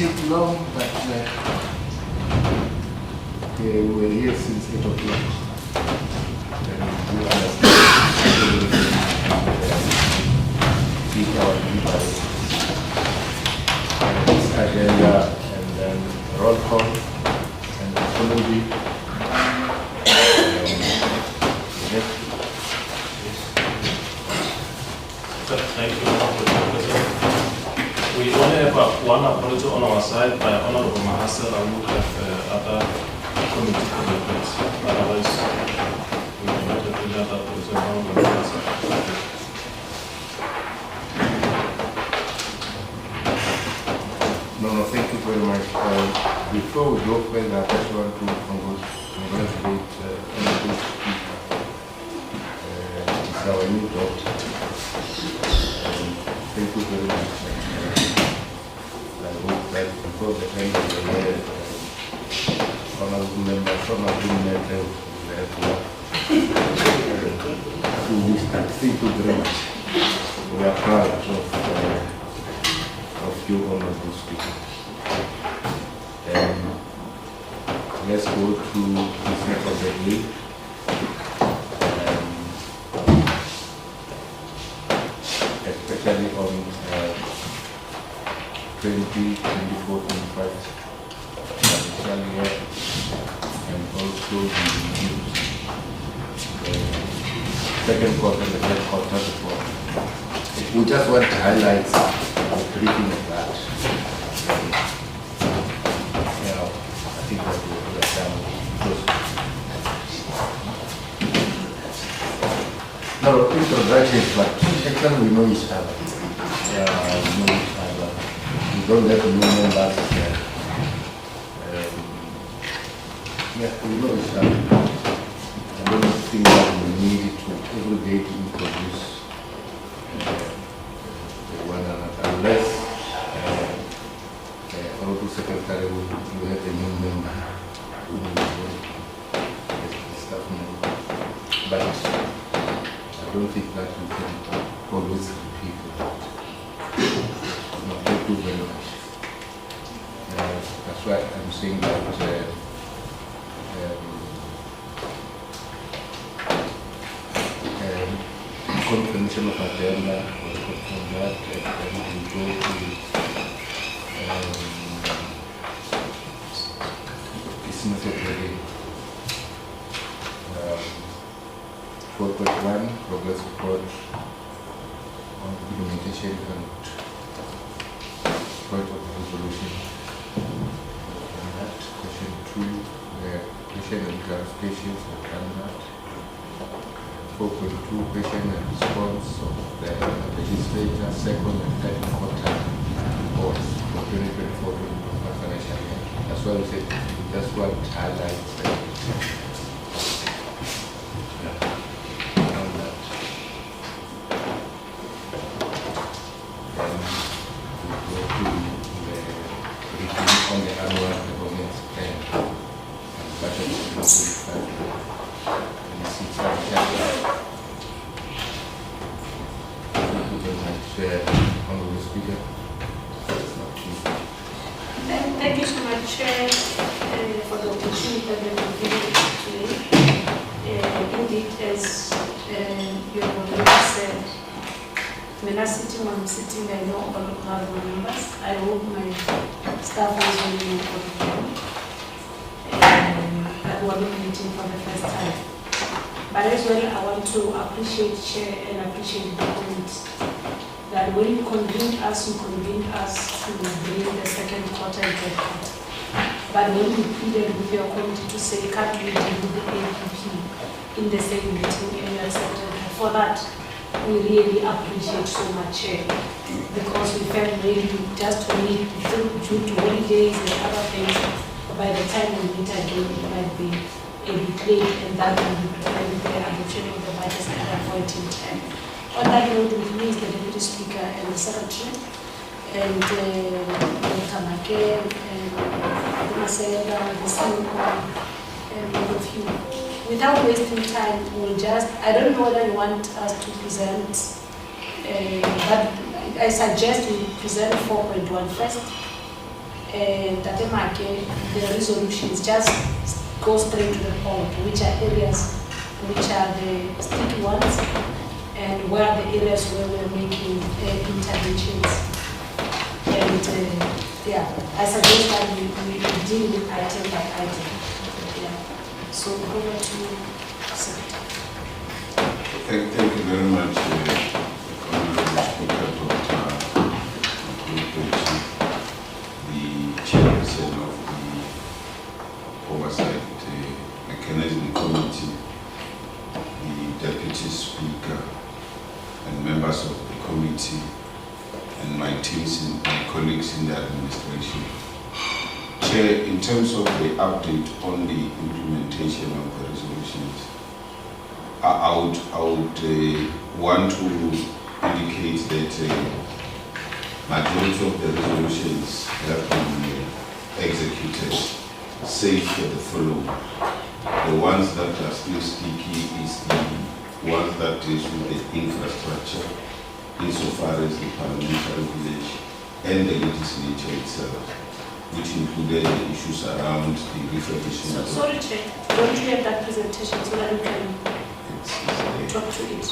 take long, but we were here since 8 o'clock. And we understand our members. This agenda, and then roll call, and apology. Thank you, we only have one apology on our side by Honorable Mahasel. I would have other committee commitments. Otherwise, we will not have any other apology on Honorable Mahasel. No, thank you very much. Before we go further, I just want to congratulate it's our new daughter. Thank you very much. I hope that before the end of the year, honorable members, some of you met them, they have thank you very much. We are proud of you, honorable speaker. Let's go to business of the day. Especially on 2024-25 financial year, and also the second quarter and the third quarter report. We just want to highlight the briefing of that. I think that we have done no introductions, but actually we know each other. We know each other. We don't have new members. We know each other. I don't think that we need to every day to introduce one another, unless Honorable Secretary will have a new member who will the staff member. But I don't think that we can always repeat that. No, thank you very much. That's why I'm saying that confirmation of agenda will confirm that, and then we go to business of the day. 4.1 progress report on implementation and point of resolution. And that question 2, question and clarifications have done that. 4.2 question and response of the legislature, second and third quarter reports for 2024-2025 financial year. That's why we said we just want to highlight Thank you so much, Chair, for the opportunity that we have given today. Indeed, as you have already said, when I'm sitting, I know all of our members. I hope my staff is really know all of them. That we are not meeting for the first time. But as well, I want to appreciate Chair and appreciate the comment that when you convened us to bring the second quarter and third quarter. But when we pleaded with your committee to say, can't we deal with the APP in the same meeting, and you accepted that. For that, we really appreciate so much, because we felt really just to meet due to holidays and other things, by the time we meet again, it might be a bit late, and that will be preparing the adoption of the budget at a point in time. On that note, with me is the Deputy Speaker and the Secretary, and Tamake, and Masayada, the Senator, and all of you. Without wasting time, we'll just, I don't know whether you want us to present, but I suggest we present 4.1 first, the resolutions just go straight to the point, which are areas which are the sticky ones and where the areas where we're making interventions. And I suggest that we deal with item by item. Yeah. So over to Secretary. Thank you very much, Honorable Speaker, Dr. the Chairperson of the Oversight Mechanism Committee, the Deputy Speaker, and members of the committee, and my teams and colleagues in the administration. Chair, in terms of the update on the implementation of the resolutions, I would want to indicate that majority of the resolutions have been executed, save for the following. The ones that are still sticky is the ones that deals with the infrastructure, insofar as the parliamentary village and the legislature itself, which included the issues around the refurbishment. Sorry, Chair, don't you have that presentation so that we can talk to it?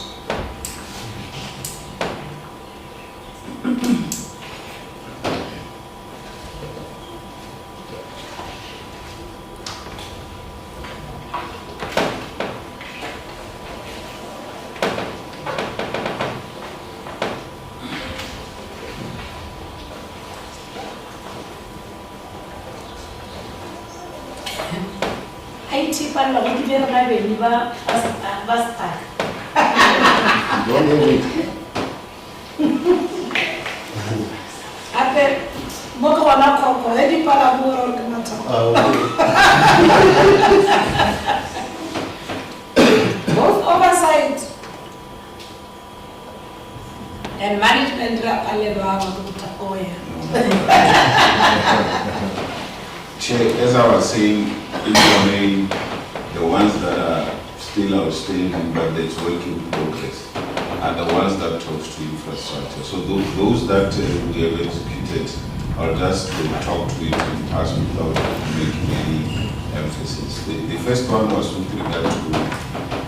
80 palla kuti vera mabeni va stuck. Don't do it. Ape moko wana koko edi pala buoro kemata. Both oversight and management rapalelo abakuta oya. Chair, as I was saying, in the main, the ones that are still outstanding but that's work in progress are the ones that talks to infrastructure. So those that we have executed, I'll just talk to it and pass without making any emphasis. The first one was with regard to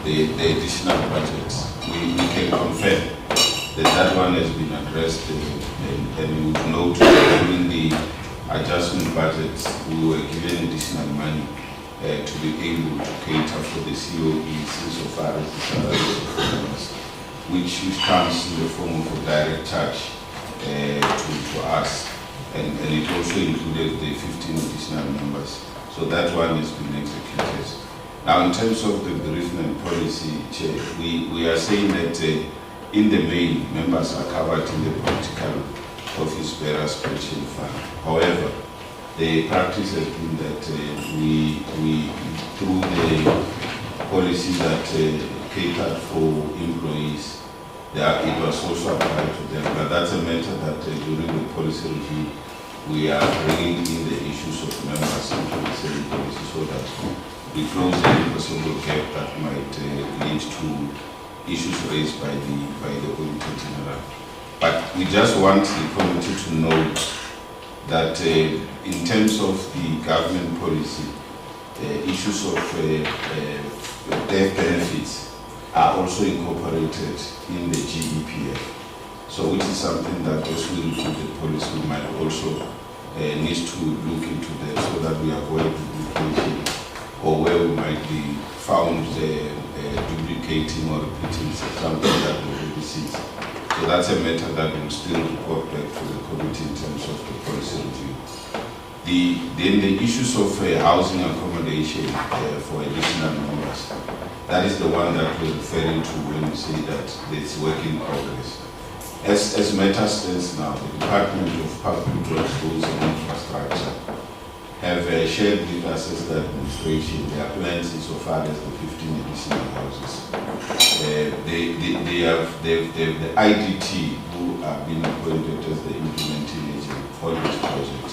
the additional budgets. We can confirm that one has been addressed and you would note during the adjustment budgets, we were given additional money to be able to cater for the COEs insofar as the salaries of members, which comes in the form of a direct charge to us. And it also included the 15 additional members. So that one has been executed. Now, in terms of the bereavement policy, Chair, we are saying that in the main, members are covered in the political office bearers pension fund. However, the practice has been that we through the policies that catered for employees, it was also applied to them. But that's a matter that during the policy review, we are bringing in the issues of members into the same policy so that we close any possible gap that might lead to issues raised by the Auditor General. But we just want the committee to note that in terms of the government policy, issues of death benefits are also incorporated in the GEPF. So which is something that as we review the policy, we might also need to look into that so that we avoid duplication or where we might be found duplicating or repeating something that we already see. So that's a matter that will still report back to the committee in terms of the policy review. Then the issues of housing accommodation for additional members, that is the one that we're referring to when we say that it's work in progress. As matters stands now, the Department of Public Roads and Infrastructure have shared with us as the administration their plans insofar as the 15 additional houses. They have the IDT who have been appointed as the implementing agent for this project.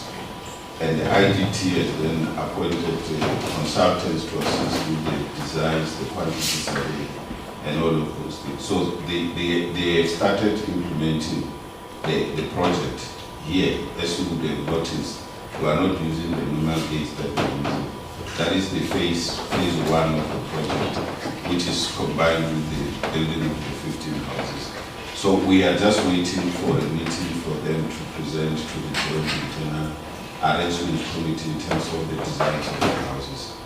And the IDT has then appointed consultants to assist with the designs, the quantity survey, and all of those things. So they have started implementing the project here, as you would have noticed. We are not using the normal gates that we are using. That is the phase 1 of the project, which is combined with the building of the 15 houses. So we are just waiting for a meeting for them to present to the Joint Internal Arrangement Committee in terms of the designs of the houses.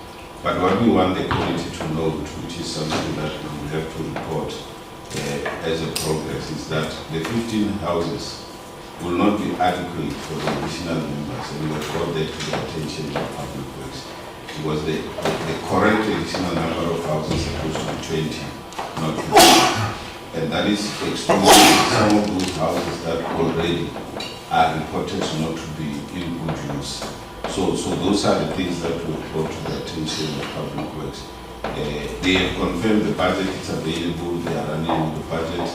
But what we want the committee to note, which is something that we will have to report as a progress, is that the 15 houses will not be adequate for the additional members, and we have brought that to the attention of Public Works. It was the correct additional number of houses supposed to be 20, not 15. And that is excluding some of those houses that already are reported not to be in good use. So those are the things that we brought to the attention of Public Works. They have confirmed the budget is available, they are running the budget,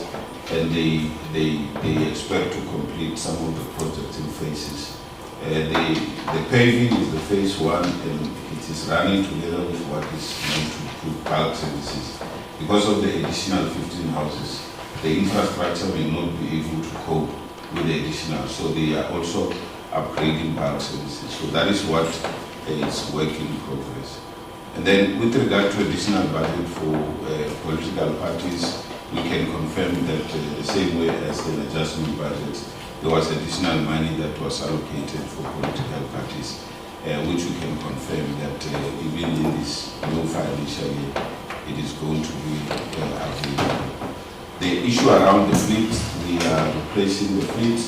and they expect to complete some of the projects in phases. The paving is the phase 1, and it is running together with what is meant to put bulk services. Because of the additional 15 houses, the infrastructure may not be able to cope with the additional, so they are also upgrading bulk services. So that is what is work in progress. And then with regard to additional budget for political parties, we can confirm that the same way as the adjustment budget, there was additional money that was allocated for political parties, which we can confirm that even in this new financial year, it is going to be available. The issue around the fleet, we are replacing the fleet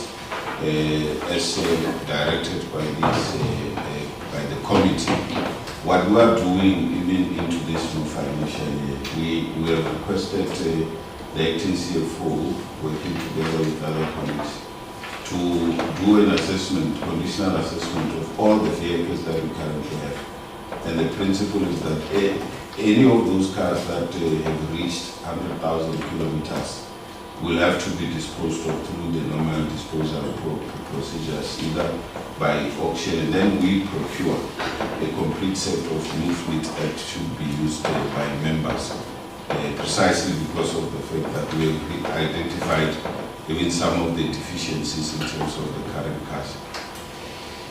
as directed by the committee. What we are doing even into this new financial year, we have requested the acting CFO, working together with other committees, to do an assessment, conditional assessment of all the vehicles that we currently have. And the principle is that any of those cars that have reached 100,000 kilometers will have to be disposed of through the normal disposal procedures, either by auction, and then we procure a complete set of new fleet that should be used by members, precisely because of the fact that we have identified even some of the deficiencies in terms of the current cars.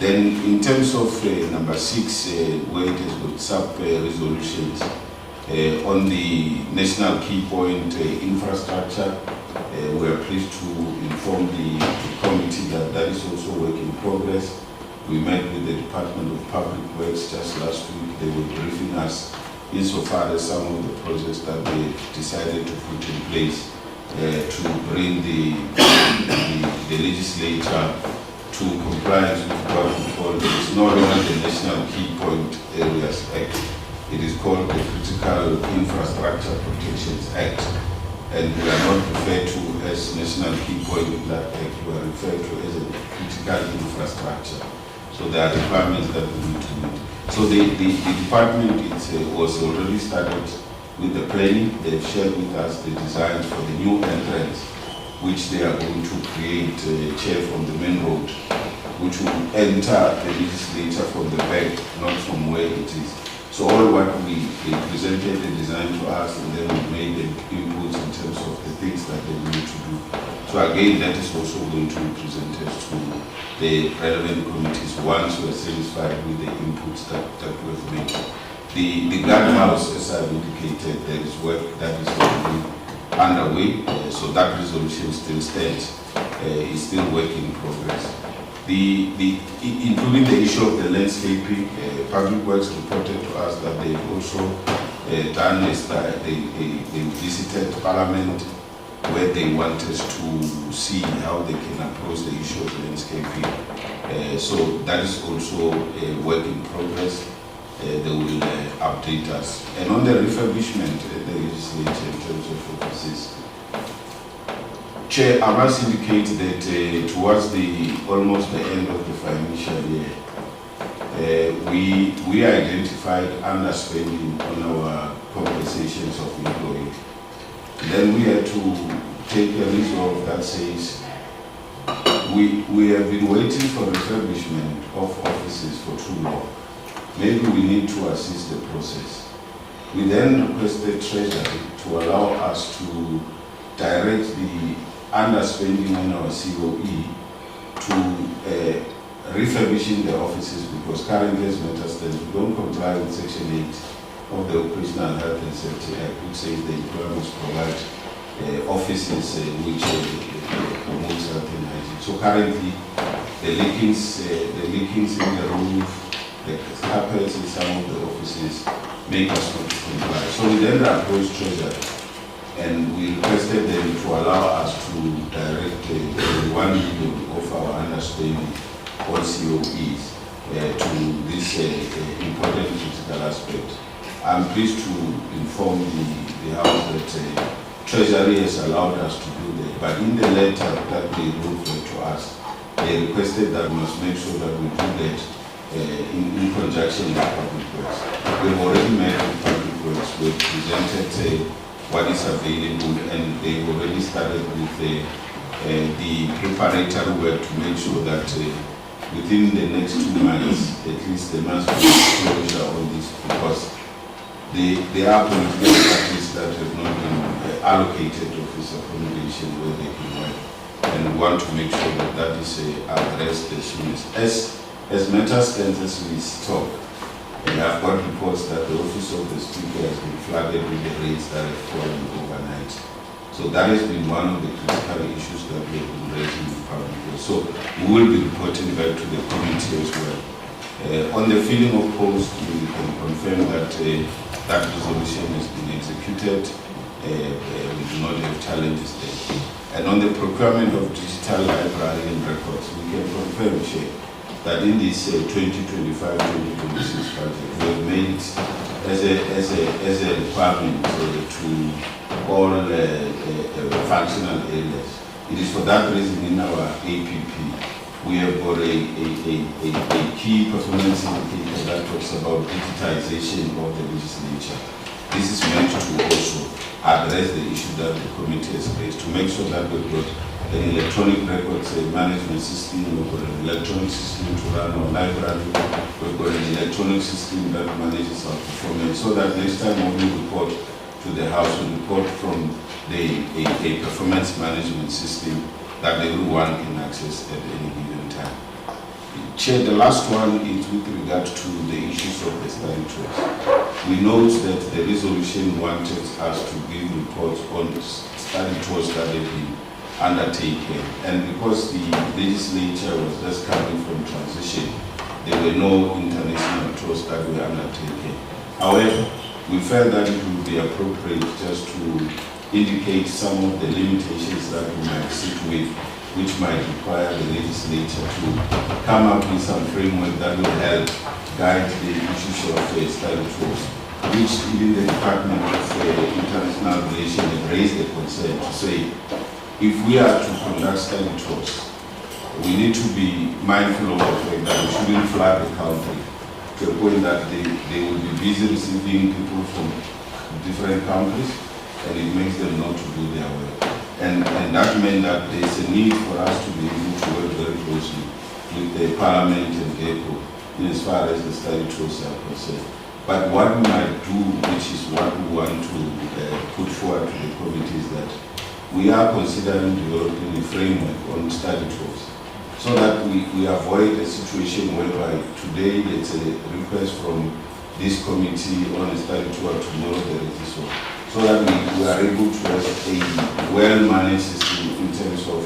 Then in terms of number 6, where it has got sub-resolutions, on the national key point infrastructure, we are pleased to inform the committee that that is also work in progress. We met with the Department of Public Works just last week. They were briefing us insofar as some of the projects that they decided to put in place to bring the legislature to compliance with what we call, it is no longer the National Key Point Areas Act. It is called the Critical Infrastructure Protections Act. And we are not referred to as National Key Point in that act, we are referred to as a critical infrastructure. So there are requirements that we need to meet. So the department was already started with the planning. They've shared with us the designs for the new entrance, which they are going to create a chair from the main road, which will enter the legislature from the back, not from where it is. So all what they presented the design to us, and then we made the inputs in terms of the things that they need to do. So again, that is also going to be presented to the relevant committees once we are satisfied with the inputs that we have made. The guardhouse, as I've indicated, there is work that is already underway, so that resolution still stands. Is still work in progress. Including the issue of the landscaping, Public Works reported to us that they also done this, they visited Parliament where they wanted to see how they can approach the issue of landscaping. So that is also a work in progress. They will update us. And on the refurbishment, the legislature in terms of offices, Chair, I must indicate that towards almost the end of the financial year, we identified underspending on our compensations of employees. Then we had to take a resolve that says we have been waiting for refurbishment of offices for too long. Maybe we need to assist the process. We then requested Treasury to allow us to direct the underspending on our COE to refurbishing the offices, because currently as matters stand, we don't comply with Section 8 of the Occupational Health and Safety Act, which says the employer must provide offices which promote health and hygiene. So currently, the leakings in the roof, the carpets in some of the offices make us not comply. So we then approached Treasury and we requested them to allow us to direct the 1 million of our understanding on COEs to this important critical aspect. I'm pleased to inform the House that Treasury has allowed us to do that, but in the letter that they wrote to us, they requested that we must make sure that we do that in conjunction with Public Works. We've already met with Public Works, we've presented what is available, and they've already started with the preparatory work to make sure that within the next 2 months, at least there must be closure on this, because there are political parties that have not been allocated office accommodation where they can work, and we want to make sure that that is addressed as soon as matters stand as we talk. And I've got reports that the office of the Speaker has been flooded with the rates that have fallen overnight. So that has been one of the critical issues that we have been raising in public. So we will be reporting back to the committee as well. On the filling of posts, we can confirm that that resolution has been executed. We do not have challenges there. And on the procurement of digital library and records, we can confirm, Chair, that in this 2025-2026 budget, we have made it as a requirement to all functional areas. It is for that reason in our APP, we have got a key performance indicator that talks about digitization of the legislature. This is meant to also address the issue that the committee has raised, to make sure that we've got an electronic records management system, we've got an electronic system to run our library, we've got an electronic system that manages our performance, so that next time when we report to the House, we report from a performance management system that everyone can access at any given time. Chair, the last one is with regard to the issues of the study tours. We note that the resolution wanted us to give reports on study tours that have been undertaken, and because the legislature was just coming from transition, there were no international tours that were undertaken. However, we felt that it would be appropriate just to indicate some of the limitations that we might sit with, which might require the legislature to come up with some framework that will help guide the issues of study tours, which even the Department of International Relations have raised the concern to say, if we are to conduct study tours, we need to be mindful of the fact that we shouldn't flood the country to the point that they will be busy receiving people from different countries, and it makes them not to do their work. And that meant that there's a need for us to be able to work very closely with the Parliament and DECO in as far as the study tours are concerned. But what we might do, which is what we want to put forward to the committee, is that we are considering developing a framework on study tours, so that we avoid a situation whereby today there's a request from this committee on a study tour, tomorrow there is so. So that we are able to have a well-managed system in terms of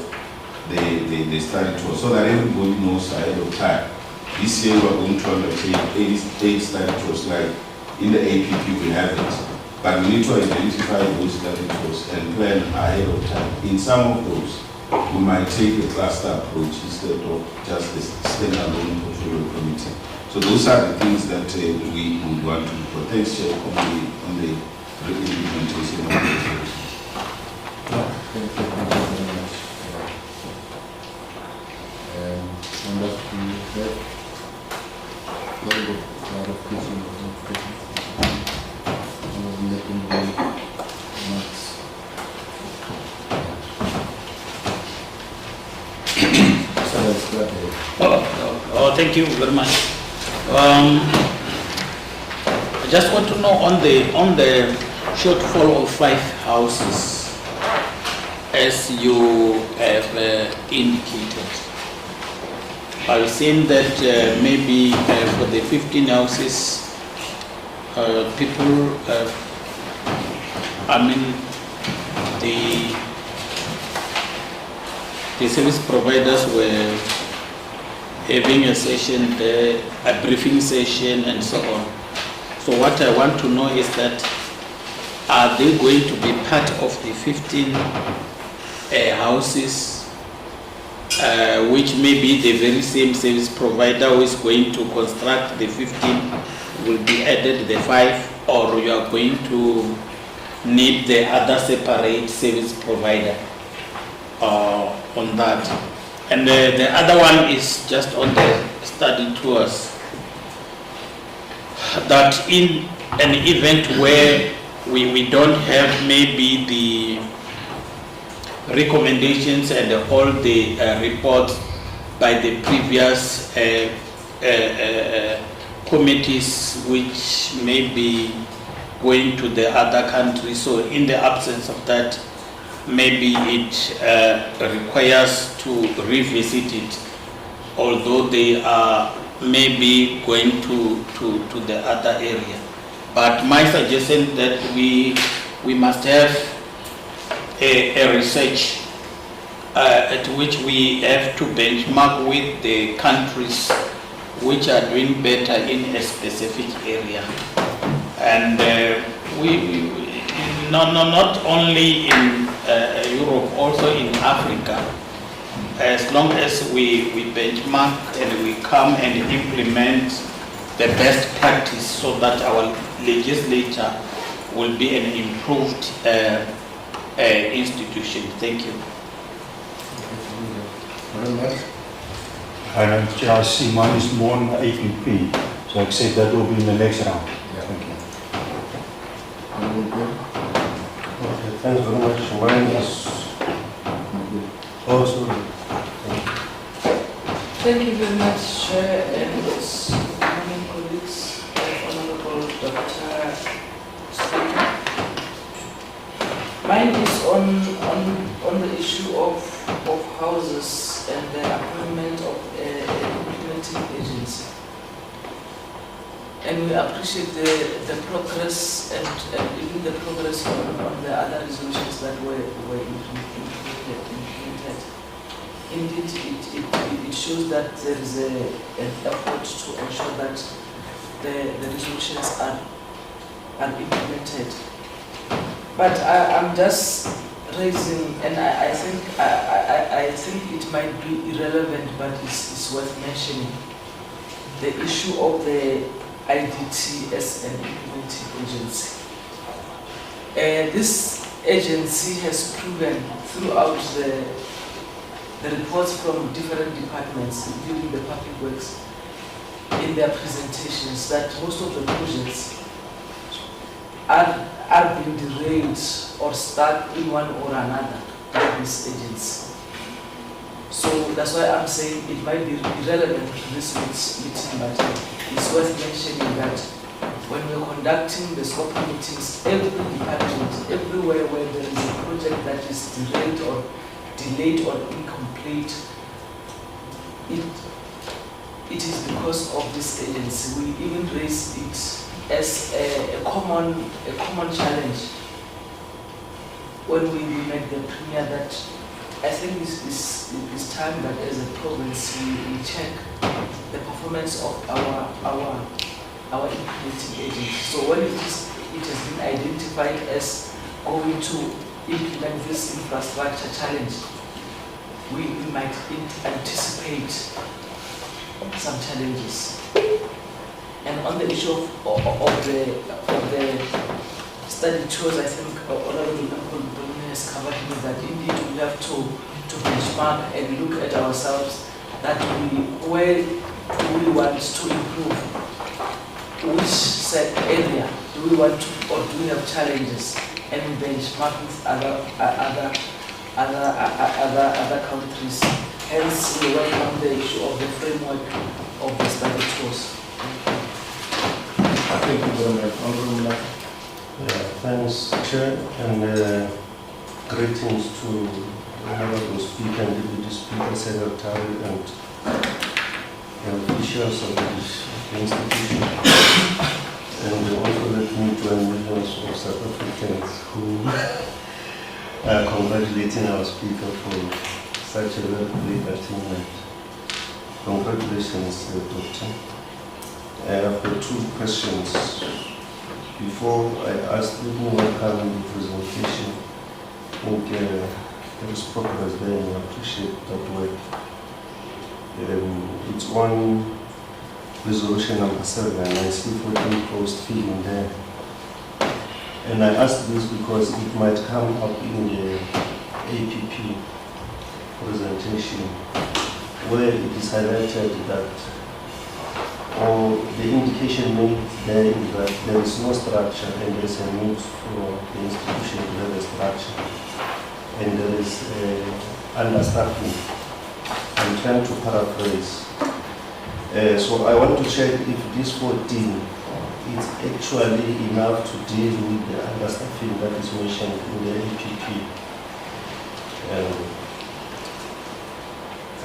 the study tour, so that everybody knows ahead of time. This year we are going to undertake 8 study tours, like in the APP we have it. But we need to identify those study tours and plan ahead of time. In some of those, we might take a cluster approach instead of just a standalone portfolio committee. So those are the things that we would want to potentially on the implementation of the resolution. Thank you very much. And that we have clarification of the questions. Thank you very much. I just want to know on the shortfall of 5 houses, as you have indicated, I've seen that maybe for the 15 houses, people, the service providers were having a session there, a briefing session and so on. So what I want to know is that, are they going to be part of the 15 houses, which may be the very same service provider who is going to construct the 15 will be added the 5, or you are going to need the other separate service provider on that? And the other one is just on the study tours, that in an event where we don't have maybe the recommendations and all the reports by the previous committees which may be going to the other countries, so in the absence of that, maybe it requires to revisit it, although they are maybe going to the other area. But my suggestion that we must have a research at which we have to benchmark with the countries which are doing better in a specific area. And we not only in Europe, also in Africa, as long as we benchmark and we come and implement the best practice, so that our legislature will be an improved institution. Thank you. I see mine is more on APP, so I accept that will be in the next round. Thank you. Okay, thanks very much. Mine is also. Thank you very much, Chair, and morning, colleagues, Honorable Dr. Speaker. Mine is on the issue of houses and the appointment of implementing agency. And we appreciate the progress and even the progress on the other resolutions that were implemented. Indeed, it shows that there is an effort to ensure that the resolutions are implemented. But I'm just raising, and I think it might be irrelevant, but it's worth mentioning, the issue of the IDT as an implementing agency. This agency has proven throughout the reports from different departments, including the public works, in their presentations, that most of the projects are being derailed or stuck in one or another by this agency. So that's why I'm saying it might be irrelevant to this meeting, but it's worth mentioning that when we're conducting the scope meetings, every department, everywhere where there is a project that is derailed or delayed or incomplete, it is because of this agency. We even raise it as a common challenge when we make the premier, that I think it's time that as a province we check the performance of our implementing agency. So when it has been identified as going to implement this infrastructure challenge, we might anticipate some challenges. And on the issue of the study tours, I think Honorable has covered here that indeed we have to benchmark and look at ourselves, that where do we want to improve, which set area do we want to, or do we have challenges, and we benchmark with other countries. Hence, we welcome the issue of the framework of the study tours. Thank you very much. Honorable. Thanks, Chair, and greetings to Honorable Speaker and Deputy Speaker, Secretary, and officials of the institution, and also let me join millions of South Africans who are congratulating our speaker for such a very great achievement. Congratulations, Doctor. I've got two questions. Before I ask, let me welcome the presentation. I think there is progress there, and I appreciate that work. It's on resolution number 7, and I see 14 post feeding there. And I ask this because it might come up in the APP presentation, where it is highlighted that, or the indication made there is that there is no structure and there is a need for the institution to have a structure, and there is understaffing. I'm trying to paraphrase. So I want to check if this 14 is actually enough to deal with the understaffing that is mentioned in the APP.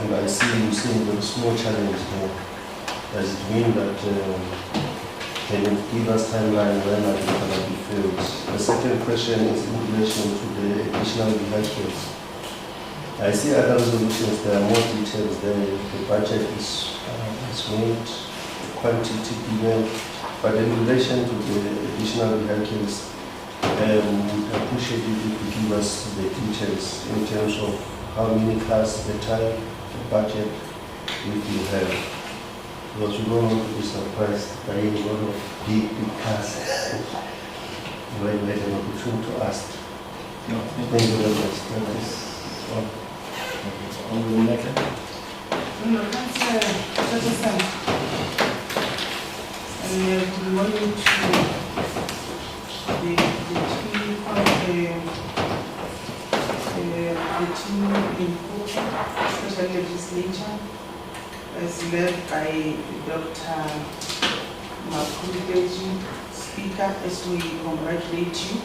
And I see you saying there is no challenge there. Does it mean that can you give us timeline when are going to be filled? The second question is in relation to the additional vehicles. I see other resolutions, there are more details there. The budget is made, the quantity given, but in relation to the additional vehicles, we appreciate if you could give us the details in terms of how many cars, the type, the budget, if you have. Because you don't want to be surprised by a lot of big cars. You might get an opportunity to ask. No, Thank you very much. That is all. Honorable Neke. No, that's Sam. And we want you to the team in especially legislature, as led by Dr. Makudeji, Speaker, as we congratulate you.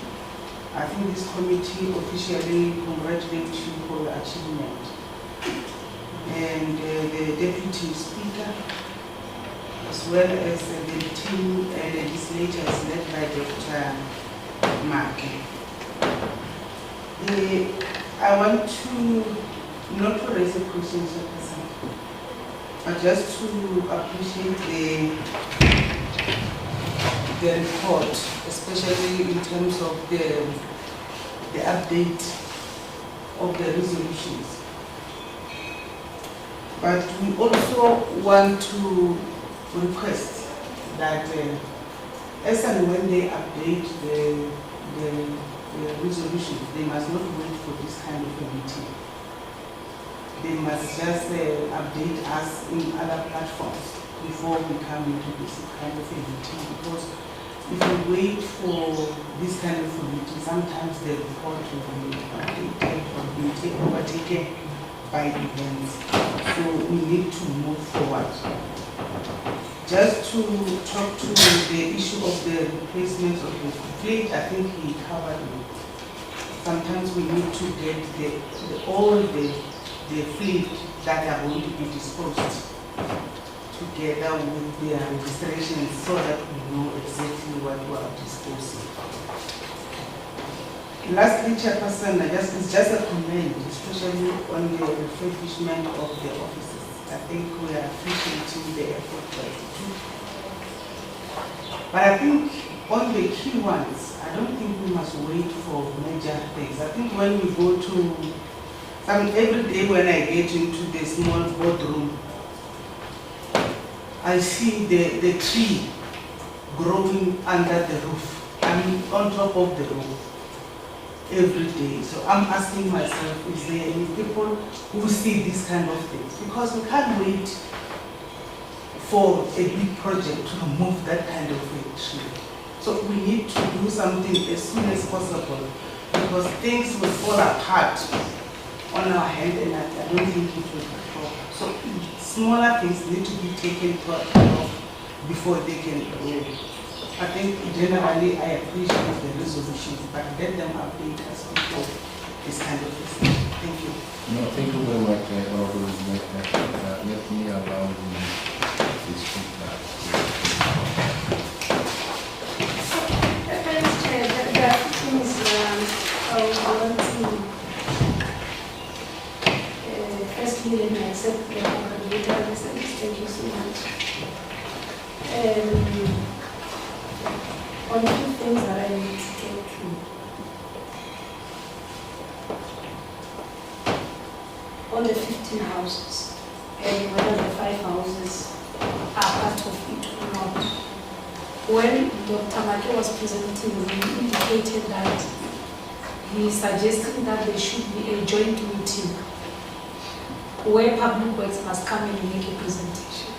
I think this committee officially congratulates you for your achievement. And the Deputy Speaker, as well as the team legislature is led by Dr. Mark. I want to not to raise a question, but just to appreciate the report, especially in terms of the update of the resolutions. But we also want to request that as and when they update the resolutions, they must not wait for this kind of a meeting. They must just update us in other platforms before we come into this kind of a meeting, because if we wait for this kind of a meeting, sometimes the report will be updated or be overtaken by events. So we need to move forward. Just to talk to the issue of the replacement of the fleet, I think he covered it. Sometimes we need to get all the fleet that are going to be disposed together with their registrations so that we know exactly what we are disposing. Lastly, Chairperson, it's just a comment, especially on the refurbishment of the offices. I think we are appreciating the effort by the two. But I think on the key ones, I don't think we must wait for major things. I think when we go to, every day when I get into the small boardroom, I see the tree growing under the roof, on top of the roof every day. So I'm asking myself, is there any people who see this kind of things? Because we can't wait for a big project to remove that kind of a tree. So we need to do something as soon as possible, because things will fall apart on our hand, and I don't think it will be proper. So smaller things need to be taken care of before they can grow. I think generally I appreciate the resolutions, but let them update us before this kind of thing. Thank you. No, thank you very much, Honorable Let me allow the restrict that. Thanks, Chair. There are things I want to firstly let me accept the congratulations. Thank you so much. On a few things that I need to go through. On the 15 houses, and whether the 5 houses are part of it or not. When Dr. Make was presenting, he indicated that he is suggesting that there should be a joint meeting where Public Works must come and make a presentation.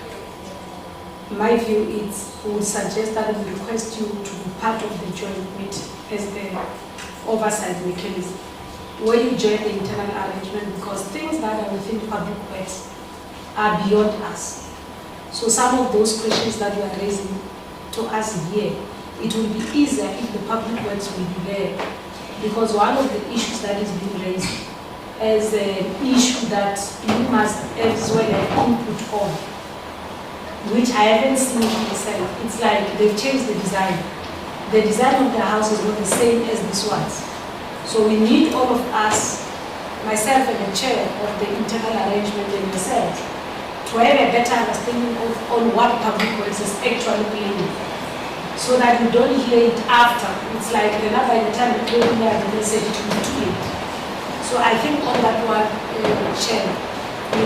My view is, we would suggest that we request you to be part of the joint meeting as the oversight mechanism, where you join the internal arrangement, because things that are within Public Works are beyond us. So some of those questions that you are raising to us here, it will be easier if the Public Works will be there, because one of the issues that is being raised is an issue that we must as well have input on, which I haven't seen myself. It's like they've changed the design. The design of the house is not the same as this one's. So we need all of us, myself and the chair of the internal arrangement and yourself, to have a better understanding on what Public Works is actually planning, so that we don't hear it after. It's like by the time we go in there, they say it will be too late. So I think on that one, Chair, we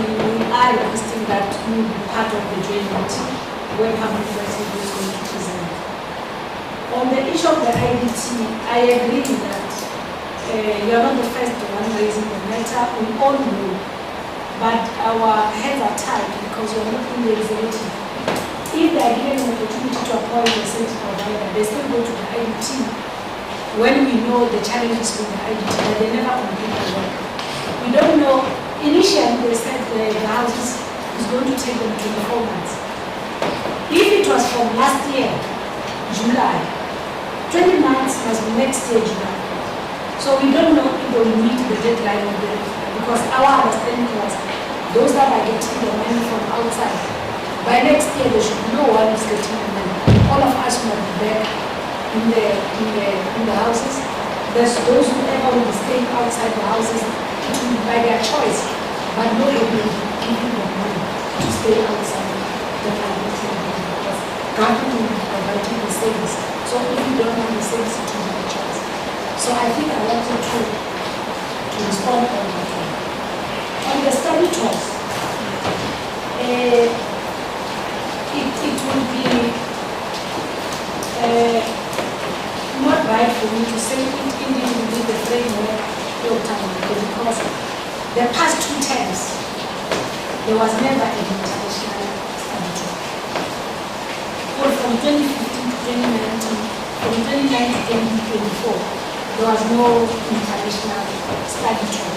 are requesting that you be part of the joint meeting where Public Works is going to present. On the issue of the IDT, I agree that you are not the first one raising the matter. We all know, but our hands are tied because we are not in the executive. If they are given an opportunity to appoint a service provider, they still go to the IDT when we know the challenges with the IDT, but they never complete the work. We don't know. Initially, they said the houses is going to take them 24 months. If it was from last year, July, 20 months must be next year, July. So we don't know if they will meet the deadline of the, because our understanding was those that are getting the money from outside, by next year they should know what is getting the money. All of us will be there in the houses. There's those who ever will be staying outside the houses, it will be by their choice, but nobody will give you the money to stay outside the community, because government will be providing the service. So if you don't have the service, it will be a choice. So I think I wanted to respond on that one. On the study tours, it will be not right for me to say if India will be the framework of time, because the past 2 terms, there was never an international study tour. From 2015 to 2019, from 2019 to 2024, there was no international study tour.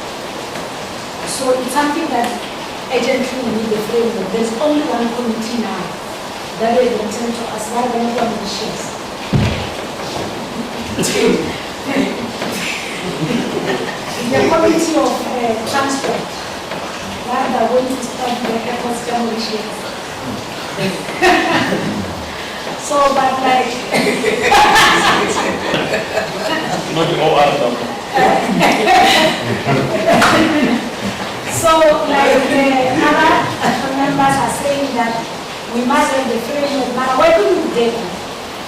So it's something that urgently we need the framework. There's only one committee now that is intended to us, that one shares. The committee of transport, that are going to study the airport's demolitions. So, but like, Not all out of them. So, like other members are saying that we must have the framework. Now, working with data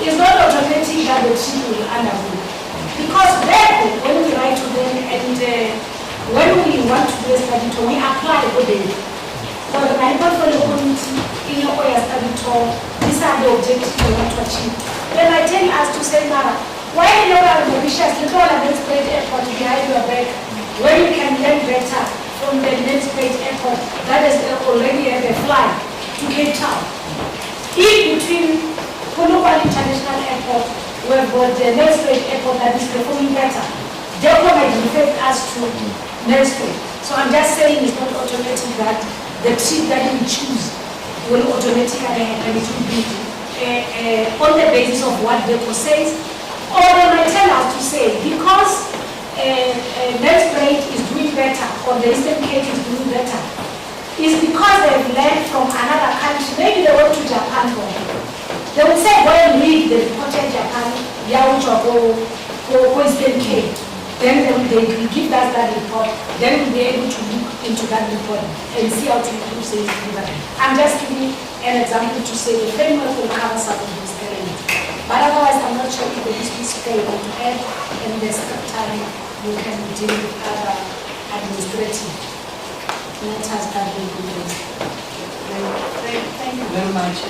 is not automatic that the team will undergo. Because then, when we write to them and when we want to do a study tour, we apply for data. For the portfolio committee, in your study tour, these are the objectives we want to achieve. Then I tell us to say, now, why you are the wishes, you don't have this great effort behind your back, where you can learn better from the next great effort that is already have a flight to Cape Town. In between Polokwane International Airport, we have got the next great airport that is performing better. Therefore, might refer us to next great. So I'm just saying it's not automatic that the trip that we choose will automatically happen. It will be on the basis of what the says, or they might tell us to say, because next grade is doing better, or the Eastern Cape is doing better, is because they've learned from another country. Maybe they went to Japan for it. They would say, go and read the report in Japan, or Eastern Cape. Then they will give us that report. Then we'll be able to look into that report and see how to improve safety. I'm just giving an example to say the framework will cover some of those elements. But otherwise, I'm not sure if the district scale want to add, and there's time we can deal with other administrative matters that we do. Thank you very much,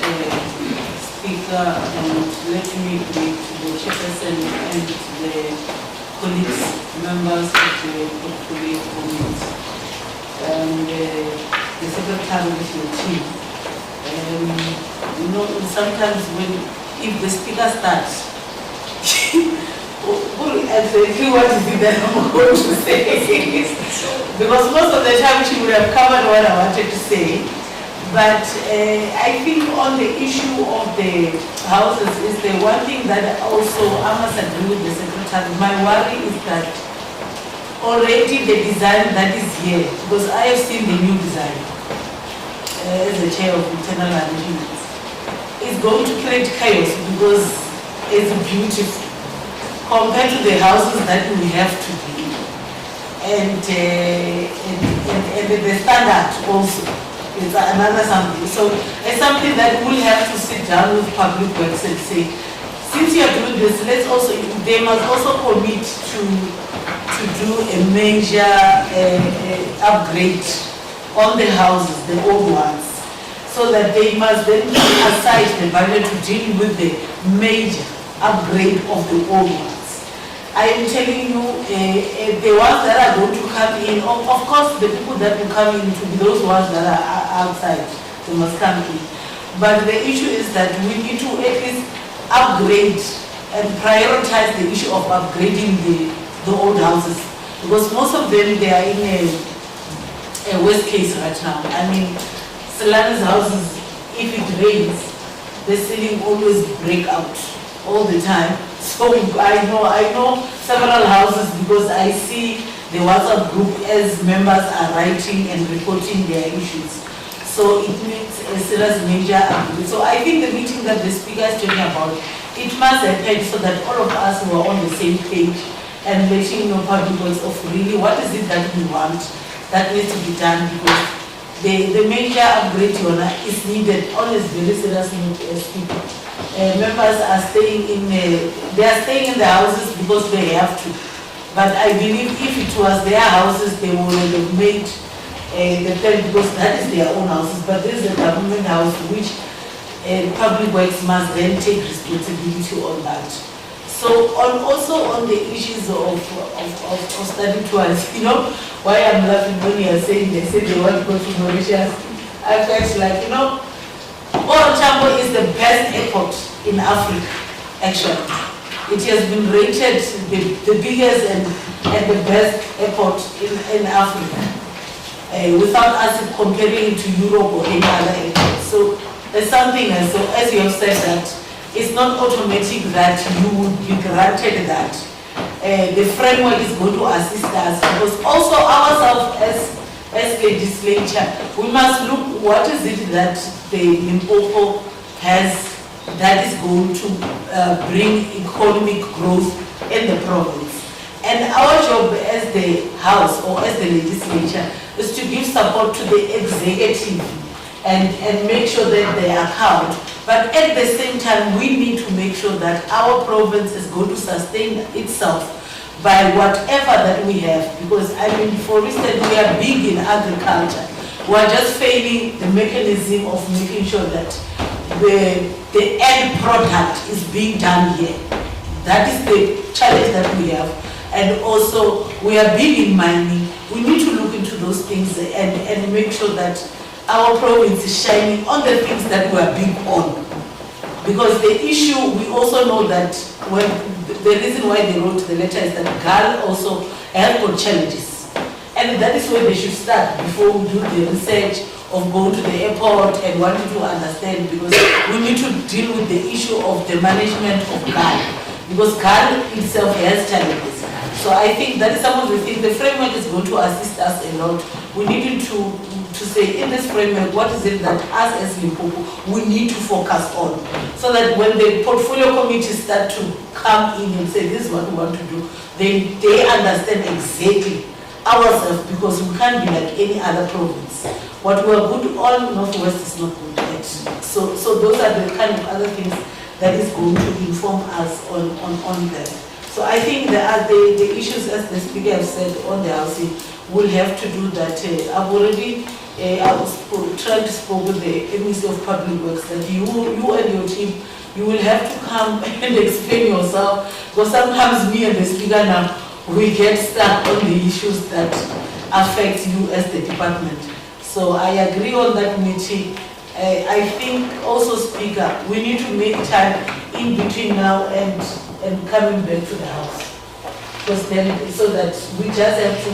Speaker, and let me greet the chairperson and the colleagues, members of the portfolio committee, and the secretary of your team. You know, sometimes if the speaker starts, exactly what is it that I'm going to say? Because most of the time she would have covered what I wanted to say. But I think on the issue of the houses is the one thing that also I must agree with the secretary. My worry is that already the design that is here, because I have seen the new design as the chair of internal arrangements, is going to create chaos because it's beautiful compared to the houses that we have today, and the standard also. It's another something. So it's something that we'll have to sit down with public works and say, since you are doing this, they must also commit to do a major upgrade on the houses, the old ones, so that they must then put aside the budget to deal with the major upgrade of the old ones. I am telling you, the ones that are going to come in, of course the people that will come in to be those ones that are outside, they must come in. But the issue is that we need to at least upgrade and prioritize the issue of upgrading the old houses. Because most of them, they are in a worst case right now. I mean, Selana's houses, if it rains, the ceiling always break out all the time. So I know several houses because I see the WhatsApp group as members are writing and reporting their issues. So it needs a serious major upgrade. So I think the meeting that the speaker is talking about, it must happen so that all of us who are on the same page and letting public works of really what is it that we want that needs to be done, because the major upgrade is needed on this very serious note as people. Members are staying in the houses because they have to. But I believe if it was their houses, they would have made the plan because that is their own houses. But this is a government house which public works must then take responsibility on that. So also on the issues of study tours, why I'm laughing when you are saying they said they want to go to Mauritius. I felt like, Tambo is the best airport in Africa, actually. It has been rated the biggest and the best airport in Africa, without us comparing it to Europe or any other airport. So there's something, so as you have said that, it's not automatic that you would be granted that. The framework is going to assist us, because also ourselves as legislature, we must look what is it that the Limpopo has that is going to bring economic growth in the province. And our job as the House or as the legislature is to give support to the executive and make sure that they account. But at the same time, we need to make sure that our province is going to sustain itself by whatever that we have. Because, for instance, we are big in agriculture. We are just failing the mechanism of making sure that the end product is being done here. That is the challenge that we have. And also, we are big in mining. We need to look into those things and make sure that our province is shining on the things that we are big on. Because the issue, we also know that the reason why they wrote the letter is that GAL also have got challenges. And that is where they should start before we do the research of going to the airport and wanting to understand, because we need to deal with the issue of the management of GAL. Because GAL itself has challenges. So I think that is some of the things. The framework is going to assist us a lot. We need to say, in this framework, what is it that us as Limpopo, we need to focus on? So that when the portfolio committees start to come in and say, this is what we want to do, then they understand exactly ourselves, because we can't be like any other province. What we are good on, Northwest is not good at. So those are the kind of other things that is going to inform us on that. So I think the issues, as the speaker has said, on the housing, will have to do that. I've already tried to speak with the Ministry of Public Works that you and your team, you will have to come and explain yourself, because sometimes me and the speaker now, we get stuck on the issues that affect you as the department. So I agree on that meeting. I think also, Speaker, we need to make time in between now and coming back to the house. Because then, so that we just have to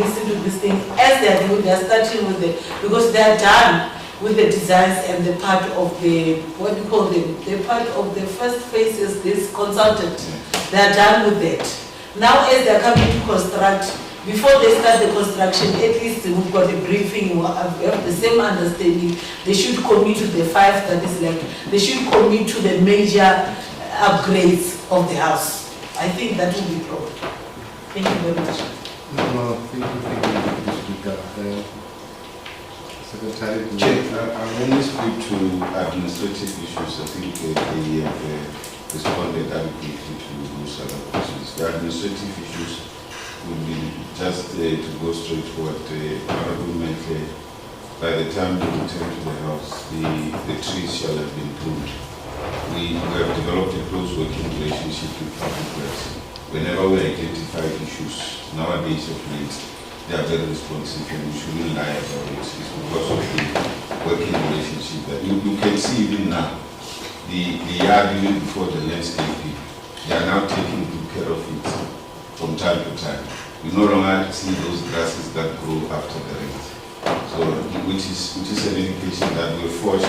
listen to these things as they are doing, they are starting with because they are done with the designs and the part of the, what do you call them, the part of the first phase is this consultant. They are done with that. Now as they are coming to construct, before they start the construction, at least we've got a briefing, we have the same understanding. They should commit to the 5 that is left. They should commit to the major upgrades of the house. I think that will be proper. Thank you very much. No, thank you, Speaker. Secretary, I only speak to administrative issues. I think they have responded adequately to those other questions. The administrative issues would be just to go straight to what the Honorable Mentor, by the time we return to the house, the trees shall have been pruned. We have developed a close working relationship with public works. Whenever we identify issues, nowadays at least, they are very responsive and we shouldn't lie about it. It's because of the working relationship that you can see even now. The yard, even before the landscaping, they are now taking good care of it from time to time. We no longer see those grasses that grow after the rain. So, which is an indication that we forged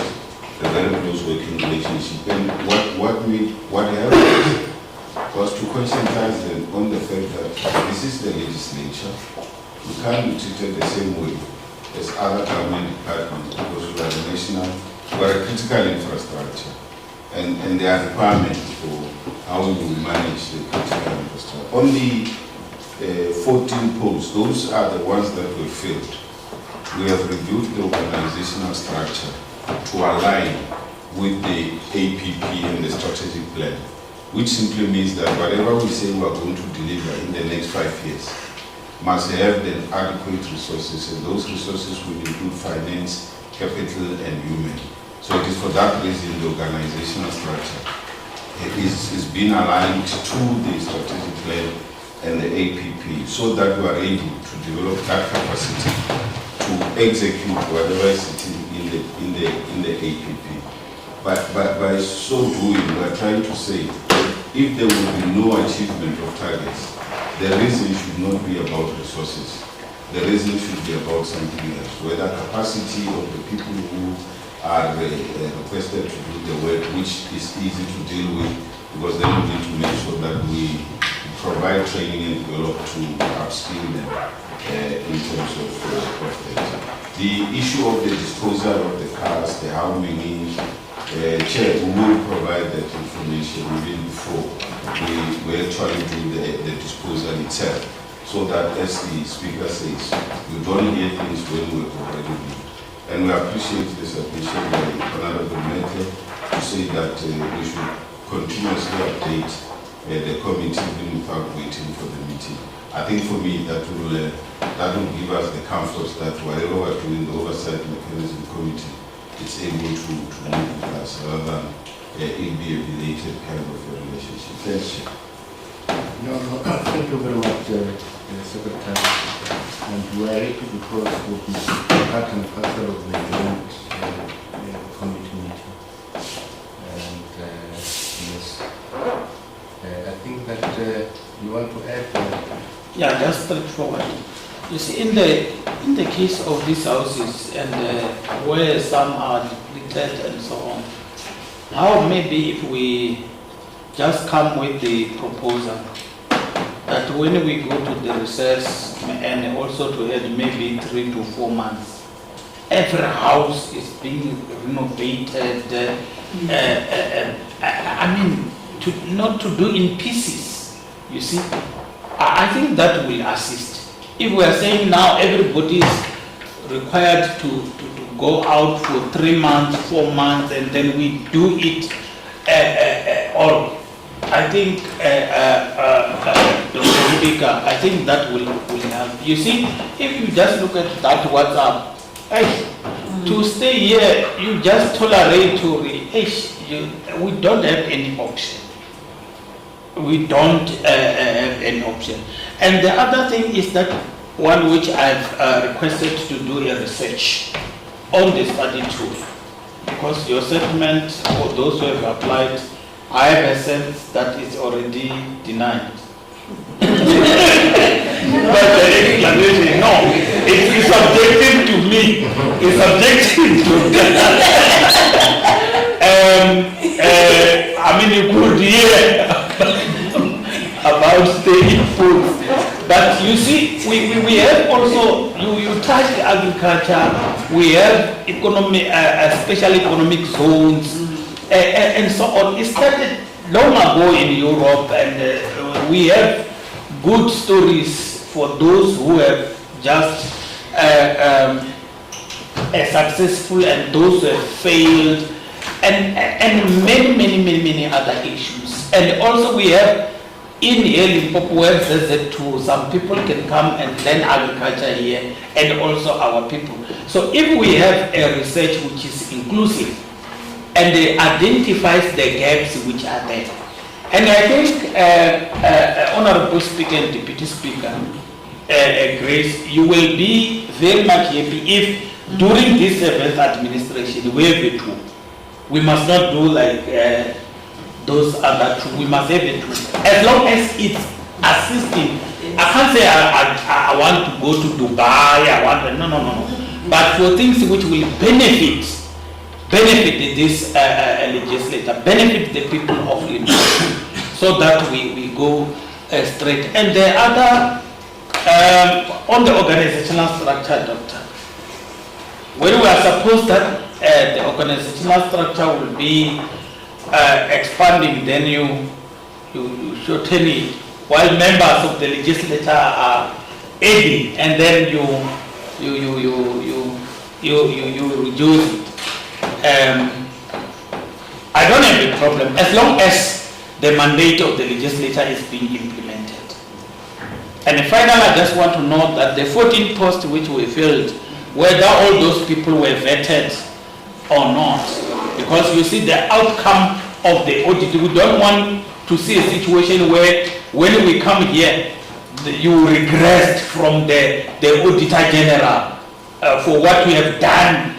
a very close working relationship. And what happened was to conscientize them on the fact that this is the legislature. We can't be treated the same way as other government departments because we are a critical infrastructure. And there are requirements for how we will manage the critical infrastructure. On the 14 posts, those are the ones that were filled. We have reviewed the organizational structure to align with the APP and the strategic plan, which simply means that whatever we say we are going to deliver in the next 5 years must have the adequate resources, and those resources will include finance, capital, and human. So it is for that reason the organizational structure is being aligned to the strategic plan and the APP, so that we are able to develop that capacity to execute whatever is sitting in the APP. By so doing, we are trying to say, if there will be no achievement of targets, the reason should not be about resources. The reason should be about something else, whether capacity of the people who are requested to do the work, which is easy to deal with, because then we need to make sure that we provide training and develop to upskill them in terms of that. The issue of the disposal of the cars, the how many, Chair, we will provide that information even before we actually do the disposal itself, so that, as the Speaker says, we don't hear things when we're already doing. And we appreciate the submission by Honorable Mentor to say that we should continuously update the committee even without waiting for the meeting. I think for me that will give us the comfort that whatever we're doing, the Oversight Mechanism Committee, it's able to move with us rather than it be a belated kind of a relationship. Thanks, Chair. No, thank you very much, Secretary. And we are happy because we'll be part and parcel of the joint committee meeting. And yes, I think that you want to add. Yeah, just straightforward. You see, in the case of these houses and where some are depleted and so on, how maybe if we just come with the proposal that when we go to the recess and also to add maybe 3 to 4 months, every house is being renovated. I mean, not to do in pieces, you see. I think that will assist. If we are saying now everybody is required to go out for 3 months, 4 months, and then we do it all, I think, Dr. Speaker, I think that will help. You see, if you just look at that WhatsApp, to stay here, you just tolerate we don't have any option. We don't have any option. And the other thing is that one which I've requested to do a research on the study tool. Because your settlement, for those who have applied, I have a sense that it's already denied. But the explanation, no, it's subjective to me. It's subjective to me. I mean, you could hear about staying put. But you see, we have also, you touch agriculture, we have economic, special economic zones, and so on. It started long ago in Europe, and we have good stories for those who have just successful and those who have failed, and many other issues. And also we have in here Limpopo, where ZZ2, some people can come and learn agriculture here, and also our people. So if we have a research which is inclusive and identifies the gaps which are there, and I think Honorable Speaker and Deputy Speaker, Grace, you will be very much happy if during this service administration we have a tool. We must not do like those other two. We must have a tool. As long as it's assisting. I can't say I want to go to Dubai, no. But for things which will benefit this legislator, benefit the people of Limpopo, so that we go straight. And the other, on the organizational structure, Doctor, when we are supposed that the organizational structure will be expanding, then you shorten it, while members of the legislature are adding, and then you reduce it. I don't have a problem as long as the mandate of the legislature is being implemented. And finally, I just want to note that the 14 posts which we filled, whether all those people were vetted or not, because you see the outcome of the audit, we don't want to see a situation where when we come here, you regressed from the Auditor General for what we have done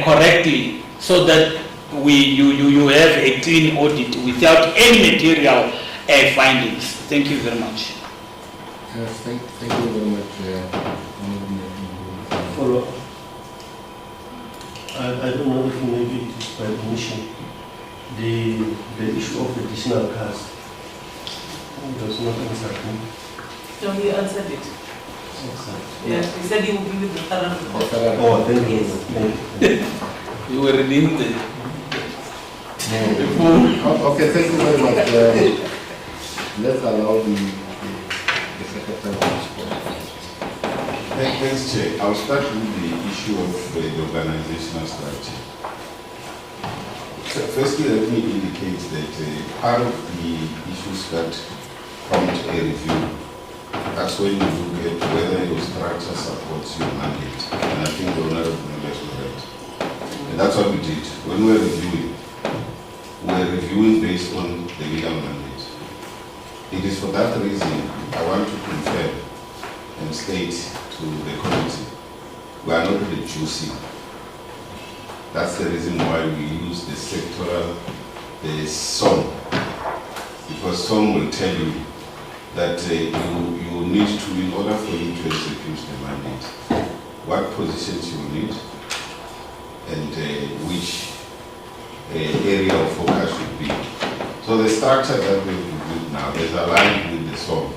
correctly, so that you have a clean audit without any material findings. Thank you very much. Yes, thank you very much. Follow up. I don't know if maybe it is by omission. The issue of additional cars does not answer me. No, he answered it. Yeah, he said he would be with the current report. Oh, thank you. Yes. Thank you. You were reading the Okay, thank you very much. Let's allow the Secretary to respond. Thanks, Chair. I'll start with the issue of the organizational structure. So firstly, let me indicate that part of the issues that prompt a review, that's when you look at whether your structure supports your mandate. And I think the honorable members were right. And that's what we did. When we're reviewing based on the legal mandate. It is for that reason I want to confirm and state to the committee, we are not reducing. That's the reason why we use the sectoral, the SOM, because SOM will tell you that you need to, in order for you to execute the mandate, what positions you need and which area of focus should be. So the structure that we've reviewed now is aligned with the SOM,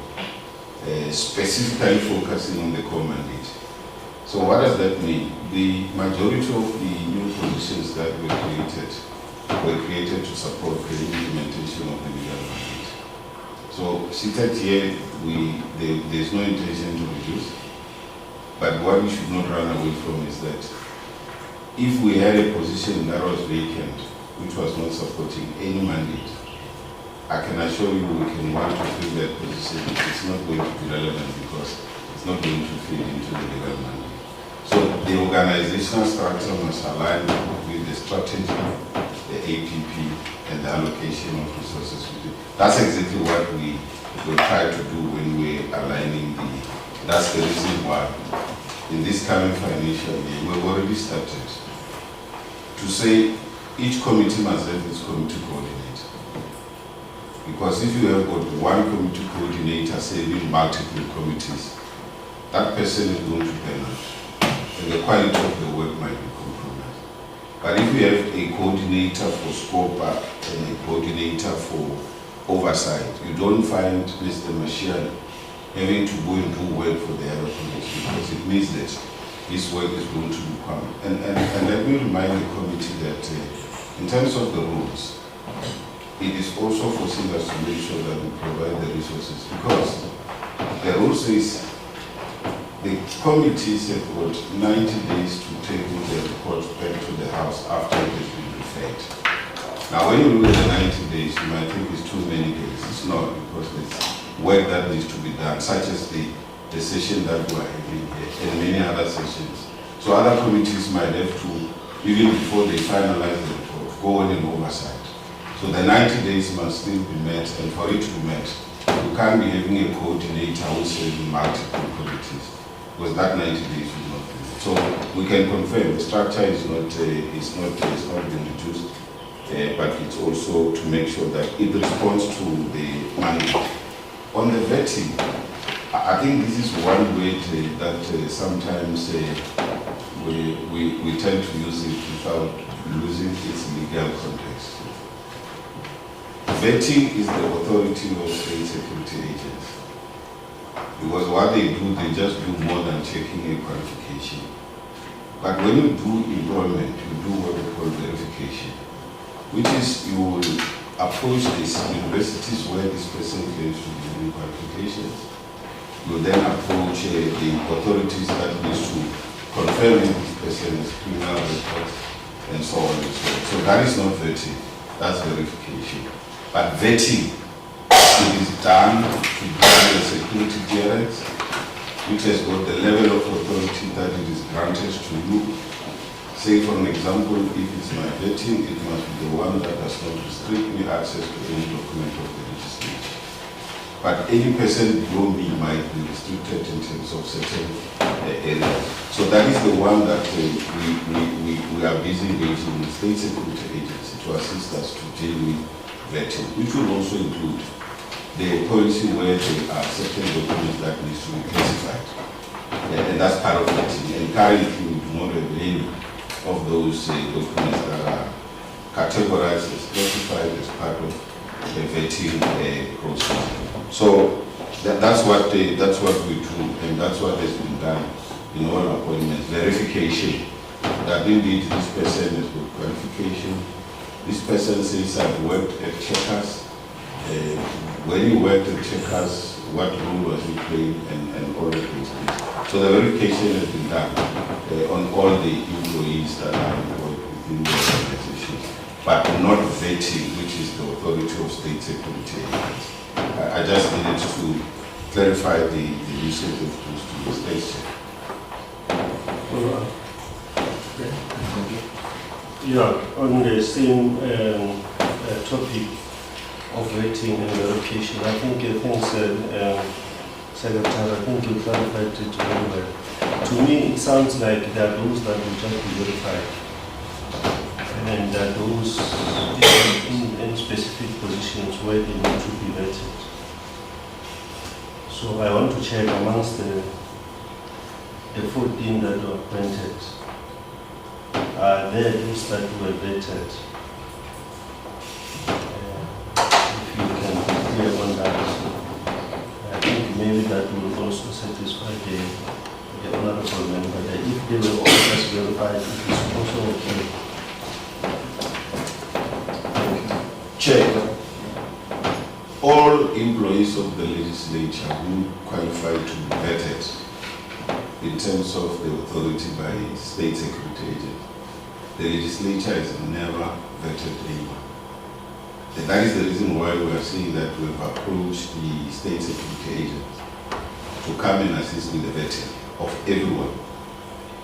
specifically focusing on the core mandate. So what does that mean? The majority of the new positions that were created to support the implementation of the legal mandate. So seated here, there's no intention to reduce. But what we should not run away from is that if we had a position that was vacant, which was not supporting any mandate, I can assure you we can want to fill that position. It's not going to be relevant because it's not going to fit into the legal mandate. So the organizational structure must align with the strategy, the APP, and the allocation of resources. That's exactly what we will try to do when we're aligning that's the reason why in this coming financial year, we've already started to say each committee must have its committee coordinator. Because if you have got one committee coordinator serving multiple committees, that person is going to burn out. And the quality of the work might be compromised. But if you have a coordinator for scope and a coordinator for oversight, you don't find Mr. Mashian having to go and do work for the other committee because it means that his work is going to become. And let me remind the committee that in terms of the rules, it is also forcing us to make sure that we provide the resources because the rule says the committees have got 90 days to take the report back to the House after it has been referred. Now, when you look at the 90 days, you might think it's too many days. It's not, because there's work that needs to be done, such as the session that we are having here and many other sessions. So other committees might have to, even before they finalize the report, go on an oversight. So the 90 days must still be met, and for it to be met, you can't be having a coordinator who serves in multiple committees, because that 90 days will not be met. So we can confirm the structure is not been reduced, but it's also to make sure that it responds to the mandate. On the vetting, I think this is one way that sometimes we tend to use it without losing its legal context. Vetting is the authority of state security agents. Because what they do, they just do more than checking a qualification. But when you do employment, you do what we call verification, which is you will approach these universities where this person claims to be having qualifications. You then approach the authorities that needs to confirm if this person has criminal records and so on and so on. So that is not vetting, that's verification. But vetting, it is done to grant a security clearance, which has got the level of authority that it is granted to you. Say, for an example, if it's my vetting, it must be the one that does not restrict me access to any document of the legislature. But any person below me might be restricted in terms of certain areas. So that is the one that we are busy engaging with state security agency to assist us to deal with vetting, which will also include the policy where there are certain documents that need to be classified. And that's part of vetting. And currently we do not have any of those documents that are categorized as classified as part of the vetting process. So that's what we do, and that's what has been done in all appointments. Verification that indeed this person has got qualification. This person says, I've worked at Checkers. When you worked at Checkers, what role was you playing, and all of those things. So the verification has been done on all the employees that are employed within the organizations, but not vetting, which is the authority of state security agents. I just needed to clarify the usage of those two states. Yeah, on the same topic of vetting and verification, I think Secretary, I think you clarified it very well. To me, it sounds like there are those that will just be verified, and there are those in specific positions where they need to be vetted. So I want to check amongst the 14 that were appointed, are there those that were vetted? If you can be clear on that, I think maybe that will also satisfy the the honorable member that if they were all just verified, it is also okay. Chair, all employees of the legislature who qualify to be vetted in terms of the authority by state security agent, the legislature has never vetted anyone. And that is the reason why we are saying that we have approached the state security agent to come and assist with the vetting of everyone.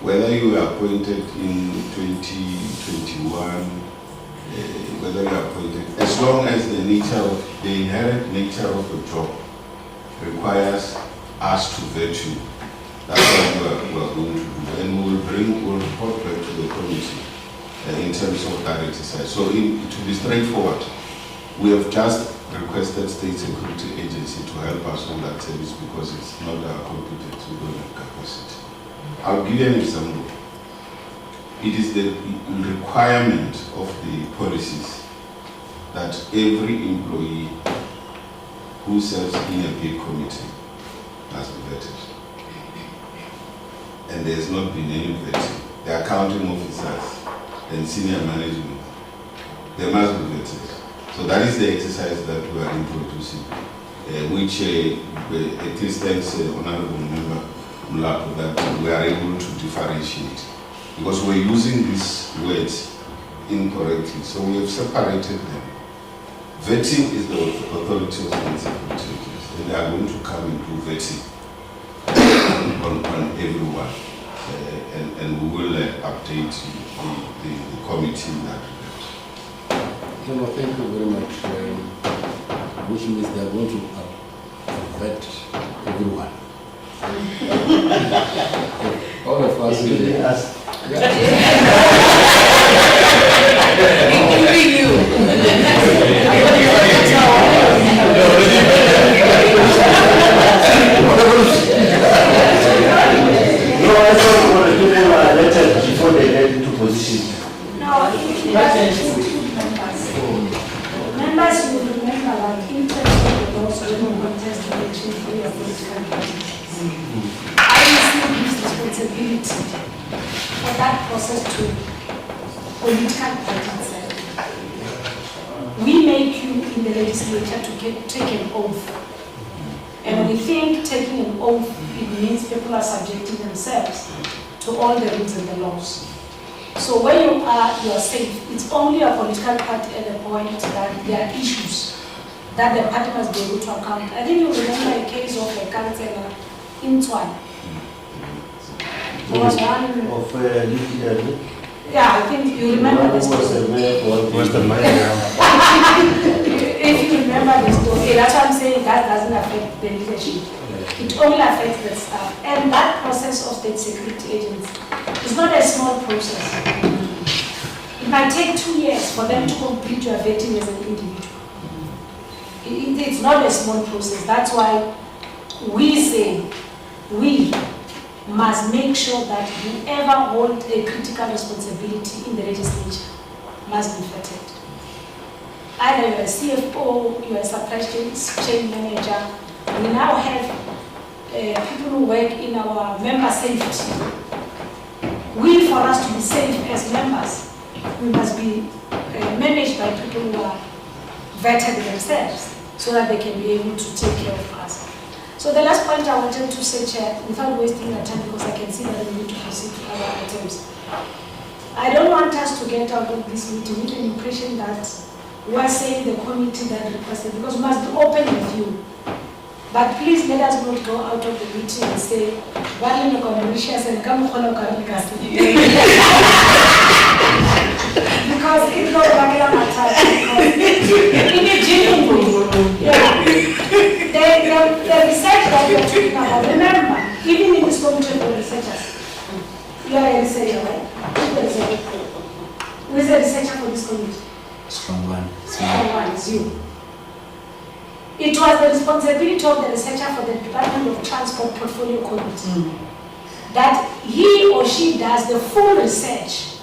Whether you were appointed in 2021, whether you are appointed, as long as the inherent nature of the job requires us to vet you, that's what we are going to do. And we'll report back to the committee in terms of that exercise. So to be straightforward, we have just requested state security agency to help us on that service because it's not our competence, we don't have capacity. I'll give you an example. It is the requirement of the policies that every employee who serves in a big committee must be vetted. And there has not been any vetting. The accounting officers and senior management, they must be vetted. So that is the exercise that we are introducing, which at least thanks Honorable Member Mulapo that we are able to differentiate. Because we're using these words incorrectly, so we have separated them. Vetting is the authority of state security agents, and they are going to come and do vetting on everyone, and we will update the committee in that regard. No, thank you very much, which means they are going to vet everyone. All of us Including here. us. Including you. No, I thought for the people who are elected before they get into position. No, it doesn't include members. Members, you remember, like in terms of the laws, when we contest the election for your political parties. I receive this responsibility for that process to political parties. We make you in the legislature to take an oath. And we think taking an oath, it means people are subjecting themselves to all the rules and the laws. So when you are safe. It's only a political party at the point that there are issues that the party must be able to account. I think you remember a case of a councillor in Twan. There was one Of yeah, I think you remember this was story. the mayor for Was the mayor? If you remember this story, that's what I'm saying, that doesn't affect the leadership. It only affects the staff. And that process of state security agents is not a small process. It might take 2 years for them to complete your vetting as an individual. It's not a small process. That's why we say we must make sure that whoever holds a critical responsibility in the legislature must be vetted. Either you're a CFO, you're a supply chain manager. We now have people who work in our member safety. For us to be safe as members, we must be managed by people who are vetted themselves so that they can be able to take care of us. So the last point I wanted to say, Chair, without wasting your time, because I can see that we need to proceed to other items. I don't want us to get out of this meeting with the impression that we are saying the committee that requested, because we must be open with you. But please let us not go out of the meeting and say, "Why you not Mauritius and come follow Because it's not regular matter. In a genuine yeah. The research that we are talking about, remember, even in this committee for researchers, you are a researcher, right? Who is a researcher for this committee? Strong one. Strong one is you. It was the responsibility of the researcher for the Department of Transport Portfolio Committee that he or she does the full research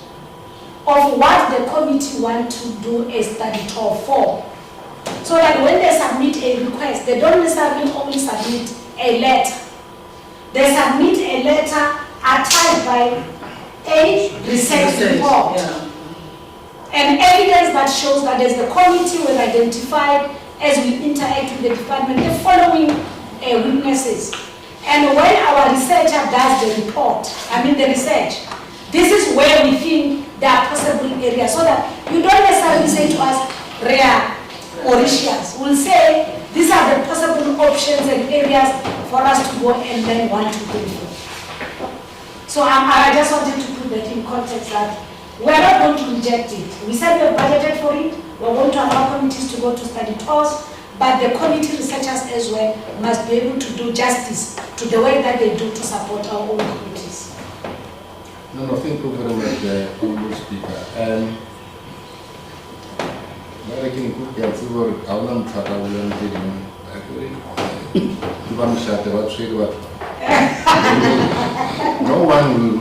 of what the committee wants to do a study tour for. So that when they submit a request, they don't necessarily only submit a letter. They submit a letter are tied by a research report. And evidence that shows that as the committee was identified as we interact with the department, the following witnesses. And when our researcher does the report, the research, this is where we think there are possible areas, so that you don't necessarily say to us, rare or issues. We'll say, these are the possible options and areas for us to go and then want to go for. So I just wanted to put that in context that we're not going to reject it. We said we have budgeted for it. We're going to allow committees to go to study tours, but the committee researchers as well must be able to do justice to the work that they do to support our own committees. No, thank you very much, Honorable Speaker. I can put the silver Aulam Tata William Gideon. No one will.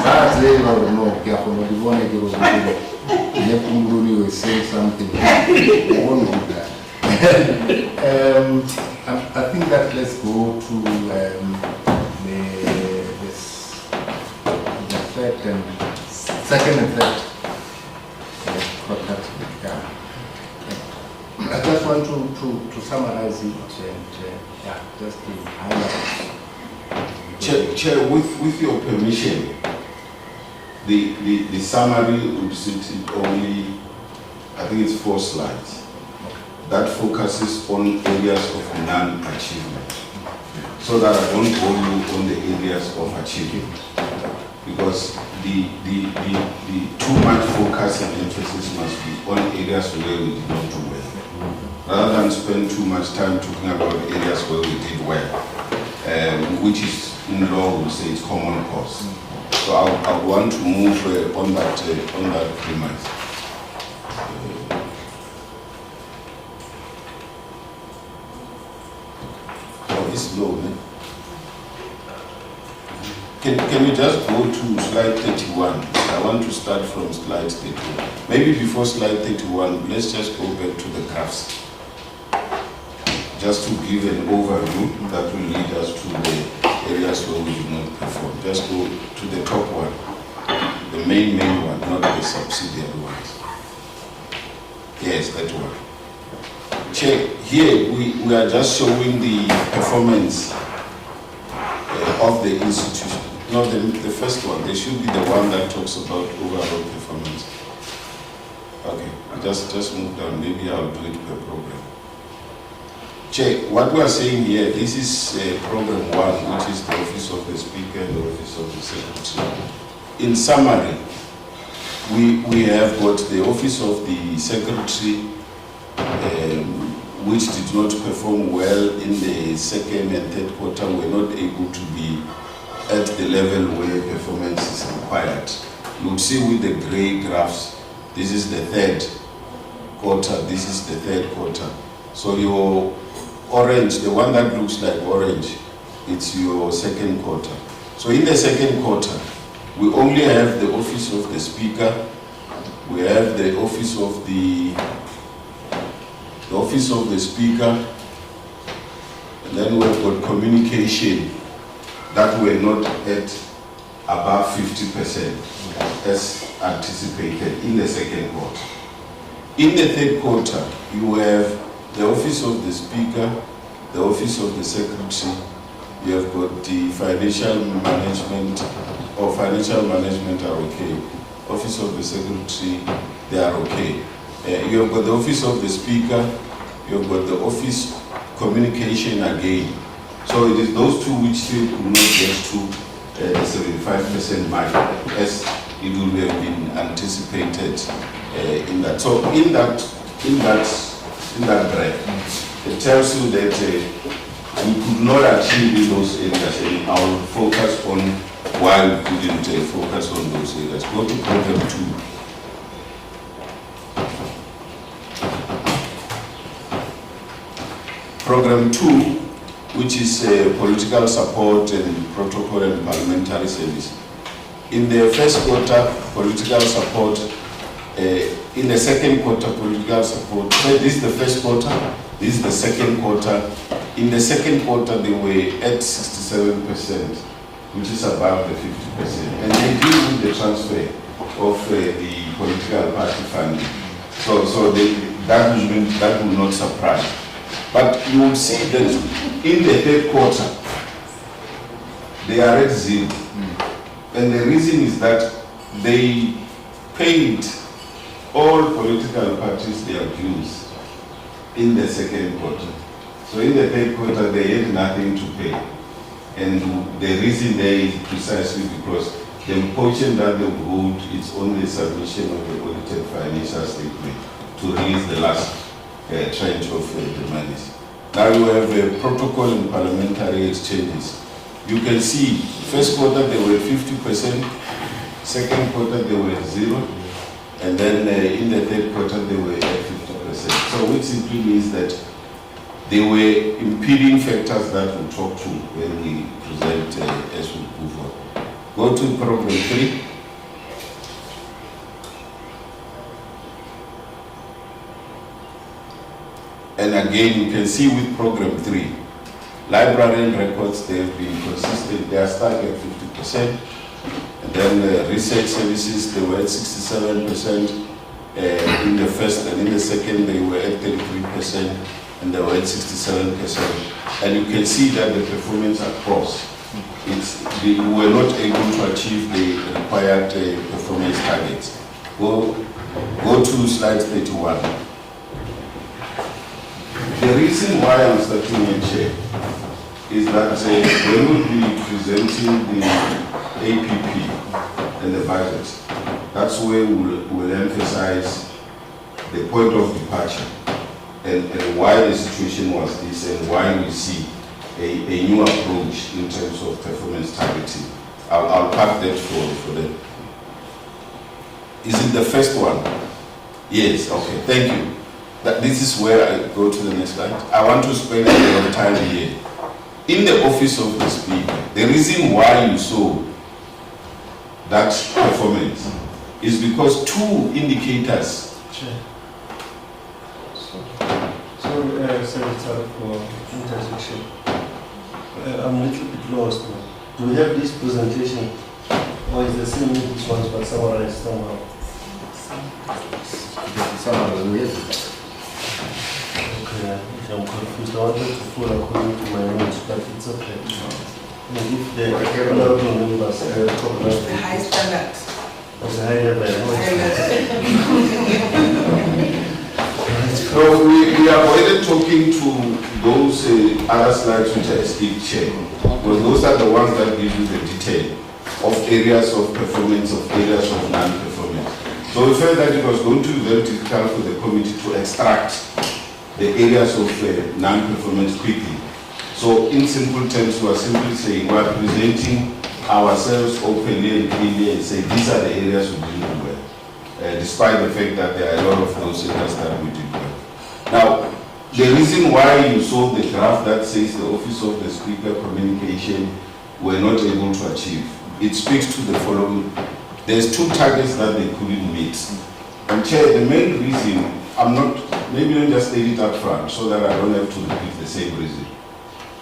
That's no, will say something. They won't do that. I think that let's go to the third and second and third. I just want to summarize it and just to highlight. Chair, with your permission, the summary would sit only, I think it's 4 slides. That focuses on areas of non-achievement, so that I don't hold you on the areas of achievement, because the too much focus and emphasis must be on areas where we did not do well, rather than spend too much time talking about areas where we did well, which is in law we say it's common cause. So I want to move on that premise. It's low, man. Can you just go to slide 31? I want to start from slide 31. Maybe before slide 31, let's just go back to the graphs. Just to give an overview that will lead us to the areas where we do not perform. Just go to the top one, the main one, not the subsidiary ones. Yes, that one. Check. Here we are just showing the performance of the institution. No, the first one. There should be the one that talks about overall performance. Okay, just move down. Maybe I'll do it per program. Check. What we are saying here, this is program 1, which is the Office of the Speaker and the Office of the Secretary. In summary, we have got the Office of the Secretary, which did not perform well in the second and third quarter. We're not able to be at the level where performance is required. You would see with the gray graphs, this is the third quarter, this is the third quarter. So your orange, the one that looks like orange, it's your second quarter. So in the second quarter, we only have the Office of the Speaker, we have the Office of the Speaker, and then we've got communication that were not at above 50% as anticipated in the second quarter. In the third quarter, you have the Office of the Speaker, the Office of the Secretary, you have got the financial management are okay. Office of the Secretary, they are okay. You have got the Office of the Speaker, you have got the Office Communication again. So it is those two which still could not get to the 75% mark as it would have been anticipated in that. So in that graph, it tells you that we could not achieve in those areas, and I will focus on why we couldn't focus on those areas. Go to program 2. Program 2, which is political support and protocol and parliamentary service. In the first quarter, political support. In the second quarter, political support. So this is the first quarter, this is the second quarter. In the second quarter, they were at 67%, which is above the 50%. And they deal with the transfer of the political party funding. So that will not surprise. But you will see that in the third quarter, they are at 0. And the reason is that they paid all political parties their dues in the second quarter. So in the third quarter, they had nothing to pay. And the reason there is precisely because the portion that they hold is only the submission of the audited financial statement to release the last tranche of the monies. Now you have a protocol and parliamentary exchanges. You can see, first quarter they were 50%, second quarter they were 0, and then in the third quarter they were at 50%. So which simply means that they were impeding factors that we'll talk to when we present as we move on. Go to program 3. And again, you can see with program 3, library and records, they have been consistent. They are stuck at 50%. And then research services, they were at 67%. In the first and in the second, they were at 33%. And they were at 67%. And you can see that the performance across, they were not able to achieve the required performance targets. Go to slide 31. The reason why I'm starting in chair is that when we'll be presenting the APP and the budget, that's where we'll emphasize the point of departure and why the situation was this and why we see a new approach in terms of performance targeting. I'll pack that for them. Is it the first one? Yes, okay, thank you. This is where I go to the next slide. I want to spend a lot of time here. In the office of the speaker, the reason why you saw that performance is because 2 indicators. Senator, for intersection. I'm a little bit lost now. Do we have this presentation, or is the same with this one but summarized somehow? Okay, I'm confused. I wanted to follow according to my notes, but it's okay. And if the honorable members The high standard. of the high level. So we avoided talking to those other slides which I skipped chair, because those are the ones that give you the detail of areas of performance, of areas of non-performance. So we felt that it was going to be very difficult for the committee to extract the areas of non-performance quickly. So in simple terms, we are simply saying we are presenting ourselves openly and clearly and say these are the areas we did well, despite the fact that there are a lot of those areas that we did well. Now, the reason why you saw the graph that says the Office of the Speaker communication were not able to achieve, it speaks to the following. There's 2 targets that they couldn't meet. And Chair, the main reason, maybe let me just state it up front so that I don't have to repeat the same reason.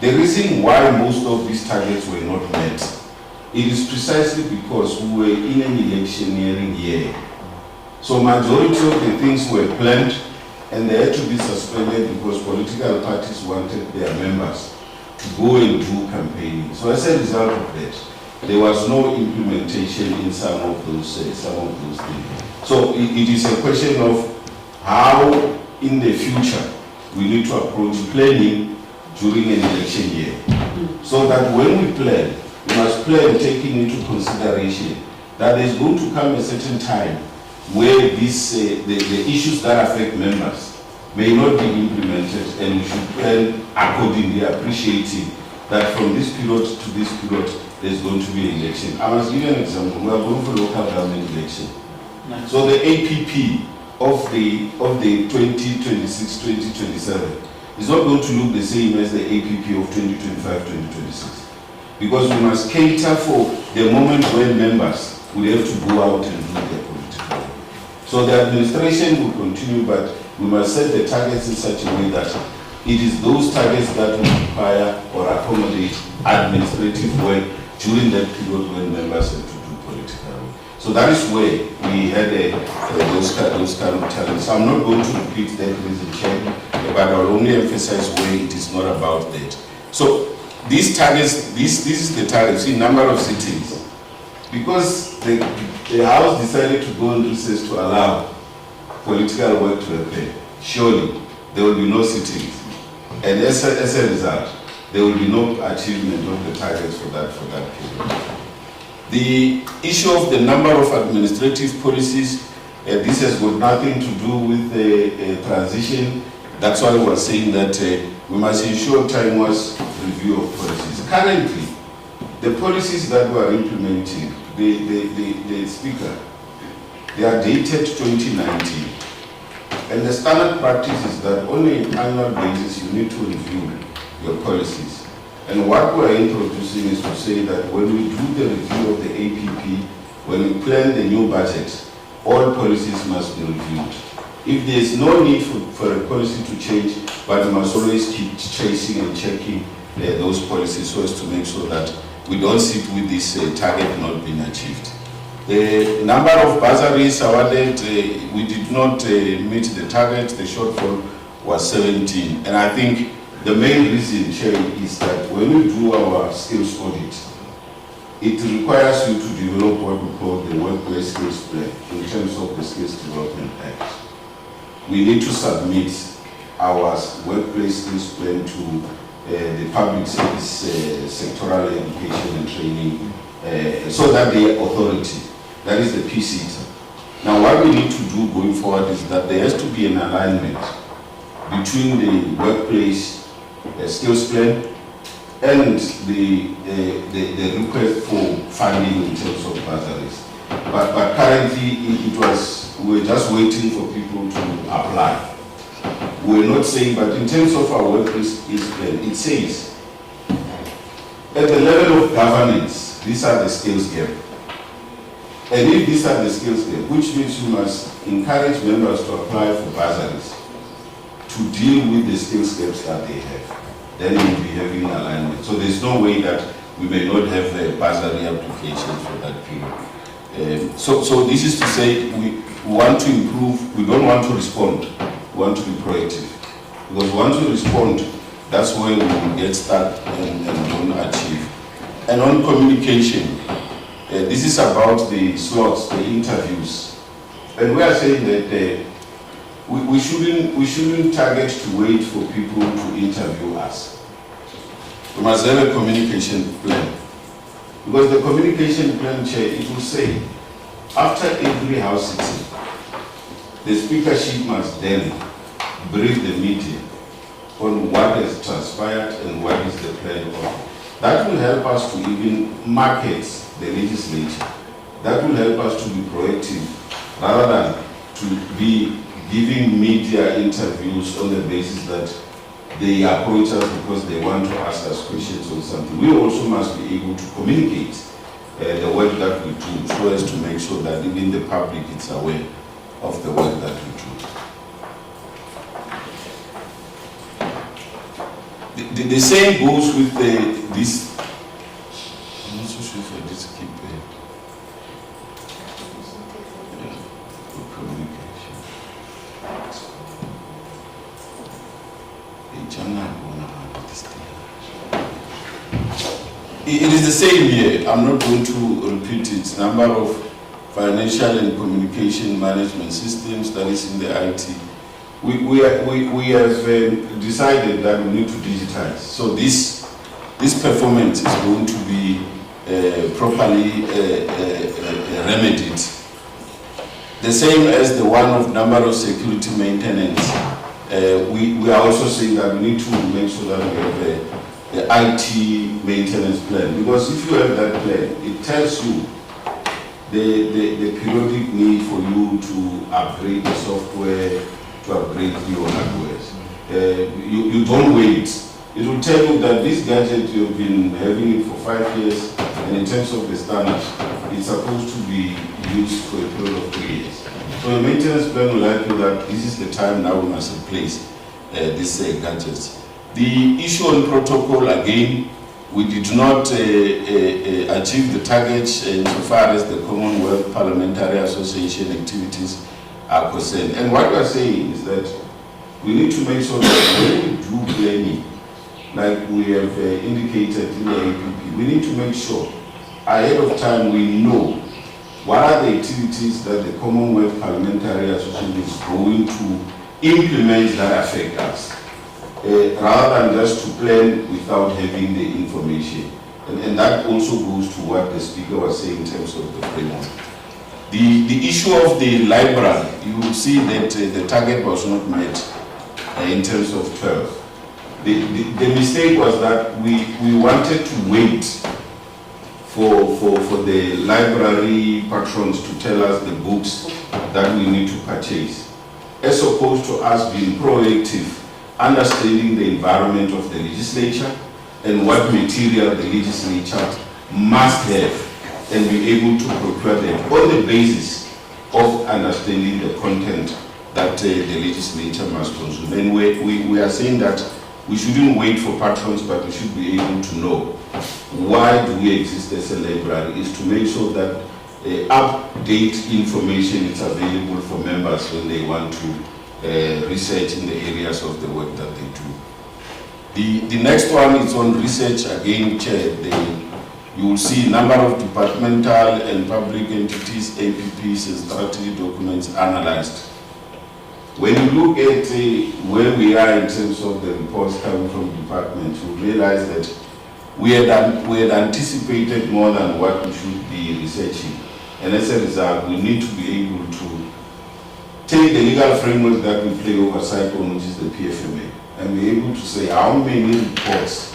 The reason why most of these targets were not met, it is precisely because we were in an electioneering year. So majority of the things were planned and they had to be suspended because political parties wanted their members to go and do campaigning. So as a result of that, there was no implementation in some of those things. So it is a question of how in the future we need to approach planning during an election year. So that when we plan, we must plan taking into consideration that there's going to come a certain time where the issues that affect members may not be implemented, and we should plan accordingly, appreciating that from this period to this period there's going to be an election. I must give you an example. We are going for local government election. Nice. So the APP of the 2026-2027 is not going to look the same as the APP of 2025-2026, because we must cater for the moment when members will have to go out and do their political work. So the administration will continue, but we must set the targets in such a way that it is those targets that will require or accommodate administrative work during that period when members have to do political work. So that is where we had those kind of challenges. I'm not going to repeat that reason, Chair, but I'll only emphasize where it is not about that. So these targets, this is the target, see, number of sittings. Because the House decided to go on recess to allow political work to happen, surely there will be no sittings. And as a result, there will be no achievement of the targets for that period. The issue of the number of administrative policies, this has got nothing to do with the transition. That's why we were saying that we must ensure timeless review of policies. Currently, the policies that we are implementing, the Speaker, they are dated 2019. And the standard practice is that on an annual basis you need to review your policies. And what we are introducing is to say that when we do the review of the APP, when we plan the new budget, all policies must be reviewed. If there is no need for a policy to change, but we must always keep chasing and checking those policies so as to make sure that we don't sit with this target not being achieved. The number of bursaries awarded, we did not meet the target. The shortfall was 17. And I think the main reason, Chair, is that when we do our skills audit, it requires you to develop what we call the workplace skills plan in terms of the Skills Development Act. We need to submit our workplace skills plan to the public service sectoral education and training so that the authority, that is the PCT. Now what we need to do going forward is that there has to be an alignment between the workplace skills plan and the request for funding in terms of bursaries. But currently we're just waiting for people to apply. We're not saying, but in terms of our workplace skills plan, it says at the level of governance, these are the skills gap. And if these are the skills gap, which means you must encourage members to apply for bursaries to deal with the skills gaps that they have, then we'll be having alignment. So there's no way that we may not have a bursary application for that period. So this is to say we want to improve, we don't want to respond, we want to be proactive. Because once we respond, that's when we will get stuck and don't achieve. And on communication, this is about the slots, the interviews. And we are saying that we shouldn't target to wait for people to interview us. We must have a communication plan. Because the communication plan, Chair, it will say, after every House sitting, the speakership must then brief the meeting on what has transpired and what is the plan of. That will help us to even market the legislature. That will help us to be proactive rather than to be giving media interviews on the basis that they approach us because they want to ask us questions on something. We also must be able to communicate the work that we do so as to make sure that even the public is aware of the work that we do. The same goes with this. I'm not so sure if I just keep communication. It is the same here. I'm not going to repeat it. Number of financial and communication management systems that is in the IT. We have decided that we need to digitize. So this performance is going to be properly remedied. The same as the one of number of security maintenance. We are also saying that we need to make sure that we have the IT maintenance plan. Because if you have that plan, it tells you the periodic need for you to upgrade the software, to upgrade your hardware. You don't wait. It will tell you that this gadget you've been having it for 5 years, and in terms of the standards, it's supposed to be used for a period of 3 years. So a maintenance plan will help you that this is the time now we must replace these gadgets. The issue on protocol, again, we did not achieve the targets insofar as the Commonwealth Parliamentary Association activities are concerned. And what we are saying is that we need to make sure that when we do planning, like we have indicated in the APP, we need to make sure ahead of time we know what are the activities that the Commonwealth Parliamentary Association is going to implement that affect us, rather than just to plan without having the information. And that also goes to what the speaker was saying in terms of the framework. The issue of the library, you will see that the target was not met in terms of 12. The mistake was that we wanted to wait for the library patrons to tell us the books that we need to purchase, as opposed to us being proactive, understanding the environment of the legislature and what material the legislature must have, and be able to procure them on the basis of understanding the content that the legislature must consume. And we are saying that we shouldn't wait for patrons, but we should be able to know why do we exist as a library, is to make sure that update information is available for members when they want to research in the areas of the work that they do. The next one is on research. Again, Chair, you will see a number of departmental and public entities, APPs and strategy documents analyzed. When you look at where we are in terms of the reports coming from departments, you realize that we had anticipated more than what we should be researching. And as a result, we need to be able to take the legal framework that we play oversight on, which is the PFMA, and be able to say how many reports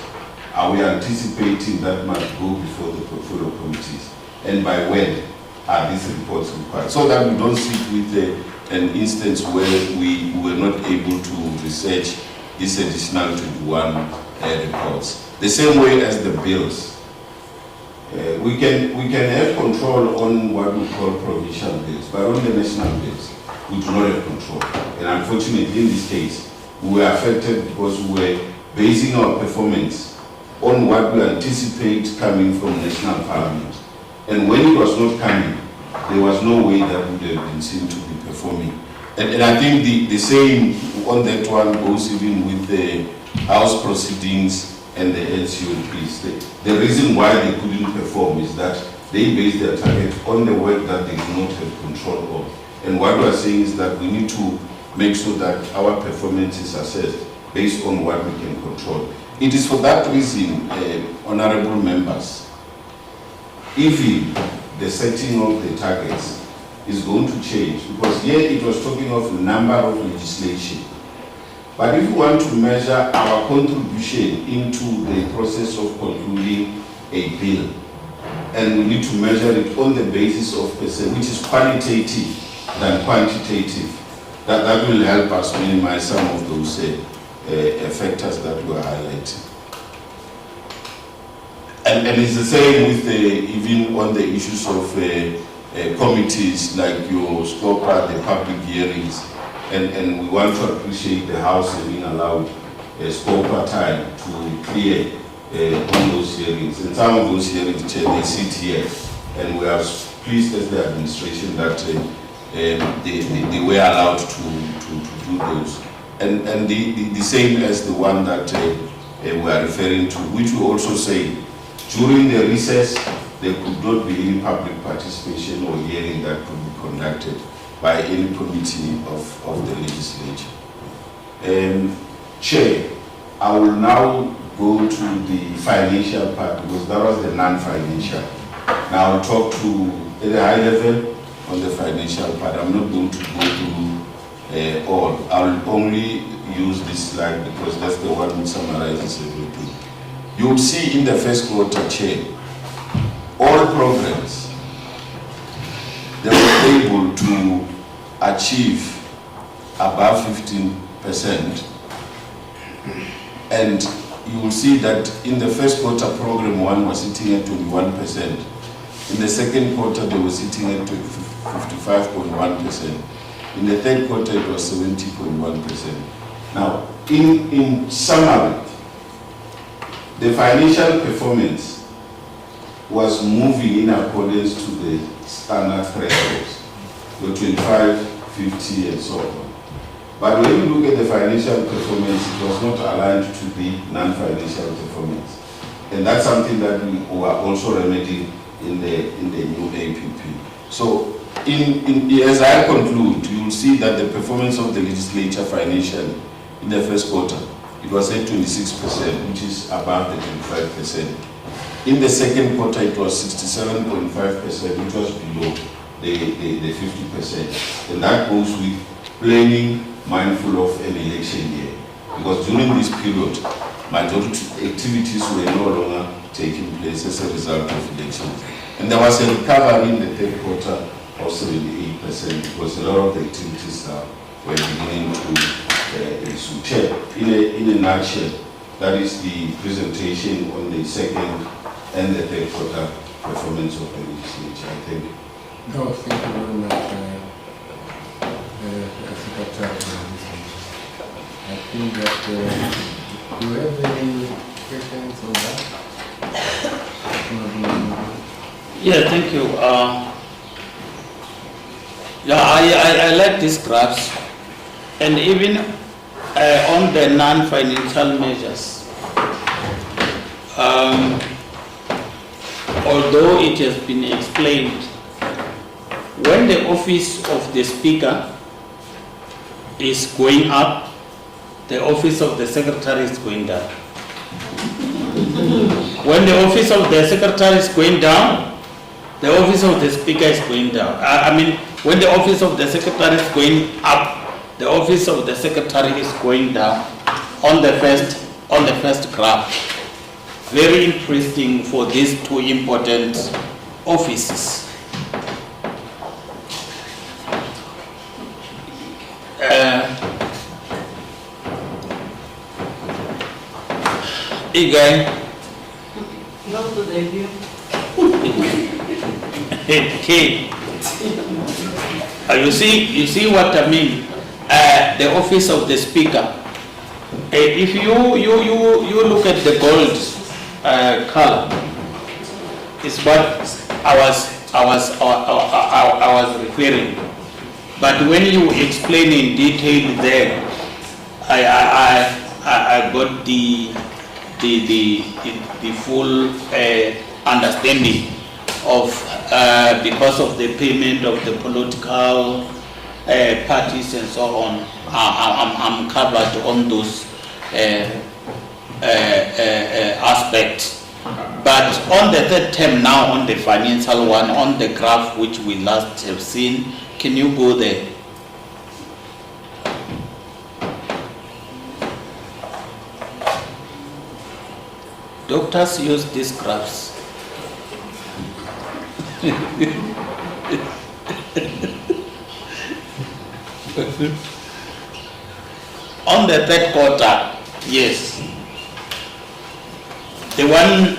are we anticipating that must go before the portfolio committees, and by when are these reports required, so that we don't sit with an instance where we were not able to research these additional 21 reports. The same way as the bills. We can have control on what we call provincial bills, but on the national bills, we do not have control. And unfortunately, in this case, we were affected because we were basing our performance on what we anticipate coming from national parliament. And when it was not coming, there was no way that would have been seen to be performing. And I think the same on that one goes even with the House proceedings and the LCOPs. The reason why they couldn't perform is that they based their target on the work that they do not have control of. And what we are saying is that we need to make sure that our performance is assessed based on what we can control. It is for that reason, honorable members, even the setting of the targets is going to change, because here it was talking of number of legislation. But if we want to measure our contribution into the process of concluding a bill, and we need to measure it on the basis of percent, which is qualitative than quantitative, that will help us minimize some of those factors that we are highlighting. And it's the same with even on the issues of committees like your SCOPA, the public hearings, and we want to appreciate the House having allowed SCOPA time to clear on those hearings. And some of those hearings, Chair, they sit here, and we are pleased as the administration that they were allowed to do those. And the same as the one that we are referring to, which we also say during the recess there could not be any public participation or hearing that could be conducted by any committee of the legislature. Chair, I will now go to the financial part, because that was the non-financial. Now I'll talk to at a high level on the financial part. I'm not going to go through all. I'll only use this slide because that's the one which summarizes everything. You will see in the first quarter, Chair, all programs they were able to achieve above 15%, and you will see that in the first quarter, program 1 was sitting at 21%. In the second quarter, they were sitting at 55.1%. In the third quarter, it was 70.1%. Now, in summary, the financial performance was moving in accordance to the standard thresholds, the 25, 50, and so on. But when you look at the financial performance, it was not aligned to the non-financial performance. And that's something that we were also remedying in the new APP. So, as I conclude, you will see that the performance of the legislature financially in the first quarter, it was at 26%, which is above the 25%. In the second quarter, it was 67.5%, which was below the 50%. And that goes with planning mindful of an election year. Because during this period, majority activities were no longer taking place as a result of elections. And there was a recovery in the third quarter of 78% because a lot of the activities were beginning to ensue. In a nutshell, that is the presentation on the second and the third quarter performance of the legislature, I think. No, thank you very much, Secretary. I think that, do you have any questions on that? Yeah, thank you. I like these graphs, and even on the non-financial measures, although it has been explained, when the office of the Speaker is going up, the office of the Secretary is going down. When the office of the Secretary is going down, the office of the Speaker is going down. I mean, when the office of the Secretary is going up, the office of the Secretary is going down on the first graph. Very interesting for these two important offices. Again. Not to the view. Okay. You see what I mean? The office of the Speaker. If you look at the gold color, is what I was referring. But when you explain in detail there, I got the full understanding of because of the payment of the political parties and so on. I'm covered on those aspects. But on the third term now, on the financial one, on the graph which we last have seen, can you go there? Doctors use these graphs. On the third quarter, yes. The one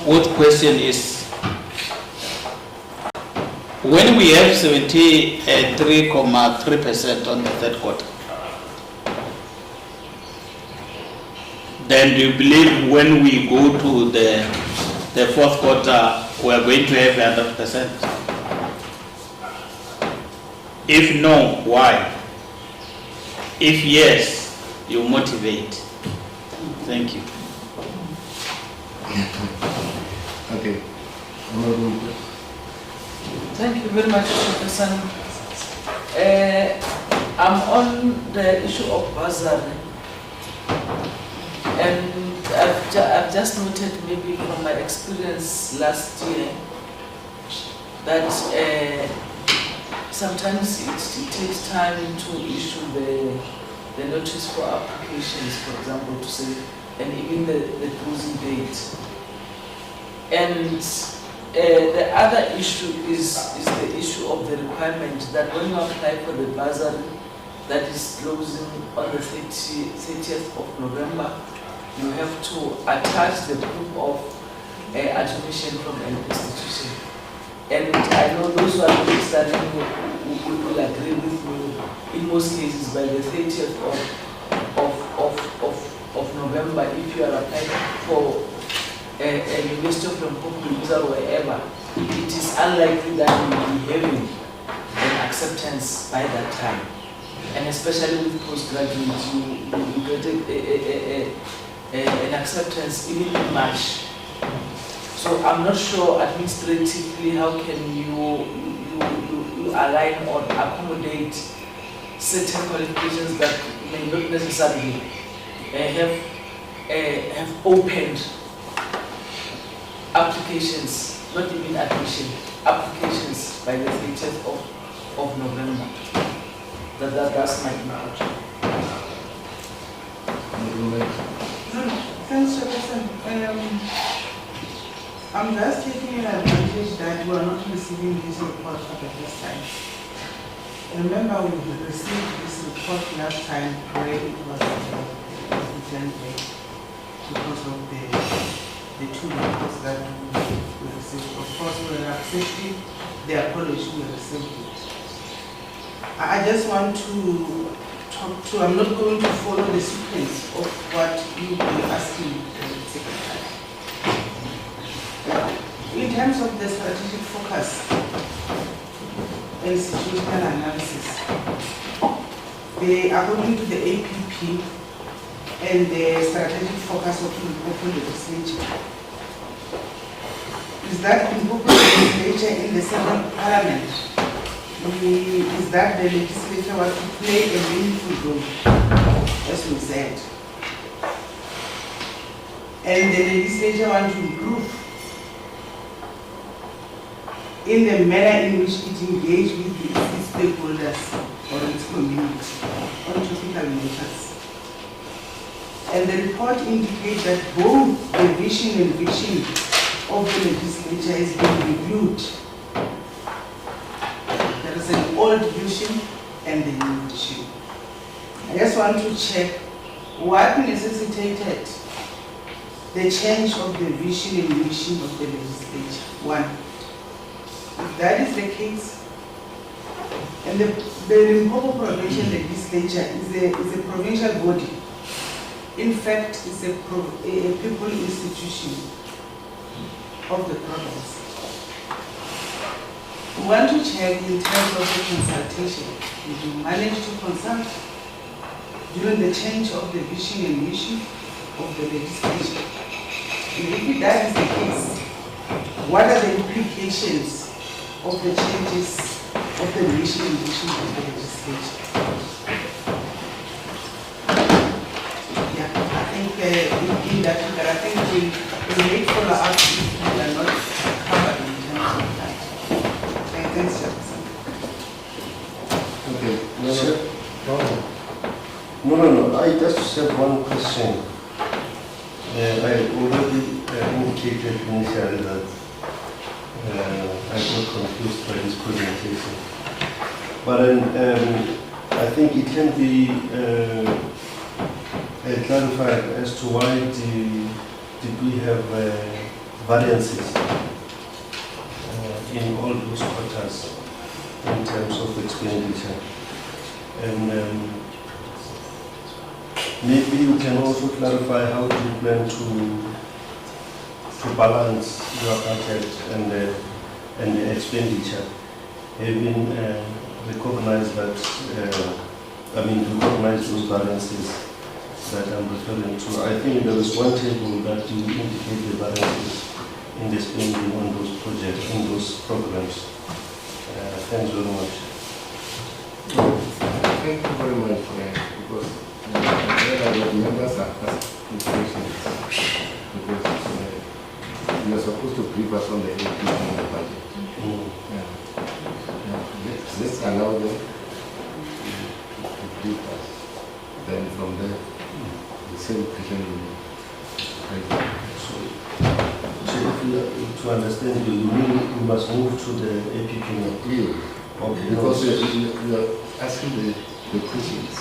what question is, when we have 73.3% on the third quarter, then do you believe when we go to the fourth quarter, we are going to have 100%? If no, why? If yes, you motivate. Thank you. Okay. Thank you very much, Professor. I'm on the issue of bursary. And I've just noted, maybe from my experience last year, that sometimes it takes time to issue the notice for applications, for example, to say, and even the closing date. And the other issue is the issue of the requirement that when you apply for the bursary that is closing on the 30th of November, you have to attach the proof of admission from an institution. And I know those who are studying will agree with me in most cases by the 30th of November, if you are applying for a University of Limpopo visa or wherever, it is unlikely that you will be having an acceptance by that time. And especially with postgraduates, you get an acceptance even in March. So I'm not sure administratively how can you align or accommodate certain qualifications that may not necessarily have opened applications, not even admission, applications by the 30th of November. That's my input. Thanks, Chairperson. I'm just taking an advantage that we are not receiving this report for the first time. Remember, we received this report last time where it was returned back because of the two reports that we received. Of course, we are accepting the apology we received it. I just want to talk to, I'm not going to follow the sequence of what you were asking the Secretary. In terms of the strategic focus and situational analysis, according to the APP and the strategic focus of the Legislature, is that Limpopo Legislature in the second Parliament, is that the Legislature was to play a meaningful role, as we said. And the Legislature wants to improve in the manner in which it engages with its stakeholders or its community on topical matters. And the report indicates that both the vision and vision of the Legislature is being reviewed. There is an old vision and the new vision. I just want to check what necessitated the change of the vision and mission of the Legislature. One, if that is the case, and the Limpopo Provincial Legislature is a provincial body. In fact, it's a people institution of the province. We want to check in terms of the consultation. Did you manage to consult during the change of the vision and mission of the legislature? And if that is the case, what are the implications of the changes of the mission and vision of the legislature? Yeah, I think in that regard, I think we may follow up if we are not covered in terms of that. Thanks, Jefferson. Okay. Sure. No. I just have one question. I already indicated initially that I got confused by this presentation. But I think it can be clarified as to why did we have variances in all those quarters in terms of expenditure. And maybe you can also clarify how do you plan to balance your budget and the expenditure, having recognized that, recognize those balances that I'm referring to. I think there is one table that you indicate the balances in the spending on those projects, on those programs. Thanks very much. Thank you very much, because the members are asking questions because you are supposed to brief us on the APP and the budget. Let's allow them to brief us. Then from there, the same question will be raised. So to understand, you mean we must move to the APP now? Clear. Okay. Because you are asking the questions.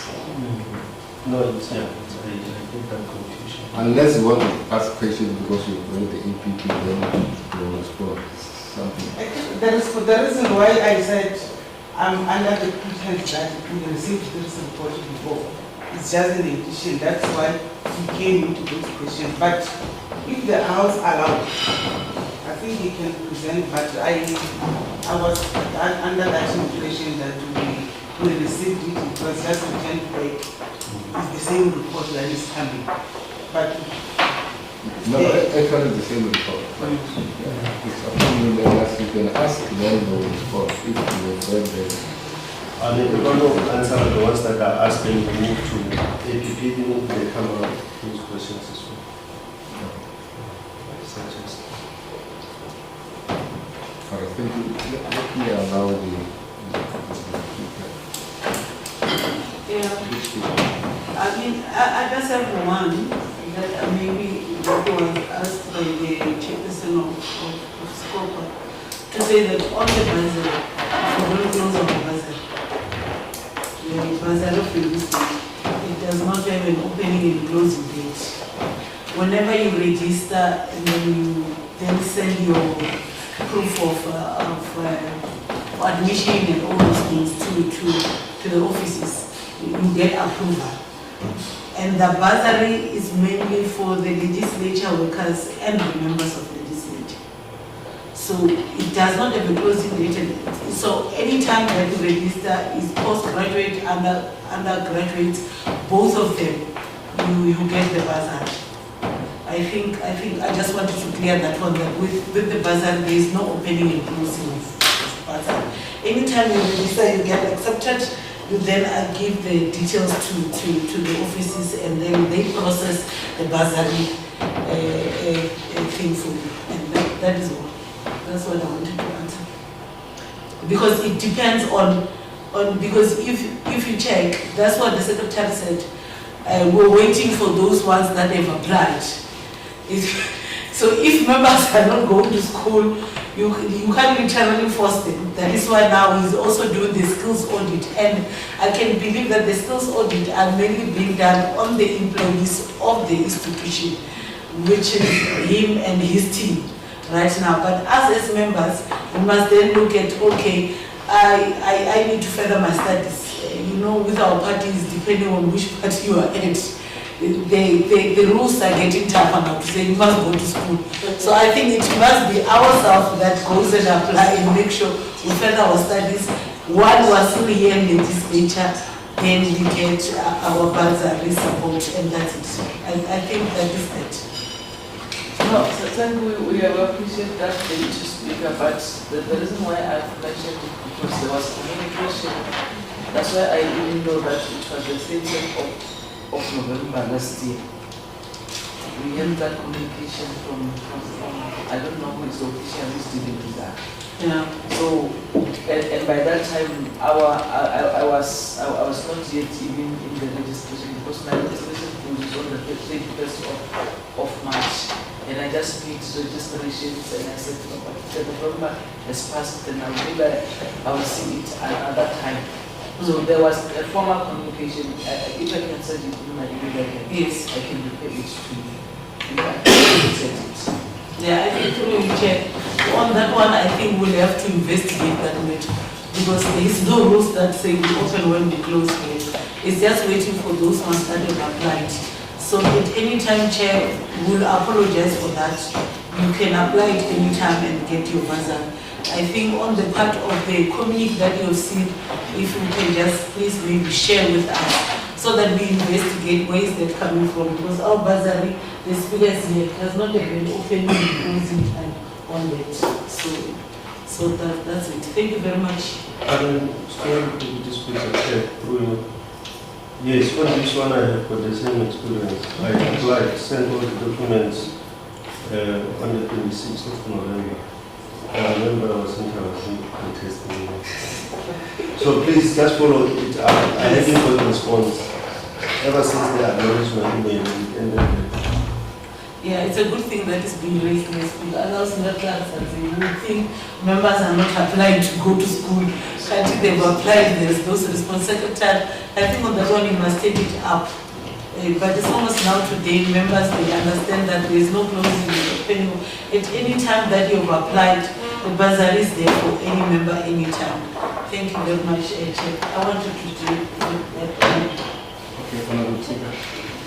No, it's I think that confusion. Unless you want to ask questions because you read the APP, then you will respond something. That is the reason why I said I'm under the pretense that we received this report before. It's just an addition, that's why we came into this question. But if the House allows, I think he can present, but I was under that impression that we received it, it was just returned back. It's the same report that is coming. But no, actually the same report. But it's up to you, you can ask them the report if you refer them. I mean, we're going to answer the ones that are asking to move to APP, they come out those questions as well. Suggest. I think let me allow the yeah, I mean, I just have one that maybe was asked by the chairperson of Scopa to say that on the buzzer, for the close of the buzzer, the buzzer of the state, it does not have an opening and closing date. Whenever you register and then you then send your proof of admission and all those things to the offices, you get approval. And the bursary is mainly for the legislature workers and the members of the legislature. So it does not have a closing date. So any time that you register is postgraduate, undergraduate, both of them, you get the bursary. I think I just wanted to clear that one, that with the bursary there is no opening and closing of bursary. Anytime you register, you get accepted. You then give the details to the offices, and then they process the bursary thing for you. And that is all. That's what I wanted to answer. Because it depends on because if you check, that's what the secretary said. We're waiting for those ones that have applied. So if members are not going to school, you can't literally force them. That is why now he's also doing the skills audit, and I can believe that the skills audit are mainly being done on the employees of the institution, which is him and his team right now. But us as members, we must then look at, okay, I need to further my studies. With our parties, depending on which party you are in, the rules are getting tougher now to say you must go to school. So I think it must be ourselves that goes and apply and make sure we further our studies. While we are still here in the legislature, then we get our bursary support, and that's it. I think that is it. No, certainly we appreciate that they need to speak about the reason why I've mentioned it, because there was communication. That's why I even know that it was the 30th of November last year. We had that communication from I don't know who is the official who is dealing with that. Yeah. So and by that time I was not yet even in the registration, because my registration was on the 31st of March, and I just made registrations, and I said, no, but the November has passed, and I will see it another time. So there was a formal communication. If I can send it to my email, yes, I can repeat it to you. Yeah, I think we check. On that one, I think we'll have to investigate that matter, because there is no rules that say we open when we close. It's just waiting for those ones that have applied. So at any time, Chair, we'll apologize for that. You can apply at any time and get your bursary. I think on the part of the communique that you've seen, if you can just please maybe share with us, so that we investigate where is that coming from, because our bursary, the speakers here, has not been opening and closing time on that. So that's it. Thank you very much. Yes, on this one I have got the same experience. I applied, sent all the documents on the 26th of November. I remember I was contesting. So please just follow it up. I haven't got a response ever since the acknowledgement email. Yeah, it's a good thing that is being raised in school. Allows not class and we think members are not applying to go to school. Until they've applied, there's those response. Secretary, I think on that one you must take it up. But as long as now today members, they understand that there is no closing opening. At any time that you've applied, the bursary is there for any member anytime. Thank you very much, Chair. I wanted to do that. Okay, Honorable Speaker.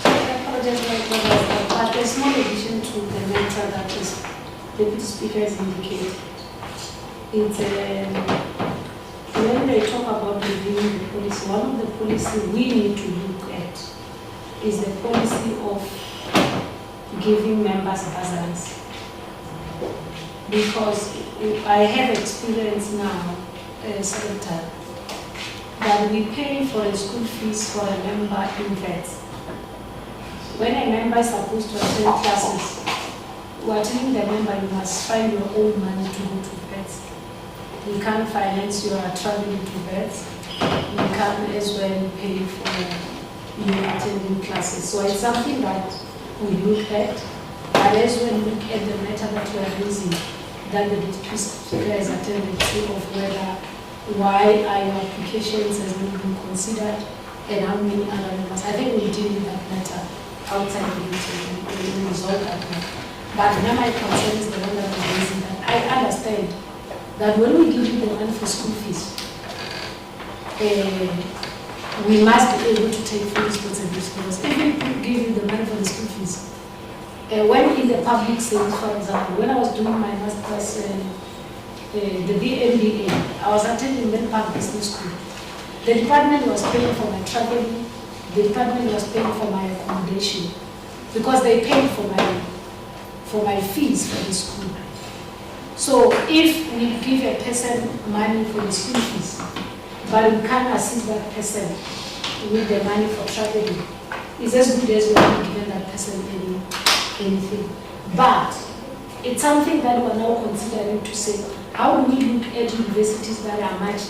I apologize for that, but a small addition to the matter that is Deputy Speaker has indicated. It's when they talk about reviewing the policy, one of the policies we need to look at is the policy of giving members bursaries. Because I have experience now, Secretary, that we pay for a school fees for a member in vets. When a member is supposed to attend classes, we are telling the member you must find your own money to go to vets. We can't finance your traveling to vets. We can't as well pay for you attending classes. So it's something that we look at, but as well look at the matter that we are raising, that the Deputy Speaker has attended to of whether why our applications has not been considered and how many other members. I think we'll deal with that matter outside the meeting and we'll resolve that matter. But now my concern is the one that I'm raising, that I understand that when we give you the money for school fees, we must be able to take full responsibility, because even if we give you the money for the school fees, when in the public service, for example, when I was doing my master's, the BMBA, I was attending Menlo Park Business School. The department was paying for my traveling, the department was paying for my accommodation, because they paid for my fees for the school. So if we give a person money for the school fees, but we can't assist that person with the money for traveling, it's as good as we haven't given that person anything. But it's something that we're now considering to say, how do we look at universities that are much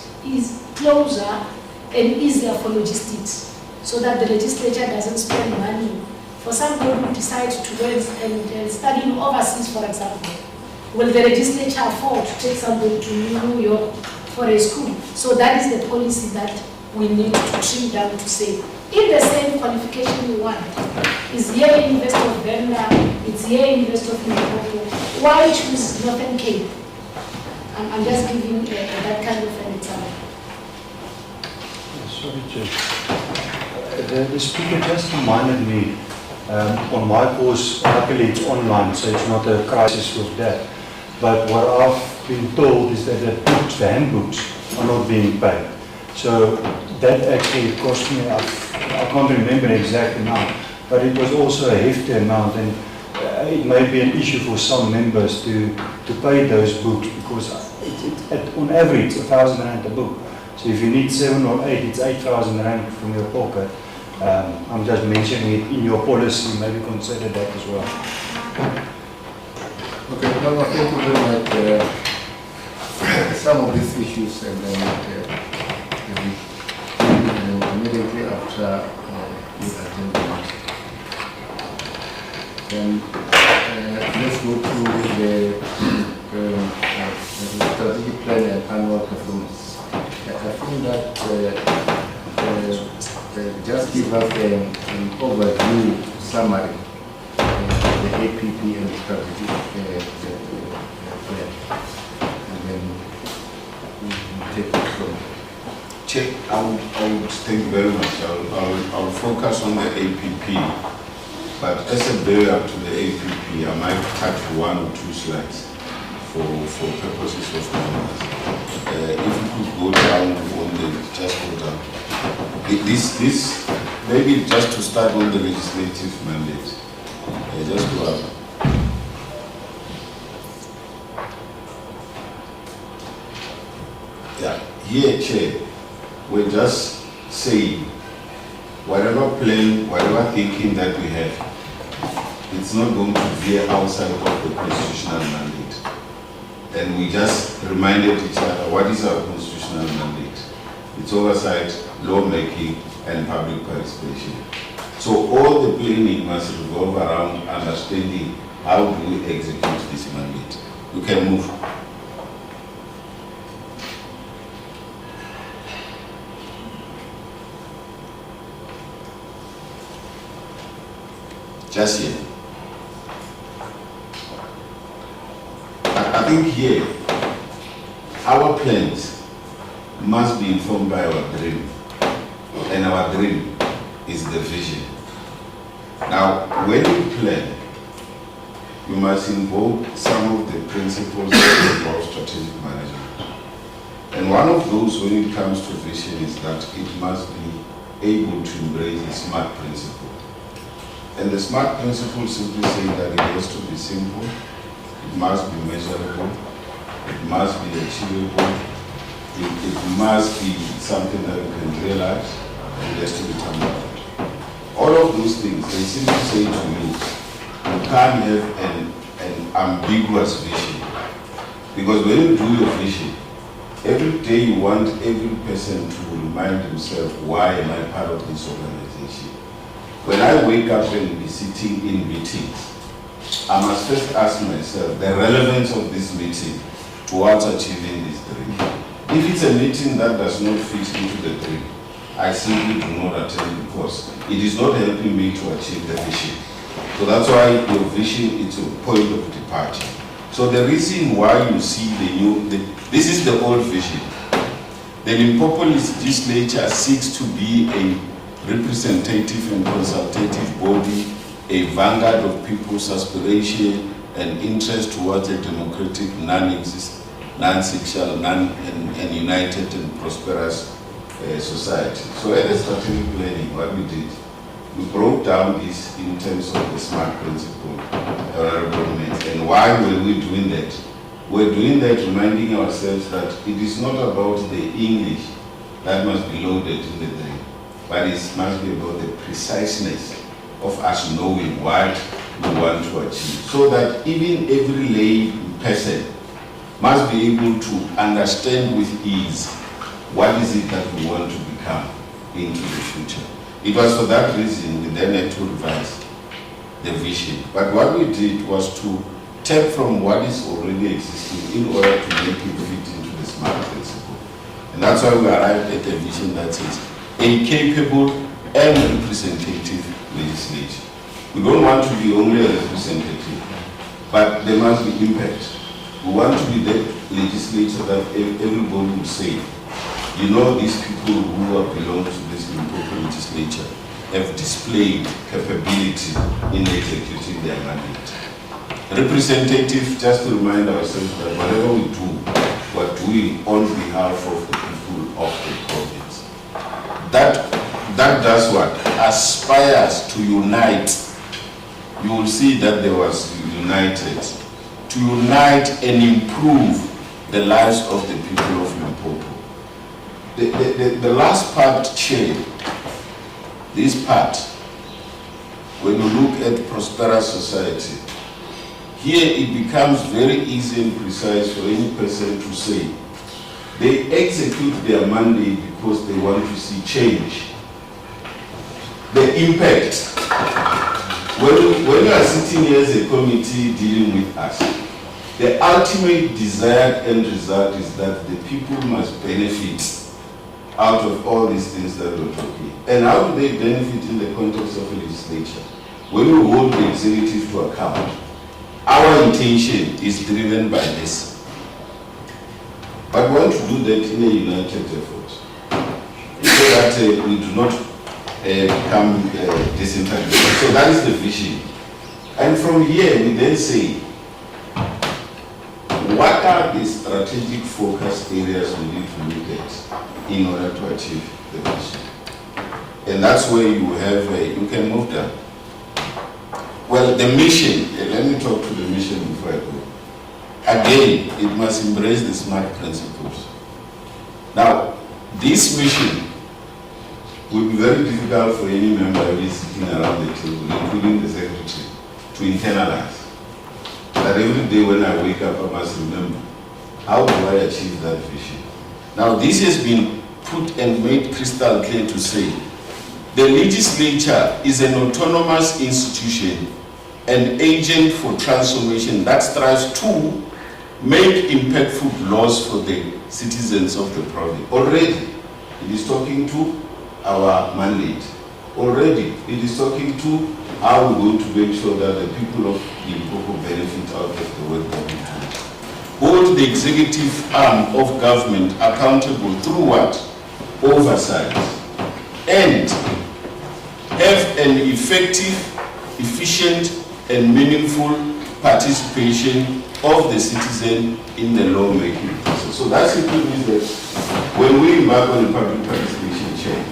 closer and easier for logistics, so that the legislature doesn't spend money for somebody who decides to go and study overseas, for example. Will the legislature afford to take somebody to New York for a school? So that is the policy that we need to trim down to say, if the same qualification you want is here University of Berna, it's here University of Limpopo, why choose Northern Cape? I'm just giving that kind of an example. Sorry, Chair. The speaker just reminded me, on my course, luckily it's online, so it's not a crisis with that. But what I've been told is that the books, the handbooks, are not being paid. So that actually cost me, I can't remember the exact amount, but it was also a hefty amount, and it may be an issue for some members to pay those books, because on average 1,000 rand a book. So if you need 7 or 8, it's 8,000 rand from your pocket. I'm just mentioning it in your policy, maybe consider that as well. Okay, no, thank you very much. Some of these issues, and then immediately after you attend the meeting. Then let's go to the strategic plan and annual performance. I think that just give us an overview summary. The APP and the strategic plan, and then we take it from there. Chair, I would thank you very much. I'll focus on the APP, but as a barrier to the APP, I might touch 1 or 2 slides for purposes of numbers. If you could go down on just go down. This maybe just to start on the legislative mandate. Just go up. Yeah, here, Chair, we're just saying whatever plan, whatever thinking that we have, it's not going to veer outside of the constitutional mandate. And we just reminded each other, what is our constitutional mandate? It's oversight, lawmaking, and public participation. So all the planning must revolve around understanding how do we execute this mandate. You can move. Just here. I think here, our plans, must be informed by our dream. And our dream is the vision. Now, when you plan, you must invoke some of the principles that involve strategic management. And one of those, when it comes to vision, is that it must be able to embrace the SMART principle. And the SMART principle simply says that it has to be simple, it must be measurable, it must be achievable, it must be something that we can realize, and it has to be tangible. All of those things, they simply say to you, you can't have an ambiguous vision. Because when you do your vision, every day you want every person to remind himself, why am I part of this organization? When I wake up and be sitting in meetings, I must first ask myself the relevance of this meeting towards achieving this dream. If it's a meeting that does not fit into the dream, I simply do not attend because it is not helping me to achieve the vision. So that's why your vision is a point of departure. So the reason why you see this is the old vision. The Limpopo Legislature seeks to be a representative and consultative body, a vanguard of people's aspiration and interest towards a democratic, non-sexual, and united and prosperous society. So at the strategic planning, what we did, we broke down this in terms of the SMART principle, and why were we doing that? We're doing that reminding ourselves that it is not about the English that must be loaded in the dream, but it must be about the preciseness of us knowing what we want to achieve, so that even every lay person must be able to understand with ease what is it that we want to become into the future. It was for that reason we then had to revise the vision. But what we did was to tap from what is already existing in order to make it fit into the SMART principle. And that's why we arrived at a vision that says a capable and representative legislature. We don't want to be only a representative, but there must be impact. We want to be that legislature that everybody will say, you know, these people who belong to this Limpopo legislature have displayed capability in executing their mandate. Representative, just to remind ourselves that whatever we do, we're doing on behalf of the people of the province. That does what? Aspires to unite. You will see that there was united. To unite and improve the lives of the people of Limpopo. The last part, Chair, this part, when you look at prosperous society, here it becomes very easy and precise for any person to say they execute their mandate because they want to see change. The impact. When you are sitting here as a committee dealing with us, the ultimate desired end result is that the people must benefit out of all these things that we're talking. And how do they benefit in the context of a legislature? When we hold the executive to account, our intention is driven by this. But we want to do that in a united effort, so that we do not become disintegrated. So that is the vision. And from here we then say, what are the strategic focus areas we need to look at in order to achieve the vision? And that's where you have, you can move down. Well, the mission, let me talk to the mission before I go. Again, it must embrace the SMART principles. Now, this mission will be very difficult for any member who is sitting around the table, including the secretary, to internalize. That every day when I wake up, I must remember, how do I achieve that vision? Now, this has been put and made crystal clear to say, the legislature is an autonomous institution, an agent for transformation that strives to make impactful laws for the citizens of the province. Already, it is talking to our mandate. Already, it is talking to how we're going to make sure that the people of Limpopo benefit out of the work that we do. hold the executive arm of government accountable through what? Oversight. And have an effective, efficient, and meaningful participation of the citizen in the lawmaking process. So that simply means that when we embark on a public participation chain,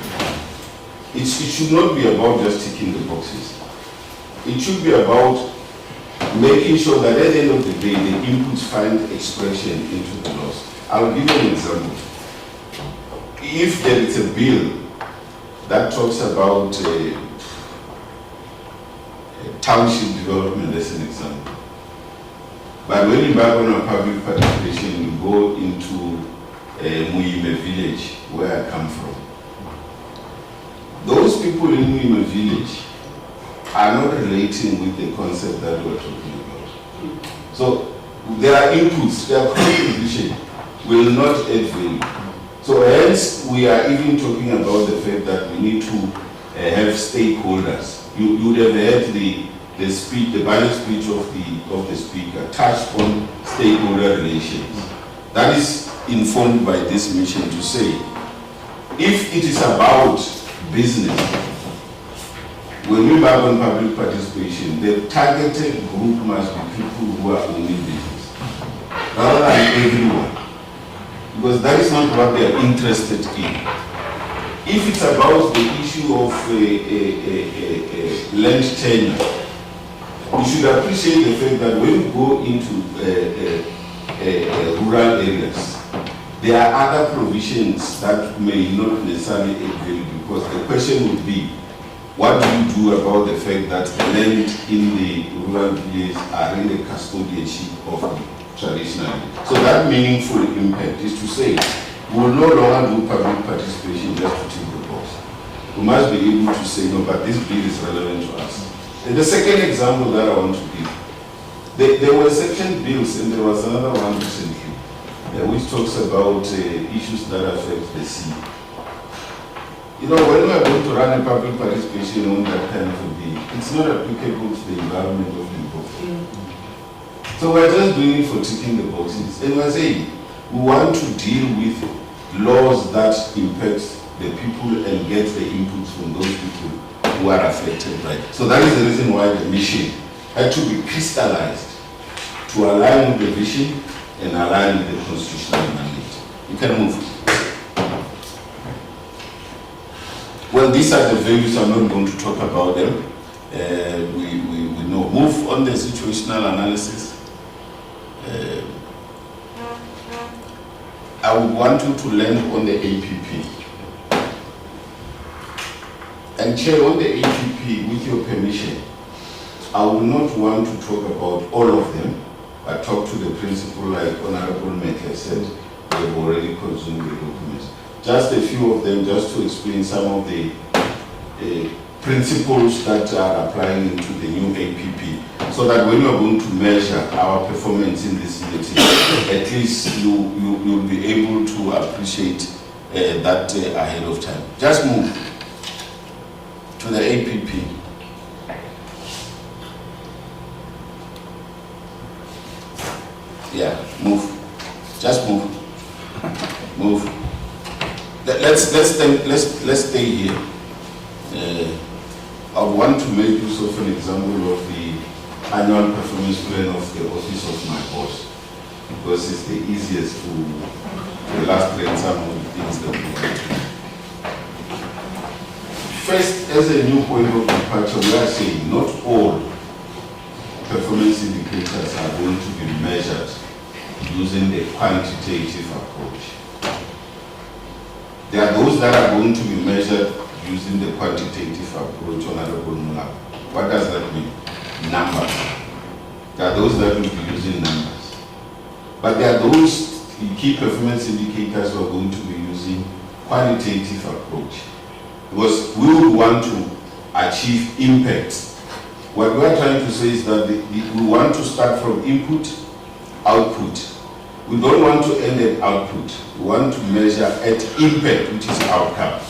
it should not be about just ticking the boxes. It should be about making sure that at the end of the day, the inputs find expression into the laws. I'll give you an example. If there is a bill that talks about township development, as an example, but when you embark on a public participation, you go into Muime village, where I come from. Those people in Muime village are not relating with the concept that we're talking about. So their inputs, their contribution will not add value. So hence we are even talking about the fact that we need to have stakeholders. You would have heard the speech, the budget speech of the speaker touched on stakeholder relations. That is informed by this mission to say, if it is about business, when we embark on public participation, the targeted group must be people who are owning business, rather than everyone, because that is not what they are interested in. If it's about the issue of land tenure, we should appreciate the fact that when we go into rural areas, there are other provisions that may not necessarily add value, because the question would be, what do you do about the fact that the land in the rural villages are in the custodianship of the traditional? So that meaningful impact is to say, we will no longer do public participation just to tick the box. We must be able to say, no, but this bill is relevant to us. And the second example that I want to give, there were certain bills, and there was another one recently, which talks about issues that affect the sea. You know, when we are going to run a public participation on that kind of a bill, it's not applicable to the environment of Limpopo. So we're just doing it for ticking the boxes. And we're saying, we want to deal with laws that impact the people and get the inputs from those people who are affected by it. So that is the reason why the mission had to be crystallized to align with the vision and align with the constitutional mandate. You can move. Well, these are the values. I'm not going to talk about them. We know. Move on the situational analysis. I would want you to land on the APP. And Chair, on the APP, with your permission, I would not want to talk about all of them, but talk to the principle like Honorable Maker said, we have already consumed the documents. Just a few of them, just to explain some of the principles that are applying into the new APP, so that when you are going to measure our performance in this meeting, at least you'll be able to appreciate that ahead of time. Just move to the APP. Yeah, move. Just move. Move. Let's stay here. I want to make use of an example of the annual performance plan of the office of my boss, because it's the easiest to illustrate some of the things that we do. First, as a new point of departure, we are saying not all performance indicators are going to be measured using the quantitative approach. There are those that are going to be measured using the quantitative approach, Honorable Mula. What does that mean? Numbers. There are those that will be using numbers. But there are those key performance indicators who are going to be using qualitative approach. Because we would want to achieve impact. What we are trying to say is that we want to start from input, output. We don't want to end at output. We want to measure at impact, which is outcome.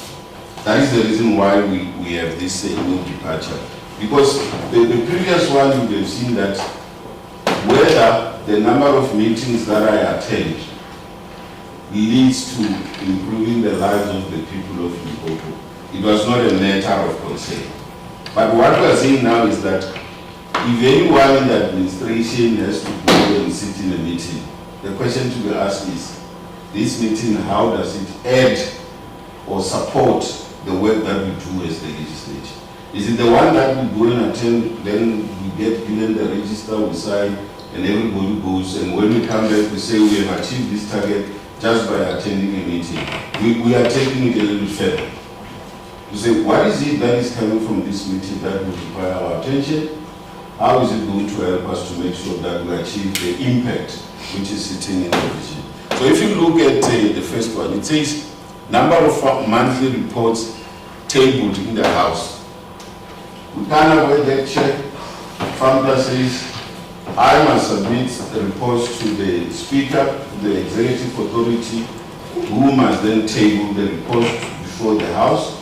That is the reason why we have this new departure. Because the previous one, you would have seen that whether the number of meetings that I attend leads to improving the lives of the people of Limpopo. It was not a matter of concern. But what we are saying now is that if anyone in the administration has to go and sit in a meeting, the question to be asked is, this meeting, how does it add or support the work that we do as the legislature? Is it the one that we go and attend, then we get given the register, we sign, and everybody goes, and when we come back, we say we have achieved this target just by attending a meeting? We are taking it a little further. You say, what is it that is coming from this meeting that will require our attention? How is it going to help us to make sure that we achieve the impact which is sitting in the vision? So if you look at the first one, it says number of monthly reports tabled in the House. We can't avoid that check. Famta says, I must submit the reports to the Speaker, the Executive Authority, who must then table the reports before the House,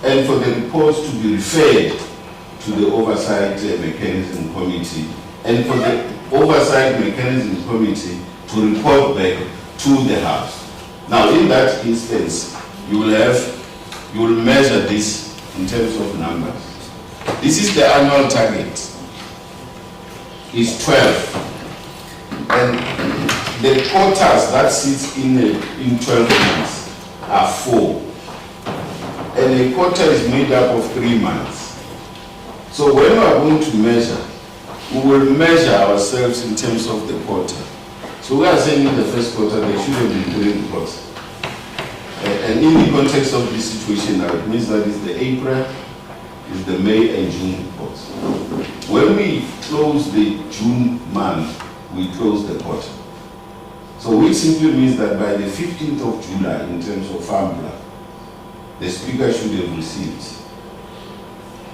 and for the reports to be referred to the Oversight Mechanism Committee, and for the Oversight Mechanism Committee to report back to the House. Now, in that instance, you will measure this in terms of numbers. This is the annual target. It's 12. And the quotas that sits in 12 months are 4. And a quota is made up of 3 months. So when we are going to measure, we will measure ourselves in terms of the quota. So we are saying in the first quarter there should have been 3 reports. And in the context of this situation now, it means that it's the April, it's the May and June reports. When we close the June month, we close the quarter. So which simply means that by the 15th of July, in terms of farm plan, the Speaker should have received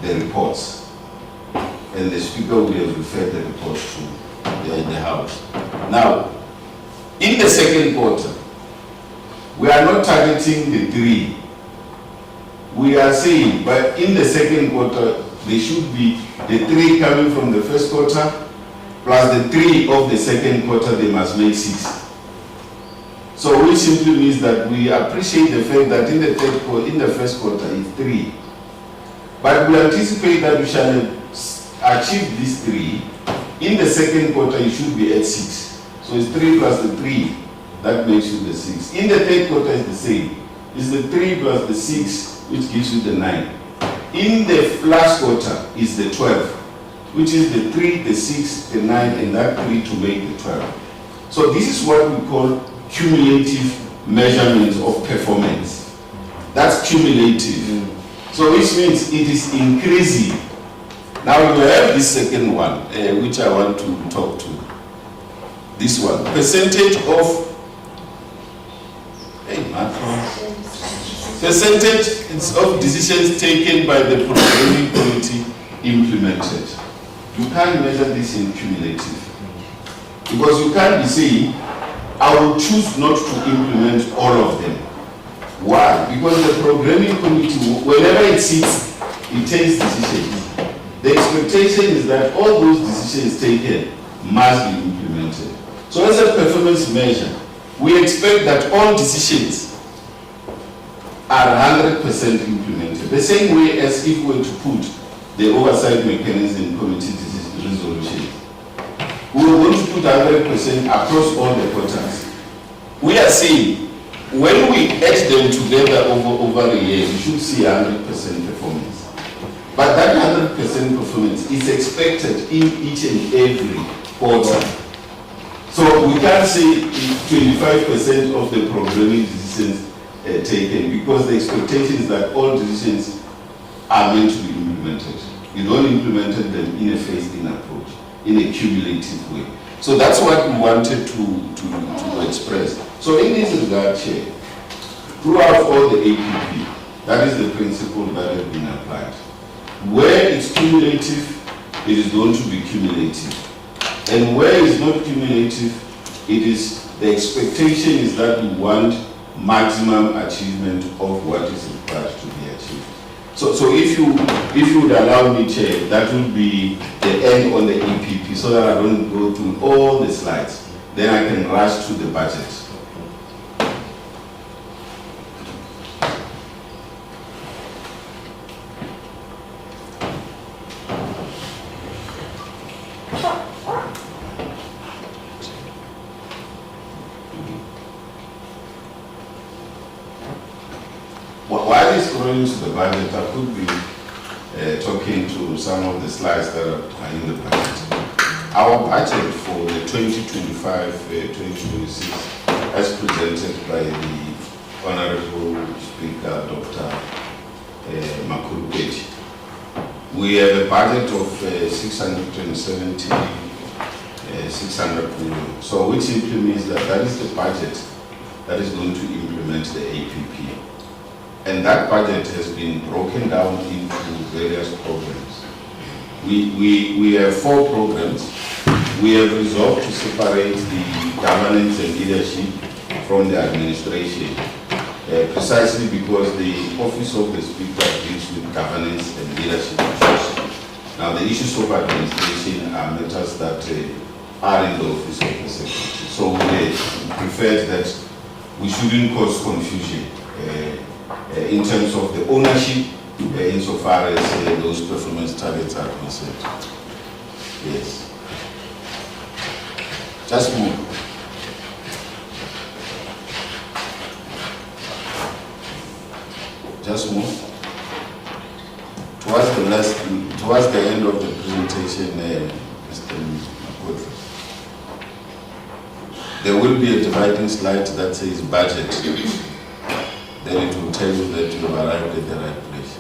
the reports, and the Speaker would have referred the reports to the House. Now, in the second quarter, we are not targeting the 3. We are saying, but in the second quarter, there should be the 3 coming from the first quarter, plus the 3 of the second quarter, they must make 6. So which simply means that we appreciate the fact that in the first quarter it's 3. But we anticipate that we shall achieve these 3. In the second quarter, it should be at 6. So it's 3 plus the 3, that makes you the 6. In the third quarter, it's the same. It's the 3 plus the 6, which gives you the 9. In the last quarter, is the 12, which is the 3, the 6, the 9, and that 3 to make the 12. So this is what we call cumulative measurements of performance. That's cumulative. So which means it is increasing. Now we have this second one, which I want to talk to. This one, percentage of decisions taken by the programming committee implemented. You can't measure this in cumulative, because you can't be saying, I will choose not to implement all of them. Why? Because the programming committee, whenever it sits, it takes decisions. The expectation is that all those decisions taken must be implemented. So as a performance measure, we expect that all decisions are 100% implemented. The same way as if we were to put the Oversight Mechanism Committee resolution. We are going to put 100% across all the quarters. We are saying, when we add them together over a year, we should see 100% performance. But that 100% performance is expected in each and every quarter. So we can't say 25% of the programming decisions taken, because the expectation is that all decisions are meant to be implemented. You don't implement them in a phased-in approach, in a cumulative way. So that's what we wanted to express. So in this regard, Chair, throughout all the APP, that is the principle that has been applied. Where it's cumulative, it is going to be cumulative. And where it's not cumulative, it is the expectation is that we want maximum achievement of what is required to be achieved. So if you would allow me, Chair, that would be the end on the EPP, so that I don't go through all the slides. Then I can rush to the budget. While it's going to the budget, I could be talking to some of the slides that are in the budget. Our budget for the 2025-2026, as presented by the Honorable Speaker, Dr. Makurupeti, we have a budget of 600 million. So which simply means that that is the budget that is going to implement the APP. And that budget has been broken down into various programs. We have 4 programs. We have resolved to separate the governance and leadership from the administration, precisely because the Office of the Speaker deals with governance and leadership issues. Now, the issues of administration are matters that are in the Office of the Secretary. So we preferred that we shouldn't cause confusion in terms of the ownership, insofar as those performance targets are concerned. Yes. Just move. Just move. Towards the end of the presentation, Mr. Makoto, there will be a dividing slide that says budget. Then it will tell you that you have arrived at the right place.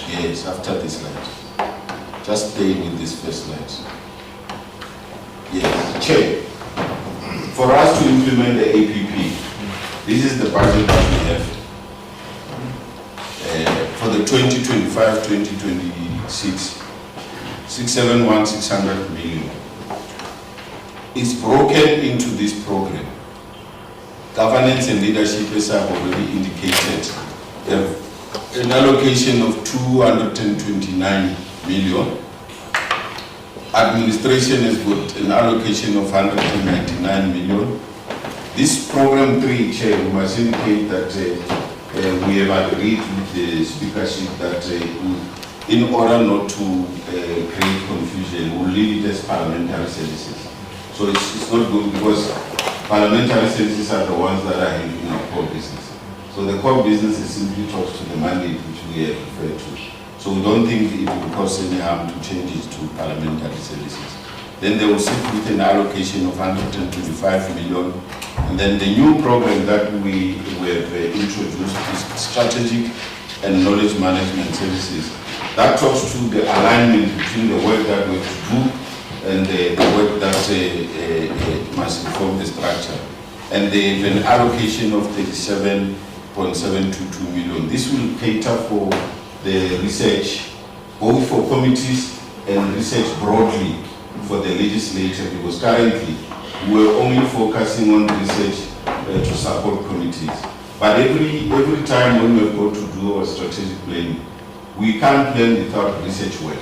Yes, after this slide. Just stay with this first slide. Yes, Chair. For us to implement the APP, this is the budget that we have for the 2025-2026, 600 million. It's broken into this program. Governance and leadership, as I've already indicated, have an allocation of 229 million. Administration has got an allocation of 199 million. This program 3, Chair, we must indicate that we have agreed with the speakership that in order not to create confusion, we'll leave it as parliamentary services. So it's not good because parliamentary services are the ones that are handling our core business. So the core business is simply talks to the mandate which we have referred to. So we don't think it will cause any harm to change it to parliamentary services. Then they will sit with an allocation of 125 million. And then the new program that we have introduced is strategic and knowledge management services. That talks to the alignment between the work that we have to do and the work that must inform the structure. And they have an allocation of 37.722 million. This will cater for the research, both for committees and research broadly for the legislature, because currently we're only focusing on research to support committees. But every time when we go to do our strategic planning, we can't plan without research work.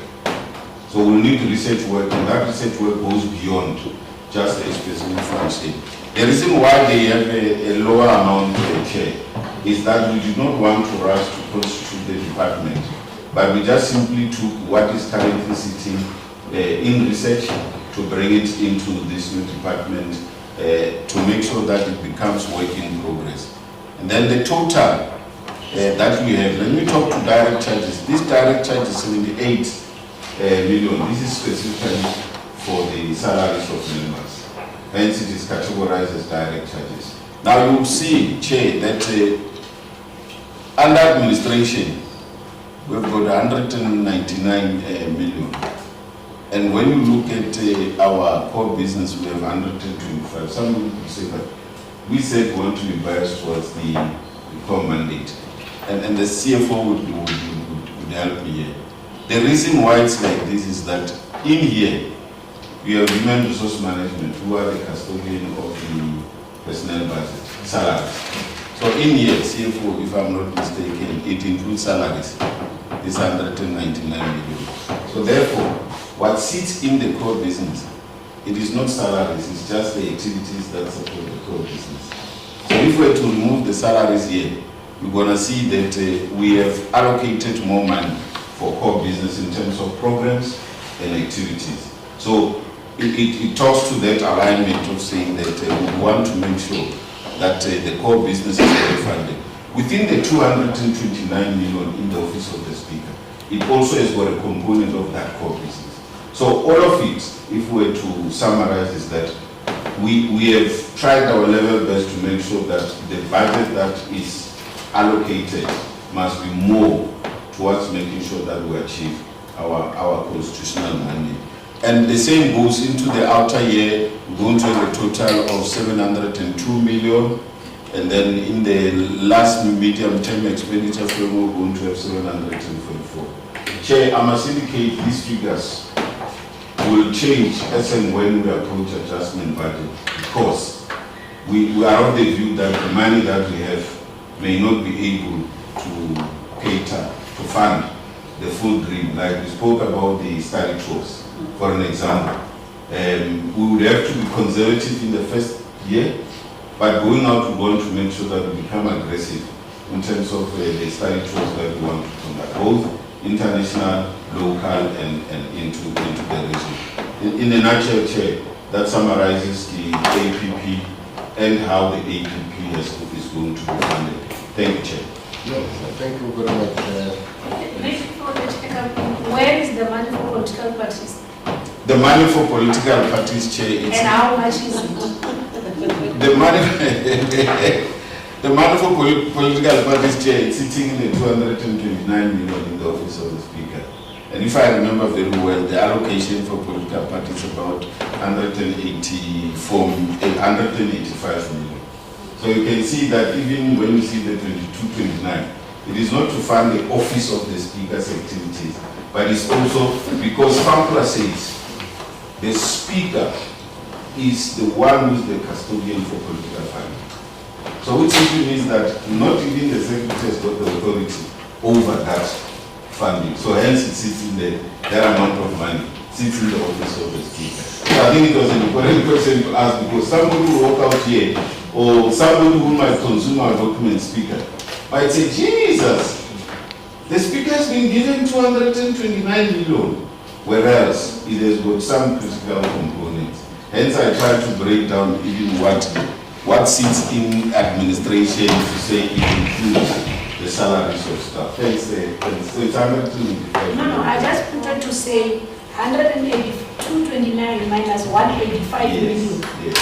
So we'll need research work, and that research work goes beyond just a specific function. The reason why they have a lower amount per chair is that we do not want to rush to constitute the department, but we just simply took what is currently sitting in research to bring it into this new department to make sure that it becomes work in progress. And then the total that we have, let me talk to direct charges. This direct charge is 78 million. This is specifically for the salaries of members. Hence it is categorized as direct charges. Now you will see, Chair, that under administration, we've got 199 million. And when you look at our core business, we have 125. Some people say that we said we want to be biased towards the core mandate. and the CFO would help me here. The reason why it's like this is that in here, we have human resource management, who are the custodian of the personnel budget, salaries. So in here, CFO, if I'm not mistaken, it includes salaries, this 199 million. So therefore, what sits in the core business, it is not salaries, it's just the activities that support the core business. So if we were to remove the salaries here, you're going to see that we have allocated more money for core business in terms of programs and activities. So it talks to that alignment of saying that we want to make sure that the core business is well funded. Within the 229 million in the office of the Speaker, it also has got a component of that core business. So all of it, if we were to summarize, is that we have tried our level best to make sure that the budget that is allocated must be more towards making sure that we achieve our constitutional mandate. And the same goes into the outer year. We're going to have a total of 702 million. And then in the last medium-term expenditure framework, we're going to have 744. Chair, I must indicate these figures will change as and when we approach adjustment budget, because we are of the view that the money that we have may not be able to cater, to fund the full dream. Like we spoke about the study tours, for an example. We would have to be conservative in the first year, but going out, we want to make sure that we become aggressive in terms of the study tours that we want to conduct, both international, local, and into the region. In a nutshell, Chair, that summarizes the APP and how the APP is going to be funded. Thank you, Chair. No, thank you very much. Where is the money for political parties? The money for political parties, Chair, is... And how much is it? The money for political parties, Chair, is sitting in the 229 million in the office of the Speaker. And if I remember very well, the allocation for political parties is about 185 million. So you can see that even when you see the 2229, it is not to fund the office of the Speaker's activities, but it's also because FAMPLA says the Speaker is the one who is the custodian for political funding. So which simply means that not even the Secretary has got the authority over that funding. So hence it sits in that amount of money sits in the office of the Speaker. So I think it was an important question to ask, because somebody will walk out here, or somebody who might consume our document, Speaker, might say, Jesus, the Speaker has been given 229 million, whereas it has got some critical components. Hence I try to break down even what sits in administration to say it includes the salaries of staff. Hence, so it's 125. No, I just wanted to say 182.29 minus 185 million. Yes.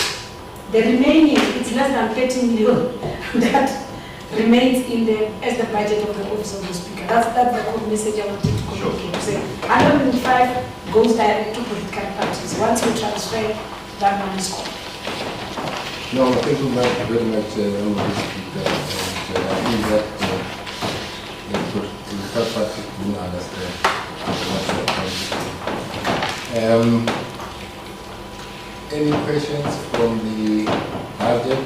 The remaining, it's less than 30 million that remains in as the budget of the office of the Speaker. That's the core message I wanted to communicate. To say 105 goes direct to political parties. Once you transfer, that money is gone. No, thank you very much, Honourable Speaker. And I think that the third party will understand what you're trying to do. Any questions from the budget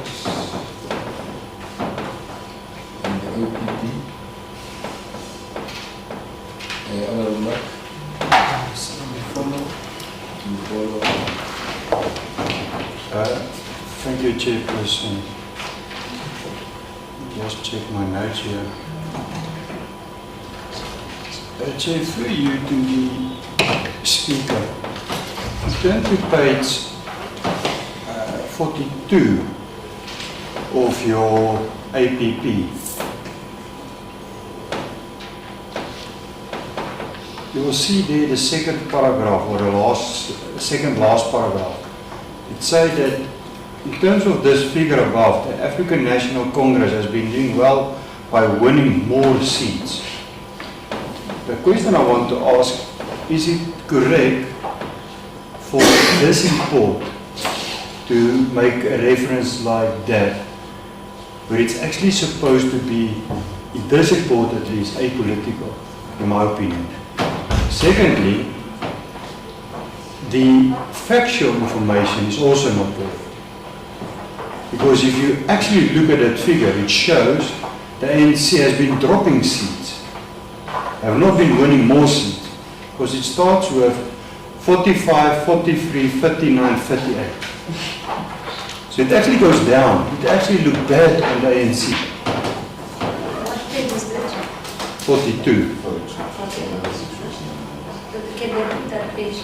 and the APP? Honourable Mark? You follow? Thank you, Chairperson. Just check my notes here. Chair, through you to the Speaker. Turn to page 42 of your APP. You will see there the second paragraph, or the second last paragraph. It says that in terms of this figure above, the African National Congress has been doing well by winning more seats. The question I want to ask, is it correct for this report to make a reference like that, where it's actually supposed to be this report at least apolitical, in my opinion. Secondly, the factual information is also not there. Because if you actually look at that figure, it shows the ANC has been dropping seats, have not been winning more seats, because it starts with 45, 43, 39, 38. So it actually goes down. It actually looked bad on the ANC. What page is that? 42. Can you read that page?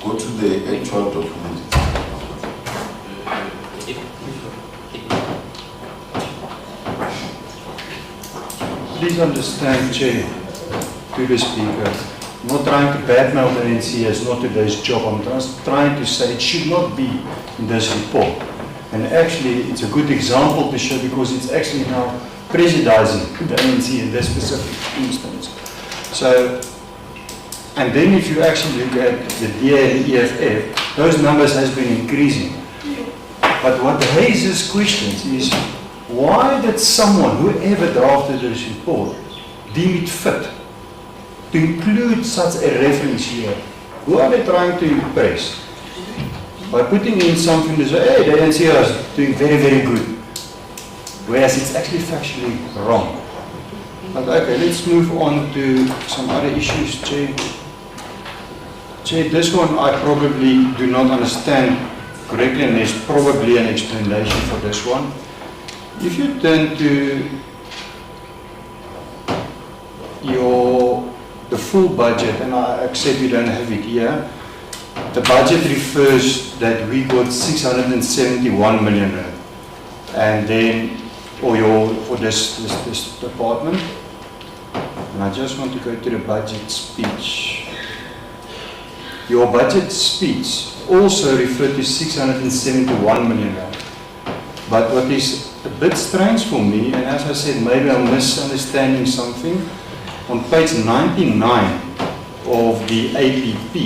Go to the actual document. Please understand, Chair, to the Speaker, I'm not trying to badmouth the ANC as not today's job. I'm just trying to say it should not be in this report. And actually, it's a good example to show because it's actually now prejudicing the ANC in this specific instance. So, and then if you actually look at the DA and the EFF, those numbers has been increasing. But what raises questions is, why did someone, whoever drafted this report, deem it fit to include such a reference here? Who are they trying to impress? By putting in something to say, hey, the ANC is doing very, very good. Whereas it's actually factually wrong. But okay, let's move on to some other issues, Chair. Chair, this one I probably do not understand correctly, and there's probably an explanation for this one. If you turn to the full budget, and I accept you don't have it here, the budget refers that we got 671 million rand, and then for this department. And I just want to go to the budget speech. Your budget speech also referred to 671 million rand. But what is a bit strange for me, and as I said, maybe I'm misunderstanding something, on page 99 of the APP,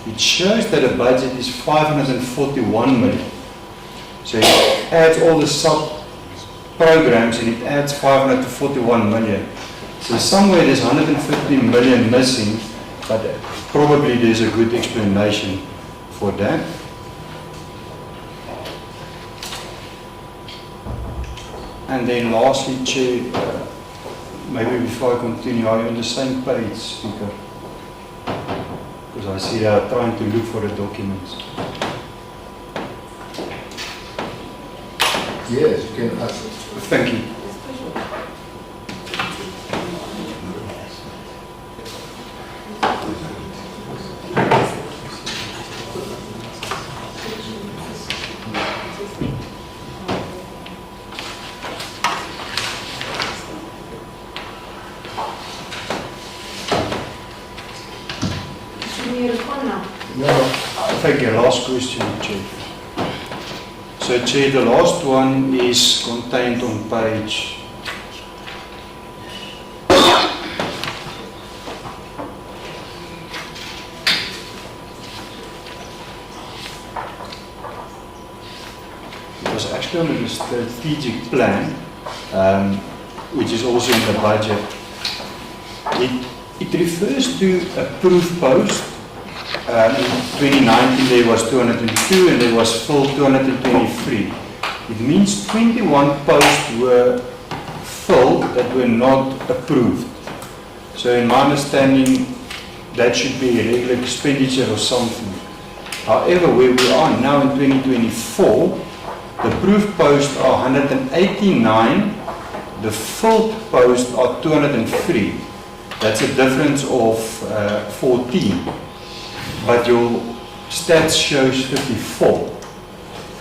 it shows that the budget is 541 million. So it adds all the sub-programs and it adds 541 million. So somewhere there's 150 million missing, but probably there's a good explanation for that. And then lastly, Chair, maybe before I continue, are you on the same page, Speaker? Because I see they are trying to look for the documents. Yes, you can ask. Thank you. Thank you. Last question, Chair. So, Chair, the last one is contained on page 'Because actually on the strategic plan, which is also in the budget, it refers to approved post. In 2019 there was 202 and there was full 223. It means 21 posts were filled that were not approved. So in my understanding, that should be a regular expenditure or something. However, where we are now in 2024, the approved posts are 189, the filled posts are 203. That's a difference of 14. But your stats shows 54.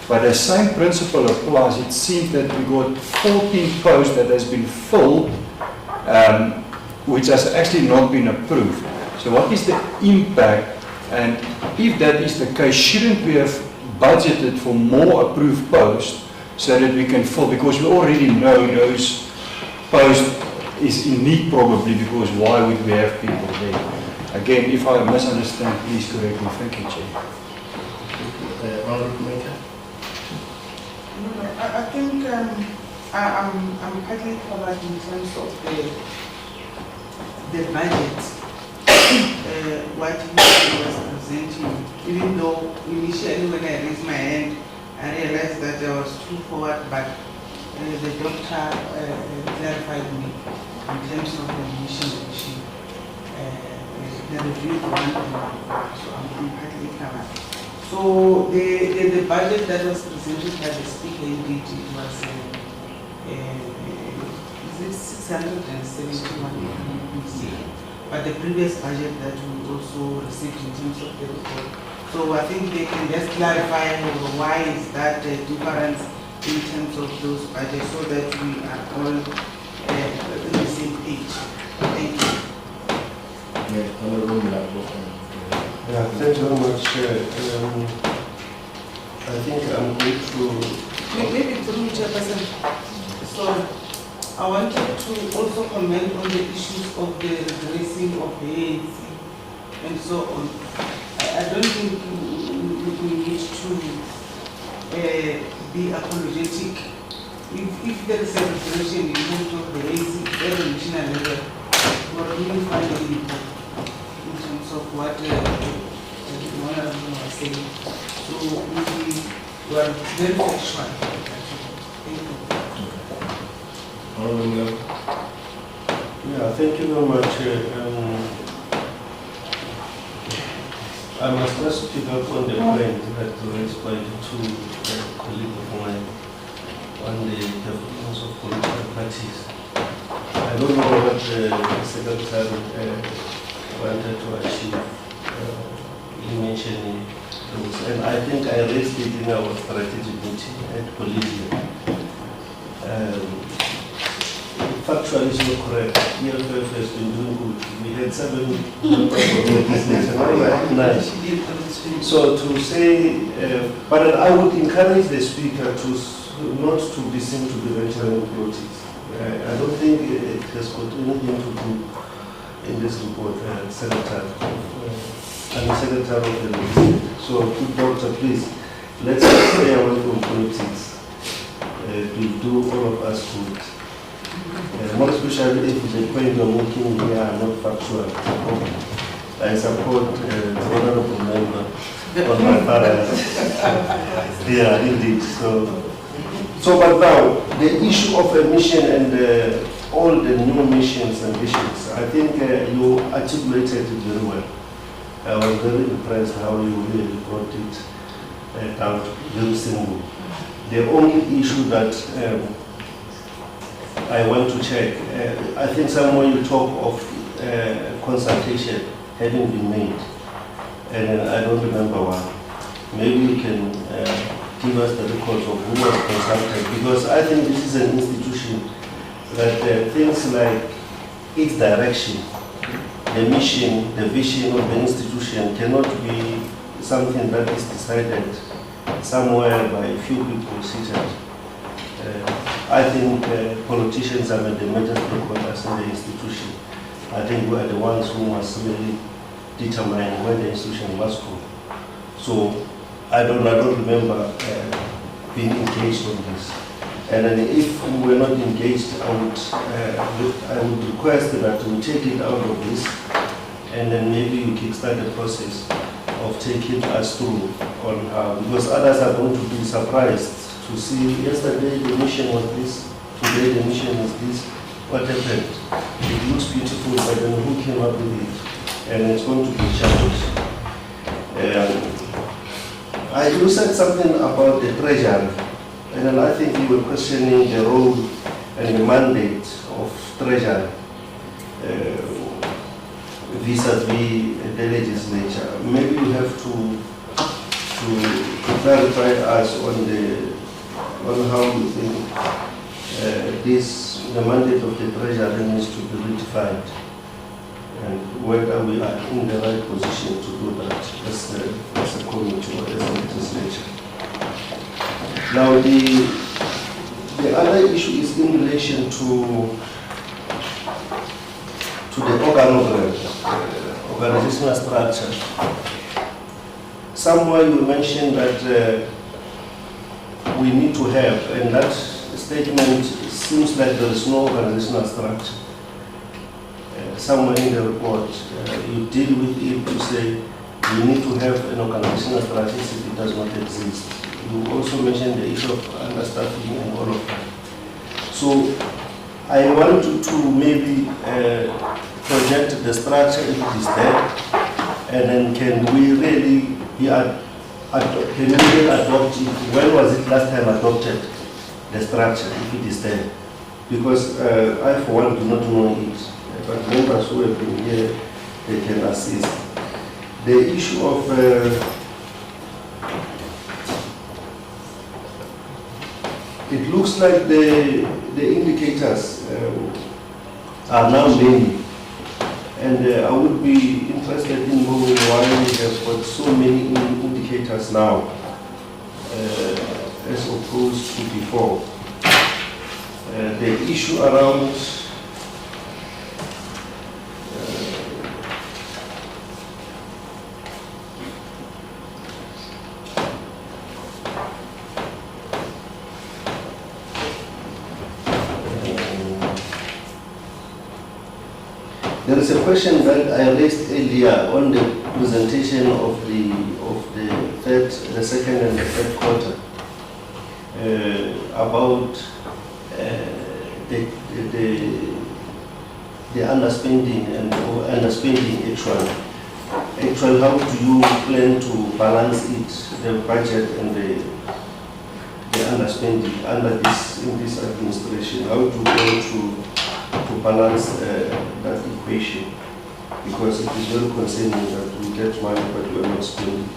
But the same principle applies. It seems that we got 14 posts that has been filled, which has actually not been approved. So what is the impact? And if that is the case, shouldn't we have budgeted for more approved posts so that we can fill? Because we already know those posts is in need probably, because why would we have people there? Again, if I misunderstand, please correct me. Thank you, Chair. Honorable Maker. I think I'm partly covered in terms of the budget. What he was presenting, even though initially when I raised my hand, I realized that I was too forward, but the doctor clarified me in terms of the mission. The review one, so I'm partly covered. So the budget that was presented by the speaker, indeed, it was is it 671 million, but the previous budget that we also received in terms of the report. So I think they can just clarify why is that difference in terms of those budgets, so that we are all on the same page. Thank you. Yeah, Honorable Mulapo. Yeah, thank you very much. I think I'm going to... Maybe through Chairperson. So I wanted to also comment on the issues of the redressing of the ANC and so on. I don't think we need to be apologetic. If there is a redressing in terms of the ANC at the national level, we're really finding it in terms of what one of them was saying. So we are very factual. Thank you. Honorable Mulapo. Yeah, thank you very much. I must just pick up on the point that raised by the two colleagues of mine on the development of political parties. I don't know what the Secretary wanted to achieve in mentioning those, and I think I raised it in our strategic meeting at Collegium. Factually is not correct. EFF has been doing good. We had 7 members of the legislature. Nice. So to say, but I would encourage the speaker to not to be seen to be venturing in politics. I don't think it has got anything to do in this report, Secretary of the Legislature. So, good doctor, please, let's stay away from politics. To do all of us good. More especially if the point you're making here are not factual. I support the honorable member on my part. Yeah, indeed. So, but now, the issue of a mission and all the new missions and visions, I think you articulated it very well. I was very impressed how you really brought it down to very simple. The only issue that I want to check, I think somewhere you talk of consultation having been made, and I don't remember one. Maybe you can give us the records of who was consulted, because I think this is an institution that things like its direction, the mission, the vision of the institution cannot be something that is decided somewhere by a few people seated. I think politicians are the major stakeholders in the institution. I think we are the ones who must really determine where the institution must go. So I don't remember being engaged on this. And then if we were not engaged, I would request that we take it out of this, and then maybe we kickstart the process of taking us through on how, because others are going to be surprised to see yesterday the mission was this, today the mission is this, what happened? It looks beautiful, but then who came up with it? And it's going to be a challenge. You said something about the treasury, and then I think you were questioning the role and the mandate of treasury vis-a-vis the legislature. Maybe you have to clarify us on how you think the mandate of the treasury needs to be ratified, and whether we are in the right position to do that as a committee or as a legislature. Now the other issue is in relation to the organizational structure. Somewhere you mentioned that we need to have, and that statement seems like there is no organizational structure. Somewhere in the report, you deal with it to say you need to have an organizational structure if it does not exist. You also mentioned the issue of understaffing and all of that. So I want to maybe project the structure if it is there, and then can we really be can we really adopt it? When was it last time adopted, the structure, if it is there? Because I for one do not know it, but members who have been here, they can assist. The issue of it looks like the indicators are now many, and I would be interested in knowing why we have got so many indicators now as opposed to before. The issue around there is a question that I raised earlier on the presentation of the second and the third quarter about the underspending and underspending actual. How do you plan to balance it, the budget and the underspending in this administration? How do you plan to balance that equation? Because it is very concerning that we get money but we are not spending.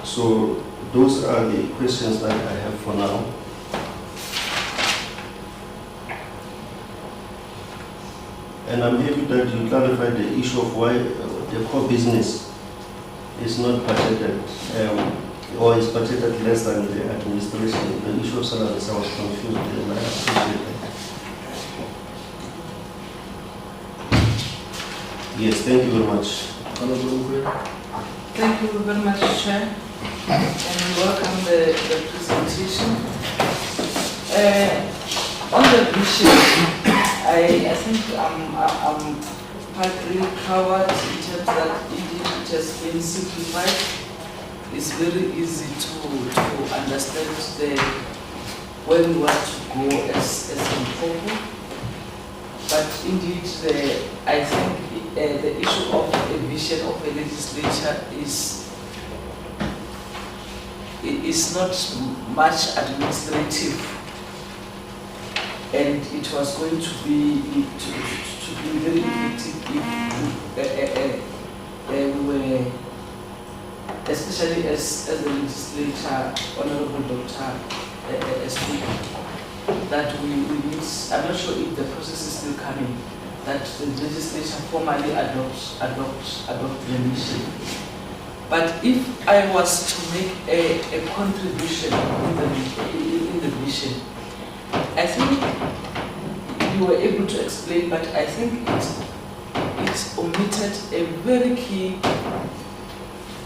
So those are the questions that I have for now. And I'm happy that you clarified the issue of why the core business is not budgeted or is budgeted less than the administration. The issue of salaries, I was confused and I appreciate that. Yes, thank you very much. Thank you very much, Chair, and welcome the presentation. On the vision, I think I'm partly covered in terms that indeed it has been simplified. It's very easy to understand where we want to go as Limpopo. But indeed, I think the issue of a vision of a legislature is not much administrative, and it was going to be very effective if we were, especially as the legislature, Honorable Dr. spoke, that we need. I'm not sure if the process is still coming, that the legislature formally adopts the mission. But if I was to make a contribution in the mission, I think you were able to explain, but I think it omitted a very key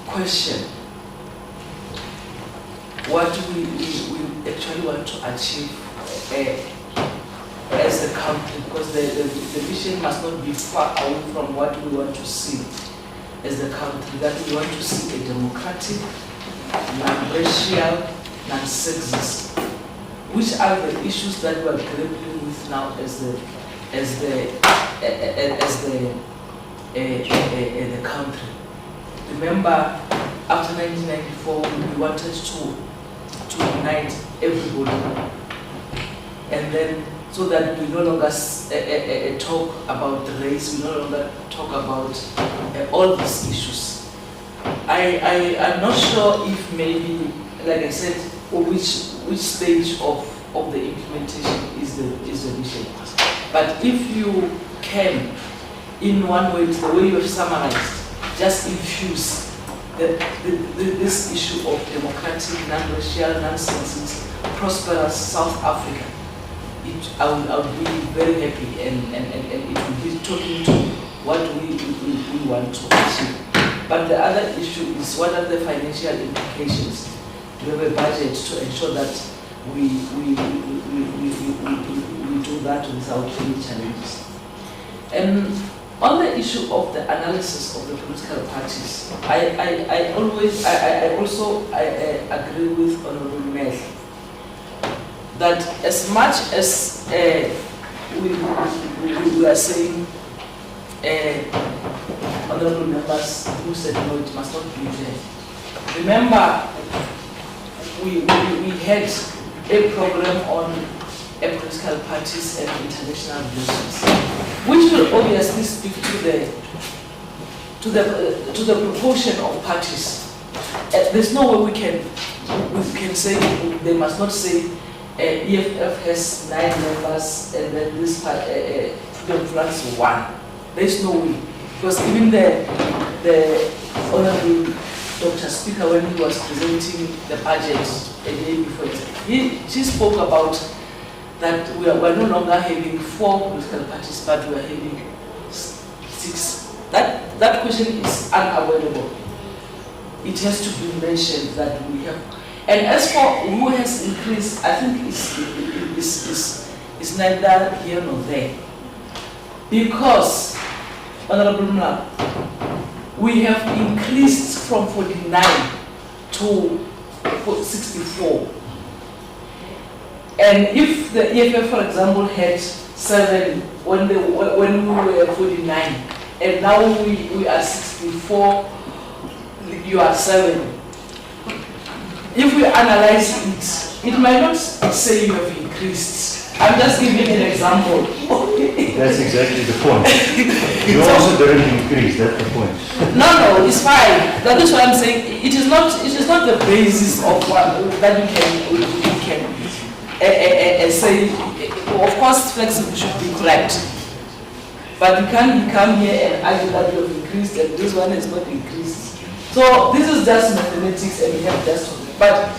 question. What we actually want to achieve as a country, because the vision must not be far away from what we want to see as a country, that we want to see a democratic, non-racial, non-sexist, which are the issues that we are grappling with now as the country. Remember, after 1994, we wanted to unite everybody, and then so that we no longer talk about race, we no longer talk about all these issues. I'm not sure if maybe, like I said, which stage of the implementation is the vision. But if you can, in one way, the way you have summarized, just infuse this issue of democratic, non-racial, non-sexist, prosperous South Africa, I would be very happy, and it will be talking to what we want to achieve. But the other issue is, what are the financial implications? We have a budget to ensure that we we do that without any challenges. And on the issue of the analysis of the political parties, I also agree with Honorable Mel that as much as we are saying, honorable members who said no, it must not be there. Remember, we had a program on political parties and international relations, which will obviously speak to the proportion of parties. There's no way we can say they must not say EFF has 9 members and then this Freedom Flags 1. There's no way, because even the Honorable Dr. Speaker, when he was presenting the budget a day before, she spoke about that we're no longer having 4 political parties, but we're having 6. That question is unavoidable. It has to be mentioned that we have. And as for who has increased, I think it's neither here nor there. Because, Honorable Mla, we have increased from 49 to 64. And if the EFF, for example, had 7 when we were 49, and now we are 64, you are 7. If we analyze it might not say you have increased. I'm just giving an example. That's exactly the point. You also didn't increase, that's the point. No, it's fine. That is what I'm saying. It is not the basis of what that we can say. Of course, flexible should be correct. But you can't come here and argue that you have increased and this one has not increased. So this is just mathematics and we have just. But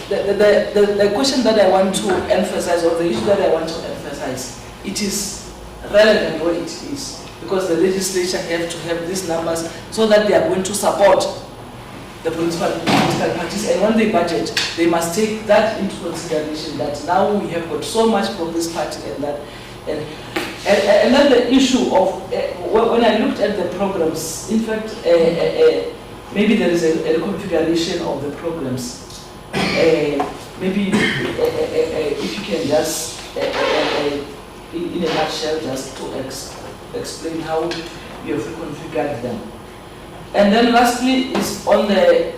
the question that I want to emphasize, or the issue that I want to emphasize, it is relevant what it is, because the legislature have to have these numbers so that they are going to support the political parties, and when they budget, they must take that into consideration, that now we have got so much from this party and that. And then the issue of, when I looked at the programs, in fact, maybe there is a configuration of the programs. Maybe if you can just, in a nutshell, just to explain how you have configured them. And then lastly is on the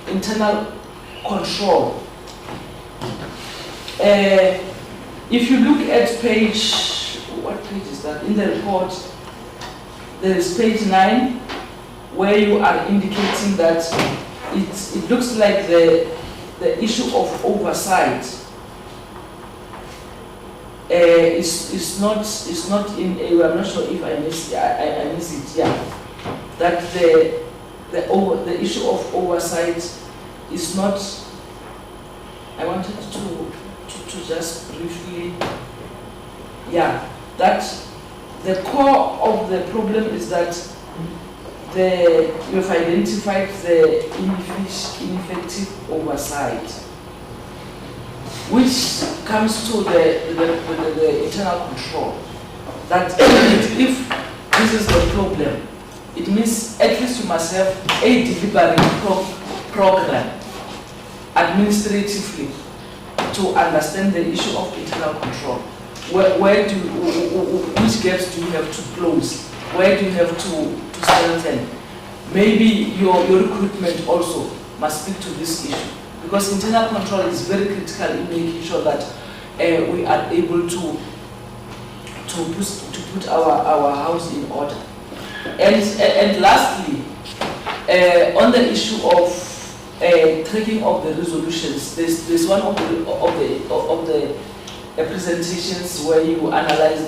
internal control. If you look at page, what page is that? In the report, there is page 9, where you are indicating that it looks like the issue of oversight is not in a, I'm not sure if I miss it, yeah. That the issue of oversight is not, I wanted to just briefly, yeah, that the core of the problem is that you've identified the ineffective oversight, which comes to the internal control. That if this is the problem, it means at least you must have a delivery program administratively to understand the issue of internal control. Which gaps do you have to close? Where do you have to strengthen? Maybe your recruitment also must speak to this issue, because internal control is very critical in making sure that we are able to put our house in order. And lastly, on the issue of tracking of the resolutions, there's one of the presentations where you analyze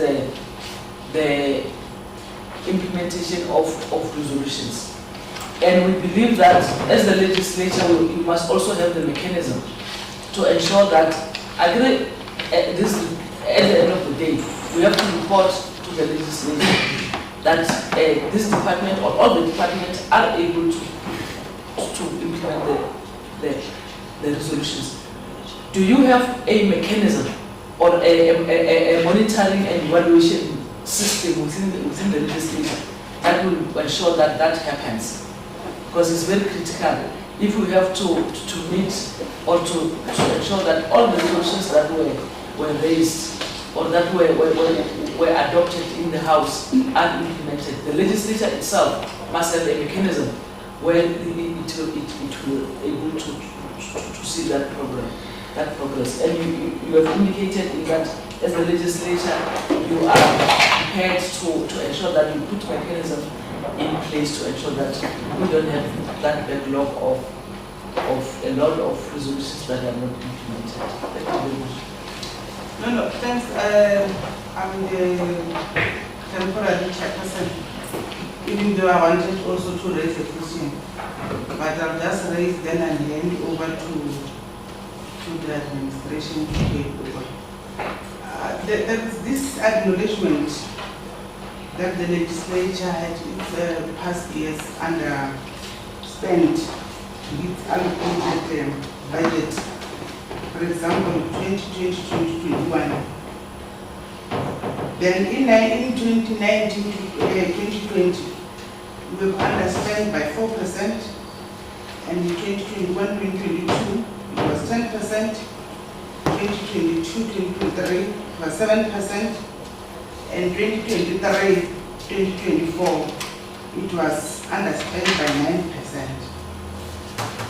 the implementation of resolutions. And we believe that as the legislature, we must also have the mechanism to ensure that at the end of the day, we have to report to the legislature that this department or all the departments are able to implement the resolutions. do you have a mechanism or a monitoring and evaluation system within the legislature that will ensure that that happens? Because it's very critical. If we have to meet or to ensure that all the resolutions that were raised or that were adopted in the House are implemented, the legislature itself must have a mechanism where it will able to see that progress. And you have indicated in that as the legislature, you are prepared to ensure that you put mechanisms in place to ensure that we don't have that backlog of a lot of resolutions that are not implemented. Thank you very much. No, thanks. I'm the temporary chairperson, even though I wanted also to raise a question, but I'll just raise then and hand over to the administration to take over. There's this acknowledgement that the legislature had its past years underspent its allocated budget. For example, 2020-2021. Then in 2019-2020, we were underspent by 4%, and in 2021-2022, it was 10%, 2022-2023 was 7%, and 2023-2024, it was underspent by 9%.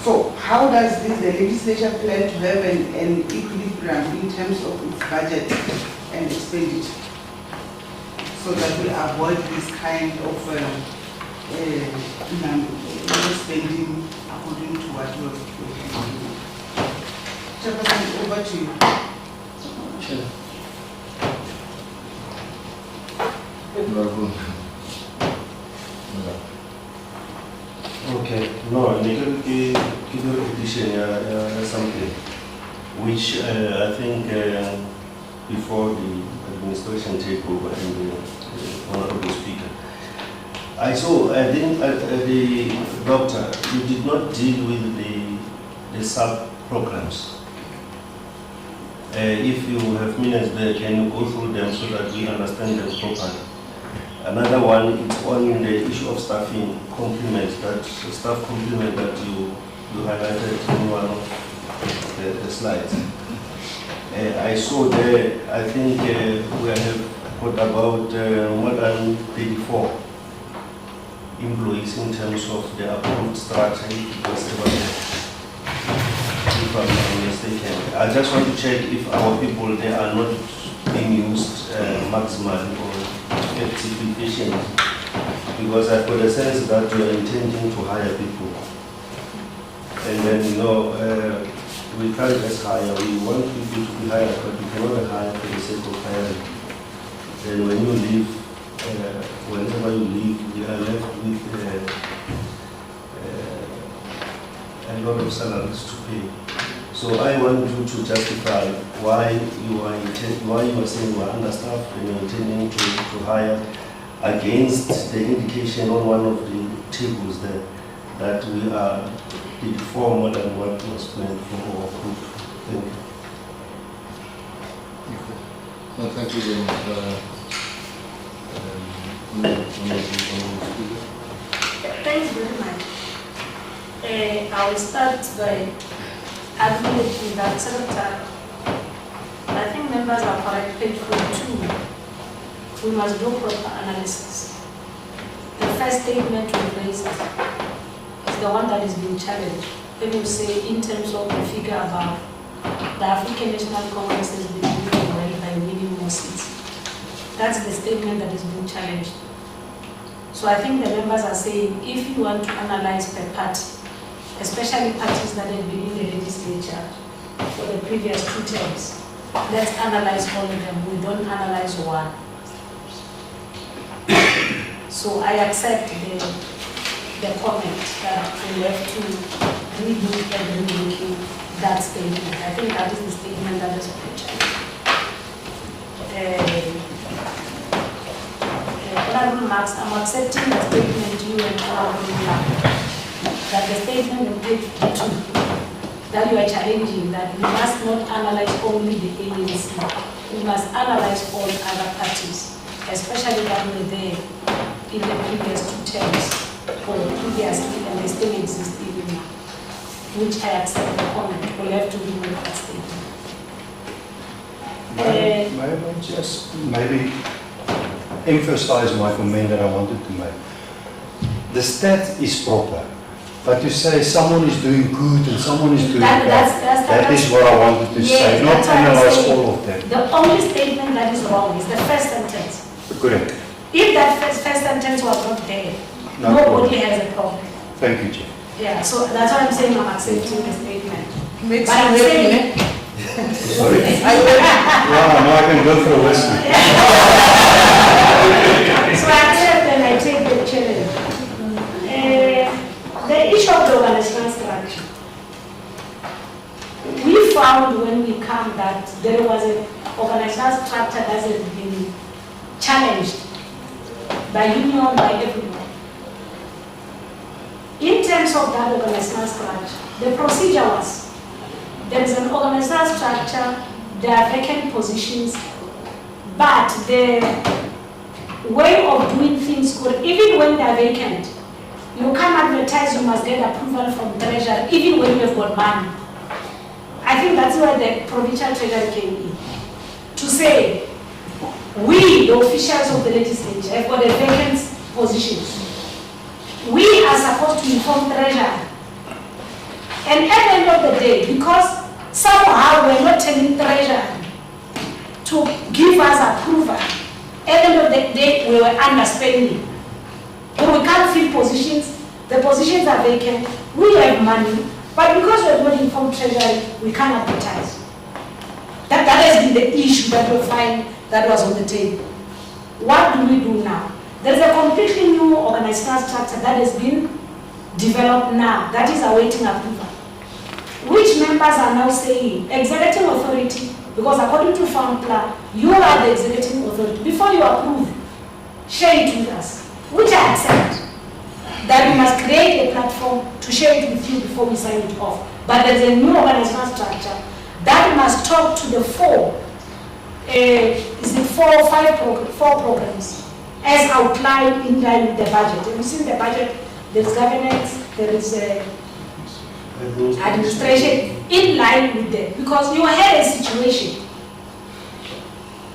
So how does the legislature plan to have an equilibrium in terms of its budget and expenditure so that we avoid this kind of spending according to what you are doing? Chairperson, over to you. Sure. Okay, no, give you a petition something which I think before the administration take over and the honorable speaker. I think the doctor, you did not deal with the sub-programs. If you have minutes there, can you go through them so that we understand them properly? Another one is on the issue of staffing complement, that staff complement that you highlighted in one of the slides. I saw there, I think we have got about more than 34 employees in terms of the approved structure, if I'm not mistaken. I just want to check if our people, they are not being used maximally or effectively efficient, because I've got a sense that you are intending to hire people. And then, we can't just hire, we want people to be hired, but we cannot hire for the sake of hiring. Then when you leave, whenever you leave, you are left with a lot of salaries to pay. So I want you to justify why you are saying you are understaffed and you are intending to hire against the indication on one of the tables there that we are far more than what was planned for or approved. Thank you. No, thank you very much. Thanks very much. I will start by acknowledging that Secretary, I think members are correct, page 42. We must do proper analysis. The first statement we raised is the one that is being challenged. When you say in terms of the figure above, the African National Congress has been doing well by winning more seats. That's the statement that is being challenged. So I think the members are saying if you want to analyze per party, especially parties that have been in the legislature for the previous 2 terms, let's analyze all of them. We don't analyze one. So I accept the comment that we have to redo and relook that statement. I think that is the statement that is preached. Honorable Marks, I'm accepting the statement you and Honorable Mark, that the statement on page 52 that you are challenging, that we must not analyze only the ANC, we must analyze all other parties, especially that were there in the previous 2 terms, or previously, and they still exist even now, which I accept the comment. We'll have to remove that statement. May I just maybe emphasize my comment that I wanted to make? The stat is proper, but to say someone is doing good and someone is doing bad, that is what I wanted to say, not analyze all of them. The only statement that is wrong is the first sentence. Correct. If that first sentence was not there, No nobody has a problem. Thank you, Chair. Yeah, so that's what I'm saying, I'm accepting the statement. Makes But I'm you saying, Sorry. Yeah, now I can go for a whiskey. so I accept and I take the challenge. The issue of the organizational structure. We found when we come that there was an organizational structure that has been challenged by union, by everyone. In terms of that organizational structure, the procedure was, there is an organizational structure, there are vacant positions, but the way of doing things could, even when they are vacant, you can't advertise, you must get approval from treasury, even when you have got money. I think that's where the provincial treasury came in. To say, we, the officials of the legislature, have got a vacant positions. We are supposed to inform treasury. And at the end of the day, because somehow we're not telling treasury to give us approval, at the end of the day, we were underspending. When we can't fill positions, the positions are vacant, we have money, but because we have not informed treasury, we can't advertise. That has been the issue that we find that was on the table. What do we do now? There's a completely new organizational structure that has been developed now, that is awaiting approval. Which members are now saying, executive authority, because according to Farm Plan, you are the executive authority. Before you approve, share it with us, which I accept. That we must create a platform to share it with you before we sign it off. But there's a new organizational structure that must talk to the four programs as outlined in line with the budget. And you see in the budget, there's governance, there is administration in line with them. Because you had a situation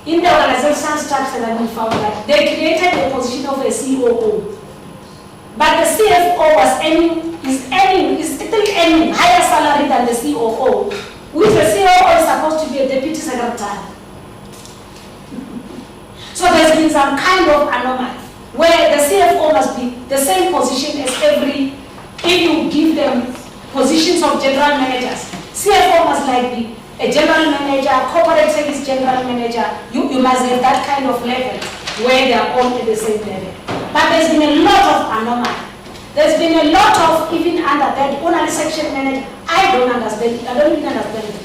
in the organizational structure that we found that they created the position of a COO. But the CFO is still earning higher salary than the COO, which the COO is supposed to be a deputy secretary. So there's been some kind of anomaly where the CFO must be the same position as if you give them positions of general managers. CFO must like be a general manager, corporate service general manager. You must have that kind of level where they are all at the same level. But there's been a lot of anomaly. There's been a lot of, even under that, only section manager. I don't understand it. I don't even understand it.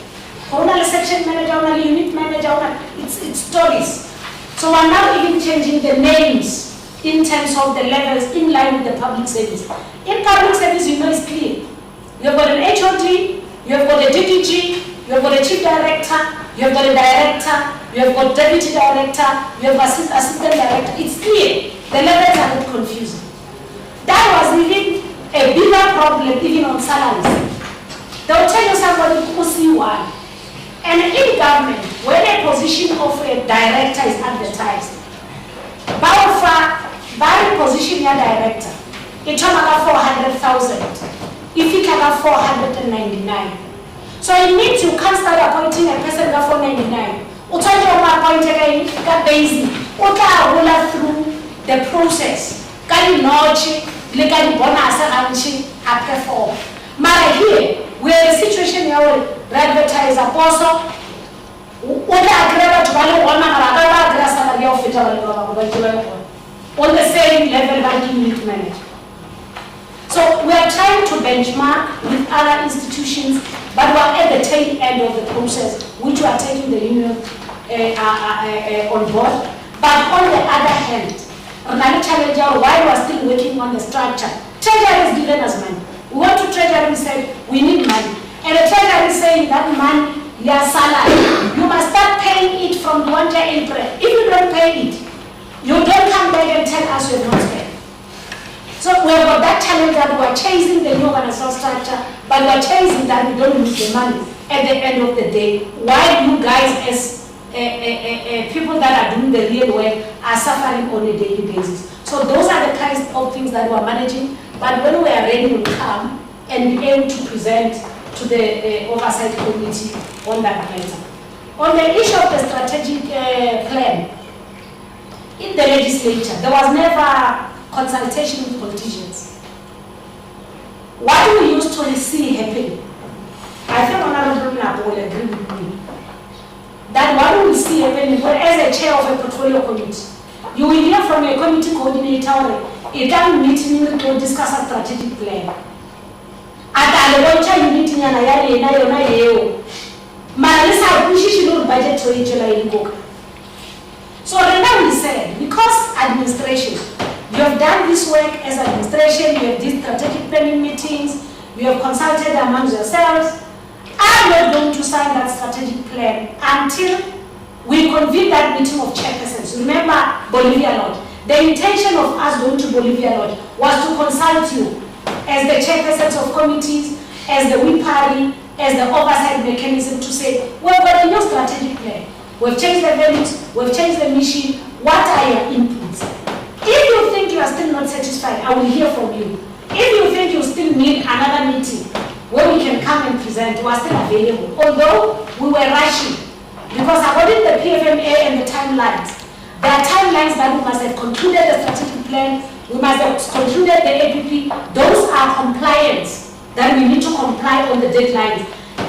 Only section manager, only unit manager, it's stories. So we're now even changing the names in terms of the levels in line with the public service. In public service, you know it's clear. You've got an HOD, you've got a DDG, you've got a chief director, you've got a director, you have got deputy director, you have assistant director. It's clear. The levels are not confusing. That was even a bigger problem even on salaries. They'll tell you somebody who see one. And in government, when a position of a director is advertised, by position your director, it's about 400,000. If it can 499. So it means you can't start appointing a person for 499. Appointed basic, through the process. Can bonus perform. Here, we are in a situation where advertise a person. On the same level by unit manager. So we are trying to benchmark with other institutions, but we are at the tail end of the process, which we are taking the union on board. But on the other hand, another challenge, while we are still working on the structure, Treasury has given us money. We want to Treasury, we said we need money. And the treasurer is saying that money, your salary, you must start paying it from the 1 year April. If you don't pay it, you don't come back and tell us you have not spent. So we have got that challenge that we are chasing the new organizational structure, but we are chasing that we don't lose the money at the end of the day. While you guys as people that are doing the real work are suffering on a daily basis. So those are the kinds of things that we are managing, but when we are ready, we will come and be able to present to the Oversight Committee on that matter. On the issue of the strategic plan, in the legislature, there was never consultation with politicians. What we used to see happen, I think Honorable Napo will agree with me, that what we see happen as a chair of a portfolio committee, you will hear from a committee coordinator, a town meeting to discuss a strategic plan. At the one meeting and I budget to July. So then we said, because administration, you have done this work as administration, you have did strategic planning meetings, you have consulted among yourselves, I'm not going to sign that strategic plan until we convene that meeting of chairpersons. Remember Bolivia Lodge. The intention of us going to Bolivia Lodge was to consult you as the chairpersons of committees, as the WIPARI, as the oversight mechanism to say, we've got a new strategic plan. We've changed the values, we've changed the mission, what are your inputs? If you think you are still not satisfied, I will hear from you. If you think you still need another meeting where we can come and present, we are still available. Although we were rushing, because according to the PFMA and the timelines, there are timelines that we must have concluded the strategic plan, we must have concluded the APP. Those are compliance that we need to comply on the deadlines.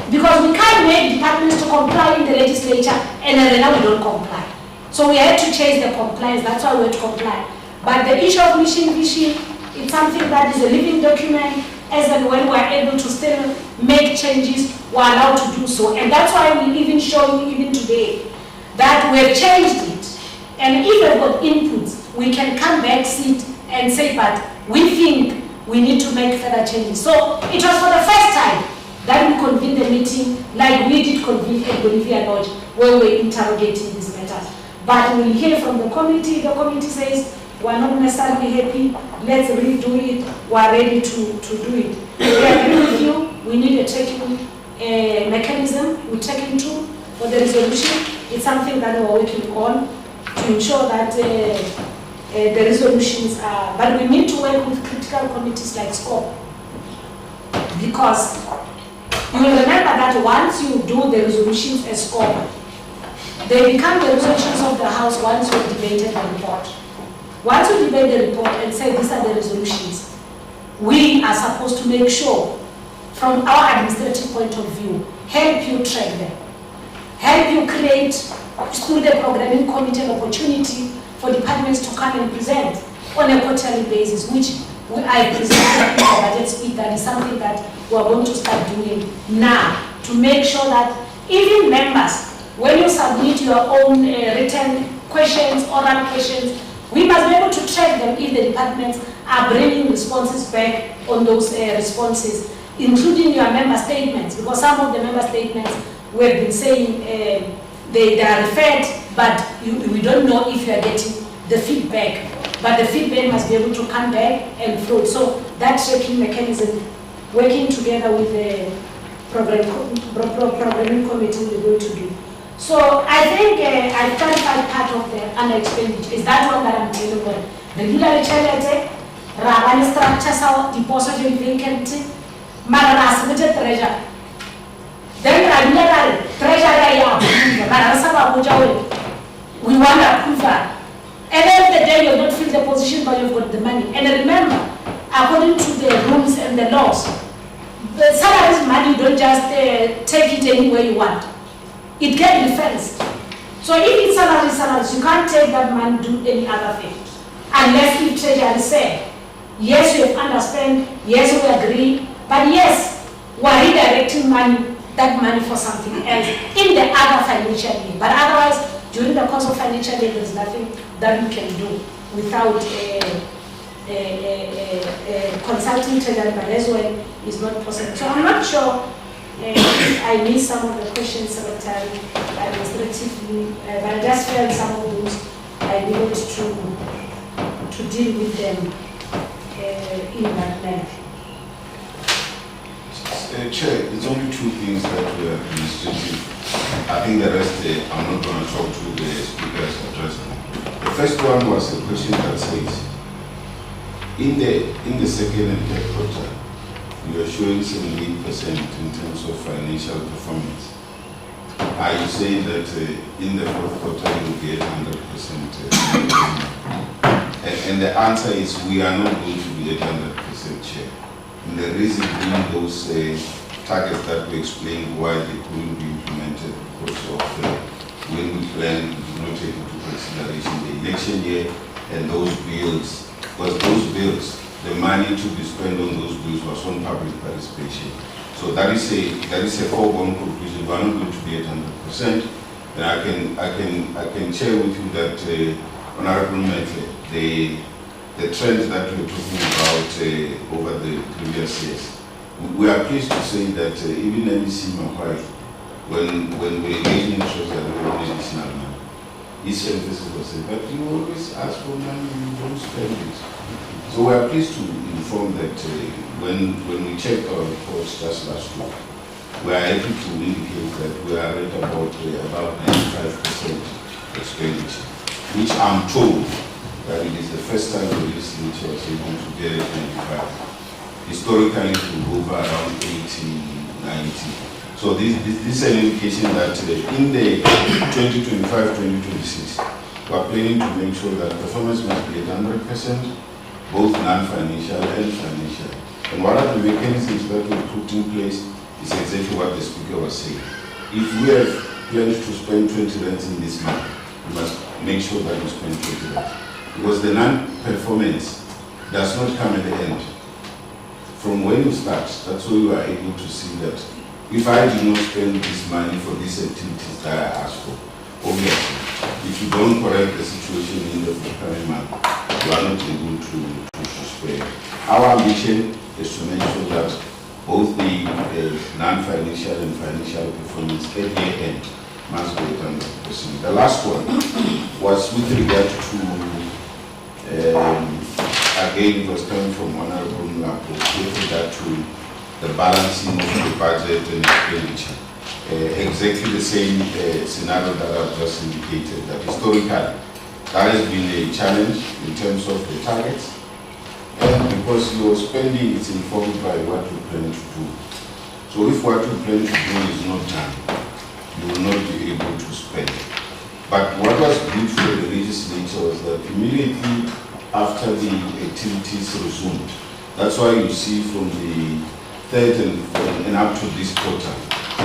Because we can't make departments to comply in the legislature and then now we don't comply. So we had to change the compliance, that's why we had to comply. But the issue of mission vision, it's something that is a living document, as and when we are able to still make changes, we are allowed to do so. And that's why we even show you even today that we have changed it. And if we've got inputs, we can come back, sit and say, but we think we need to make further changes. So it was for the first time that we convened the meeting like we did convene at Bolivia Lodge where we're interrogating these matters. But we'll hear from the committee says, we're not necessarily happy, let's redo it, we're ready to do it. We agree with you, we need a checking mechanism, we're checking too for the resolution. It's something that we're working on to ensure that the resolutions are, but we need to work with critical committees like SCOP. Because you will remember that once you do the resolutions as SCOP, they become the resolutions of the House once you debated the report. Once you debate the report and say these are the resolutions, we are supposed to make sure, from our administrative point of view, help you track them, help you create, through the programming committee, an opportunity for departments to come and present on a quarterly basis, which I presented in the budget speak. That is something that we are going to start doing now to make sure that even members, when you submit your own written questions, oral questions, we must be able to track them if the departments are bringing responses back on those responses, including your member statements, because some of the member statements we have been saying they are referred, but we don't know if you are getting the feedback. But the feedback must be able to come back and flow. So that checking mechanism, working together with the programming committee, we're going to do. So I think I clarified part of the under expenditure. Is that one that I'm telling you? Regularly charged, Ravani structures our deposit in vacant, Maranas limited treasure. Then regularly treasurer, we want to approve that. At the end of the day, you have not filled the position, but you've got the money. And remember, according to the rules and the laws, the salaries money, you don't just take it anywhere you want. It gets defense. So if it's salaries, you can't take that money to do any other thing. Unless if treasury say, yes, you have understand, yes, we agree, but yes, we are redirecting that money for something else in the other financial year. But otherwise, during the course of financial year, there's nothing that we can do without consulting treasury, but as well is not possible. So I'm not sure I missed some of the questions, Secretary, administratively, but I just felt some of those I needed to deal with them in that manner. Chair, it's only two things that were administrative. I think the rest I'm not going to talk to the speakers address them. The first one was a question that says, in the second and third quarter, you are showing 78% in terms of financial performance. Are you saying that in the fourth quarter you will get 100%? And the answer is we are not going to be at 100% share. And the reason being those targets that we explained why they couldn't be implemented because of when we planned, we did not take into consideration the election year and those bills. Because those bills, the money to be spent on those bills was on public participation. So that is a foregone conclusion. We are not going to be at 100%. And I can share with you that Honorable Member, the trends that we're talking about over the previous years, we are pleased to say that even NEC Mahwai, when we engage in treasury, we want additional money. Each emphasis was said, but you always ask for money, you don't spend it. So we are pleased to inform that when we checked our reports just last week, we are able to indicate that we are at about 95% expenditure, which I'm told that it is the first time the legislature was able to get it 95. Historically, it will go over around 80, 90. So this is an indication that in the 2025-2026, we are planning to make sure that performance must be at 100%, both non-financial and financial. And one of the mechanisms that we put in place is exactly what the speaker was saying. If we have planned to spend 20 rands in this month, we must make sure that we spend 20 rands. Because the non-performance does not come at the end. From when you start, that's why you are able to see that if I do not spend this money for these activities that I asked for, obviously, if you don't correct the situation in the current month, you are not able to spend. Our ambition is to make sure that both the non-financial and financial performance at the end must be 100%. The last one was with regard to again, it was coming from Honorable Mlapo with regard to the balancing of the budget and expenditure. Exactly the same scenario that I've just indicated, that historically, that has been a challenge in terms of the targets. And because your spending is informed by what you plan to do. So if what you plan to do is not done, you will not be able to spend. But what was good for the legislature was that immediately after the activities resumed, that's why you see from the third and up to this quarter,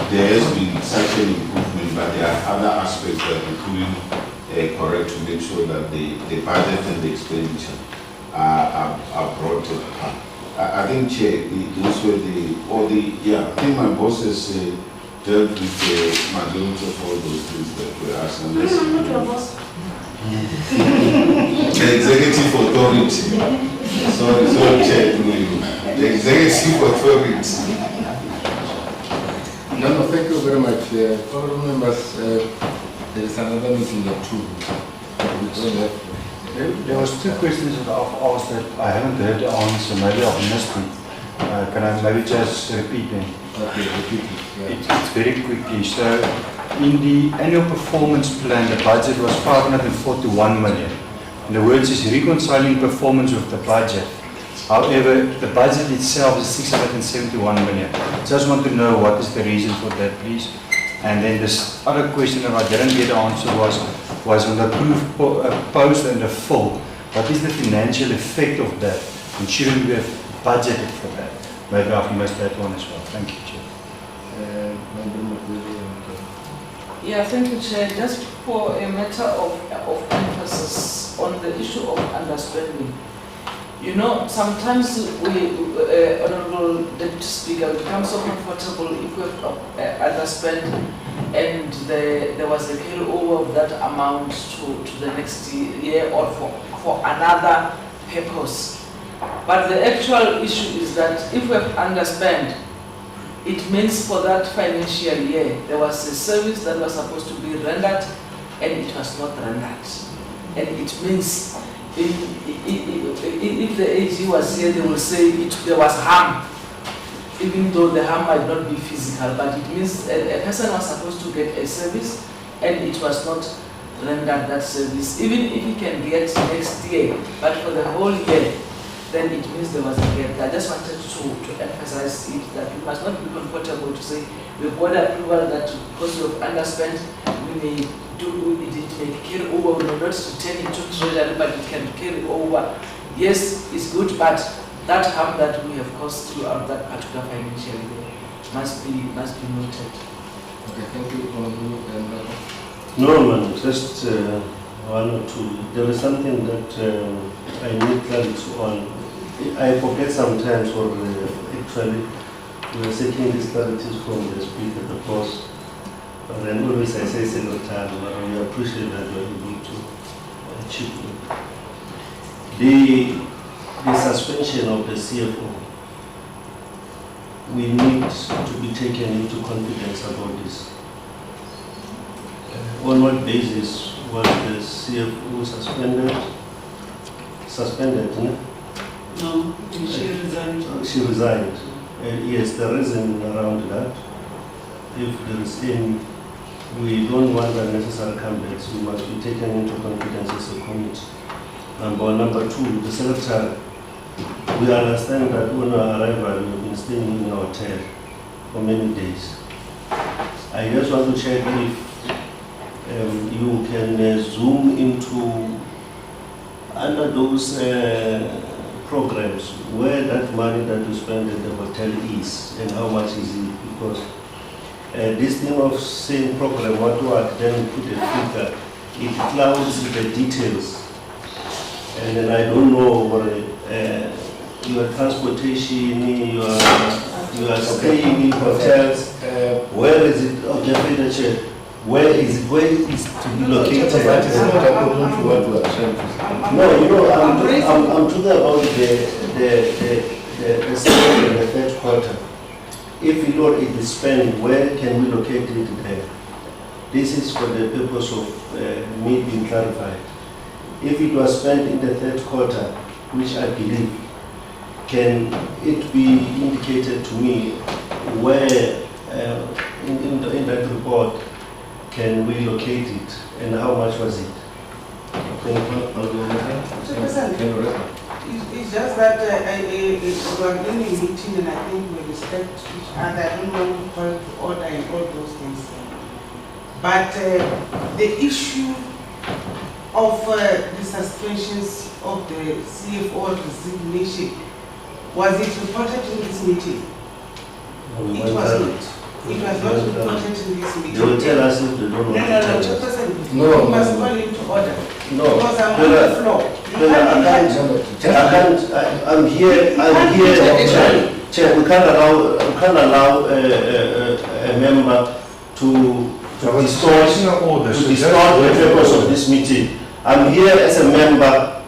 there has been such an improvement, but there are other aspects that we couldn't correct to make sure that the budget and the expenditure are brought up. I think, Chair, those were I think my boss has dealt with the majority of all those things that were asked. No, I'm not your boss. The executive authority. Sorry, Chair, the executive authority. No, thank you very much. Honourable members, there is another meeting at 2. There was two questions that I've asked that I haven't heard the answer. Maybe I've missed it. Can I maybe just repeat them? Okay, repeat it. Yeah. It's very quickly. So, in the annual performance plan, the budget was 541 million. And the words is reconciling performance with the budget. However, the budget itself is 671 million. Just want to know what is the reason for that, please. And then this other question that I didn't get the answer was on the approved post and the full. What is the financial effect of that? And shouldn't we have budgeted for that? Maybe I've missed that one as well. Thank you, Chair. Yeah, thank you, Chair. Just for a matter of emphasis on the issue of understanding. You know, sometimes we, Honourable Deputy Speaker, become so comfortable if we underspend and there was a carryover of that amount to the next year or for another purpose. But the actual issue is that if we have underspent, it means for that financial year, there was a service that was supposed to be rendered and it was not rendered. And it means if the AG was here, they will say there was harm, even though the harm might not be physical, but it means a person was supposed to get a service and it was not rendered that service, even if he can get next year, but for the whole year, then it means there was a gap. I just wanted to emphasize it, that we must not be comfortable to say we've got approval that because we have underspent, we may do it may carry over, we may not return it to treasury, but it can carry over. Yes, it's good, but that harm that we have caused throughout that particular financial year must be noted. Okay, thank you. No, man, just one or two. There is something that I need clarity on. I forget sometimes, or actually, we are seeking these clarities from the speaker, the boss. But then always I say single time, but we appreciate that we are able to achieve it. The suspension of the CFO, we need to be taken into confidence about this. On what basis was the CFO suspended? No, she resigned. She resigned. Yes, the reason around that, if there is any, we don't want unnecessary comebacks, we must be taken into confidence as a committee. Number two, the secretary, we understand that on our arrival, we have been staying in our hotel for many days. I just want to check if you can zoom into under those programs where that money that you spend at the hotel is and how much is it, because this thing of saying program what work, then put a figure, it clouds the details, and then I don't know what your transportation, you are staying in hotels, where is it of the expenditure? Where is to be located? That is not according to what we are trying to say. No, you know, I'm talking about the second and the third quarter. If you know it is spent, where can we locate it there? This is for the purpose of me being clarified. If it was spent in the third quarter, which I believe, can it be indicated to me where in that report can we locate it and how much was it? It's just that we are in a meeting and I think we respect each other. I don't know who called to order and all those things. But the issue of the suspensions of the CFO resignation, was it reported in this meeting? It was not. It was not reported in this meeting. They will tell us if they don't know. Chairperson, No, you must call into order. No. Because I'm on the floor. I'm here, Chair, we can't allow a member to distort the purpose of this meeting. I'm here as a member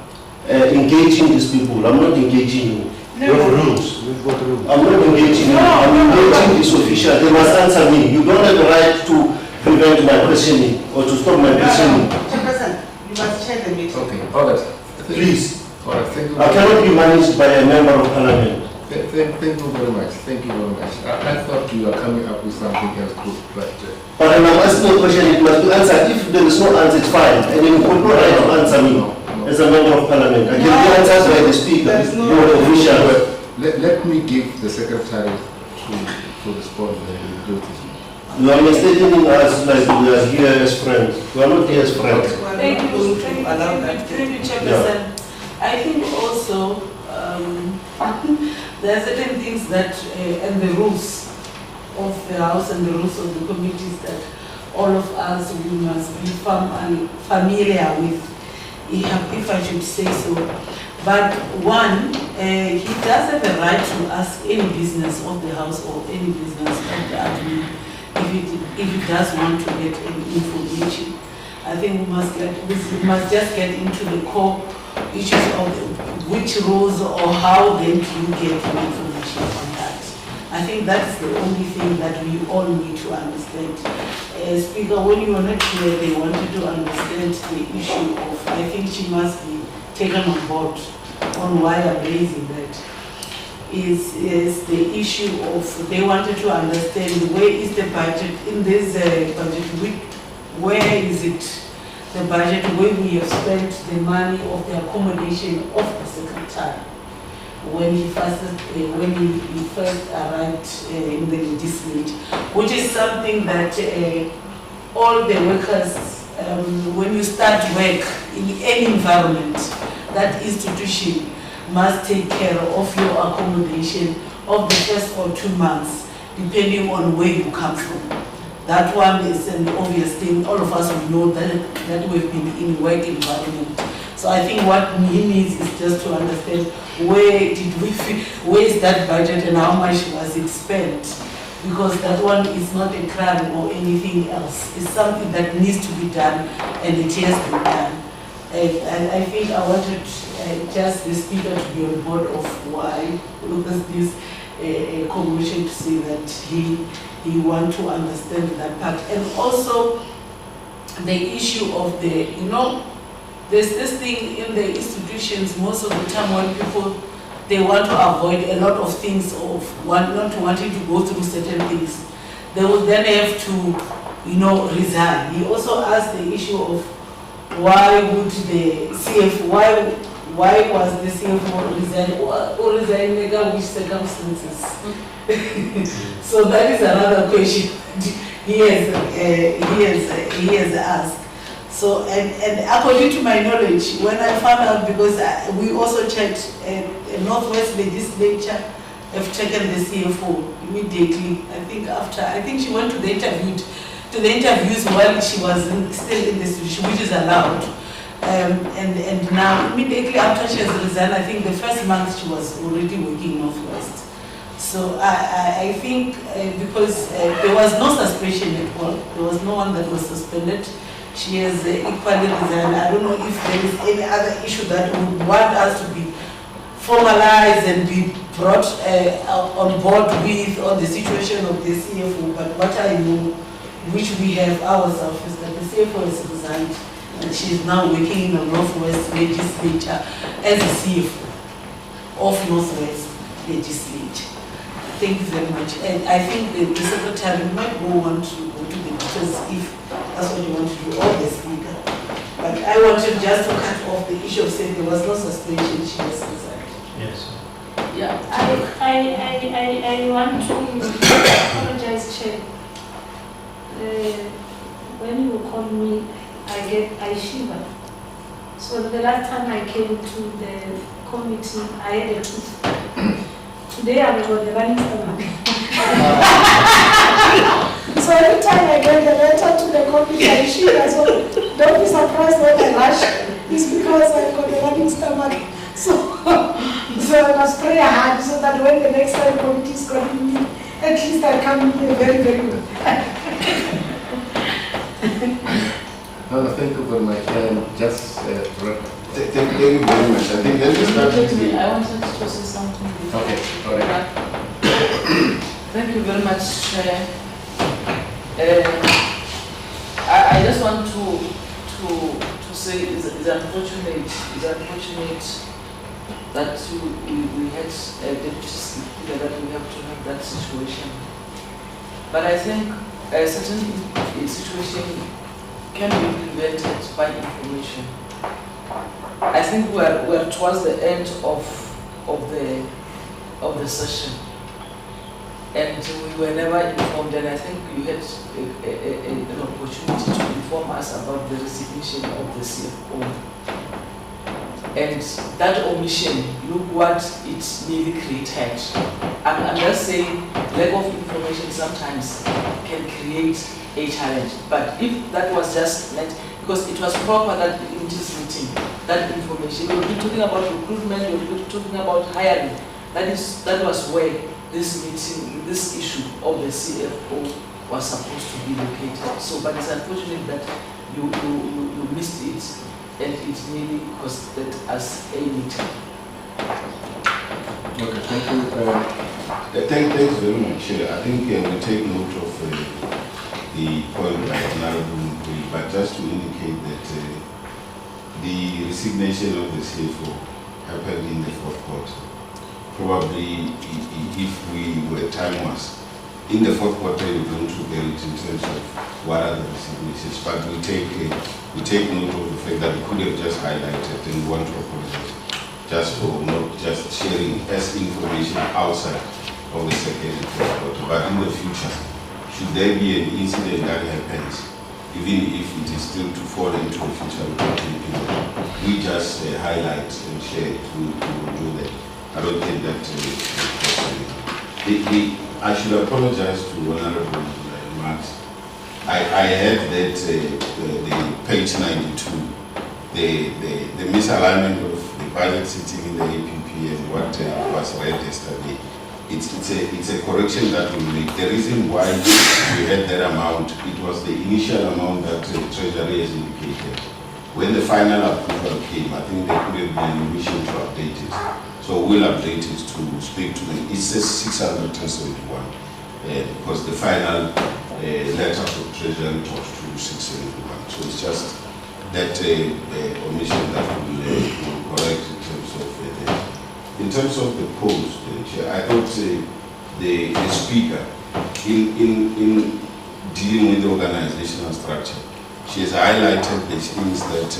engaging these people. I'm not engaging you. We have rules. We've got rules. I'm not engaging you. I'm engaging this official. They must answer me. You don't have the right to prevent my questioning or to stop my questioning. Chairperson, you must chair the meeting. Okay, all right. Please. All right, thank you. I cannot be managed by a member of parliament. Thank you very much. Thank you very much. I thought you were coming up with something else good, but But I'm asking a question, it must be answered. If there is no answer, it's fine. And you have no right to answer me as a member of parliament. I can be answered by the speaker, the official. let me give the secretary to respond and do this. You are mistaking us like we are here as friends. We are not here as friends. Thank you, Chairperson. I think also there are certain things that, and the rules of the House and the rules of the committees that all of us, we must be familiar with, if I should say so. But one, he does have a right to ask any business of the House or any business of the admin if he does want to get any information. I think we must just get into the core issues of which rules or how then do you get information on that. I think that's the only thing that we all need to understand. Speaker, when you were not here, they wanted to understand the issue of, I think she must be taken on board on why I'm raising that. Is the issue of, they wanted to understand where is the budget in this budget week, where is it the budget where we have spent the money of the accommodation of the secretary when he first arrived in the legislature, which is something that all the workers, when you start work in any environment, that institution must take care of your accommodation of the first or 2 months, depending on where you come from. That one is an obvious thing. All of us will know that we've been in work environment. So I think what he needs is just to understand where is that budget and how much was it spent. Because that one is not a crime or anything else. It's something that needs to be done, and it has been done. And I think I wanted just the speaker to be on board of why this commission, to say that he want to understand that part. And also the issue of the, there's this thing in the institutions most of the time when people, they want to avoid a lot of things of not wanting to go through certain things. They will then have to, resign. He also asked the issue of why would the CFO, why was the CFO resign or resign under which circumstances? So that is another question he has asked. So and according to my knowledge, when I found out, because we also checked Northwest Legislature have taken the CFO immediately. I think she went to the interviews while she was still in the institution, which is allowed. And now, immediately after she has resigned, I think the first month she was already working Northwest. So I think because there was no suspension at all, there was no one that was suspended. She has equally resigned. I don't know if there is any other issue that would want us to be formalized and be brought on board with on the situation of the CFO. But what I know, which we have ourselves, is that the CFO has resigned and she is now working in the Northwest Legislature as a CFO of Northwest Legislature. Thank you very much. And I think the secretary might want to go to the details if that's what you want to do, or the speaker. But I wanted just to cut off the issue of saying there was no suspension, she was resigned. Yes. Yeah. I want to apologize, Chair. When you call me, I shiver. So the last time I came to the committee, I had a tooth. Today I'm on the running stomach. So every time I get the letter to the committee, I shiver. So don't be surprised when I rush. It's because I've got a running stomach. So I must pray hard so that when the next time committee is calling me, at least I come in here very, very good. No, thank you very much. Just Thank you very much. I think let me start with you. I wanted to say something before. Okay, all right. Thank you very much, Chair. I just want to say it's unfortunate that we had a deputy speaker, that we have to have that situation. But I think a certain situation can be prevented by information. I think we're towards the end of the session, and we were never informed. And I think you had an opportunity to inform us about the resignation of the CFO. And that omission, look what it nearly created. I'm just saying, lack of information sometimes can create a challenge. But if that was just meant, because it was proper that in this meeting, that information, we will be talking about recruitment, we will be talking about hiring. That was where this meeting, this issue of the CFO was supposed to be located. So, but it's unfortunate that you missed it, and it really costed us a meeting. Okay, thank you. Thanks very much. I think we take note of the point by Honorable Mukwe, but just to indicate that the resignation of the CFO happened in the fourth quarter. Probably, if we were time-wise, in the fourth quarter, we're going to get it in terms of what are the resignations, but we take note of the fact that we could have just highlighted and want to apologize just for not just sharing as information outside of the second and third quarter. But in the future, should there be an incident that happens, even if it is still to fall into a future reporting period, we just highlight and share to do that. I don't think that I should apologize to Honorable Max. I heard that the page 92, the misalignment of the budget sitting in the APP and what was read yesterday, it's a correction that we make. The reason why we had that amount, it was the initial amount that the Treasury has indicated. When the final approval came, I think there could have been an omission to update it. So we'll update it to speak to them. It says 671 because the final letter from Treasury talks to 671. So it's just that omission that will correct in terms of that. In terms of the post, I thought the speaker, in dealing with the organizational structure, she has highlighted the things that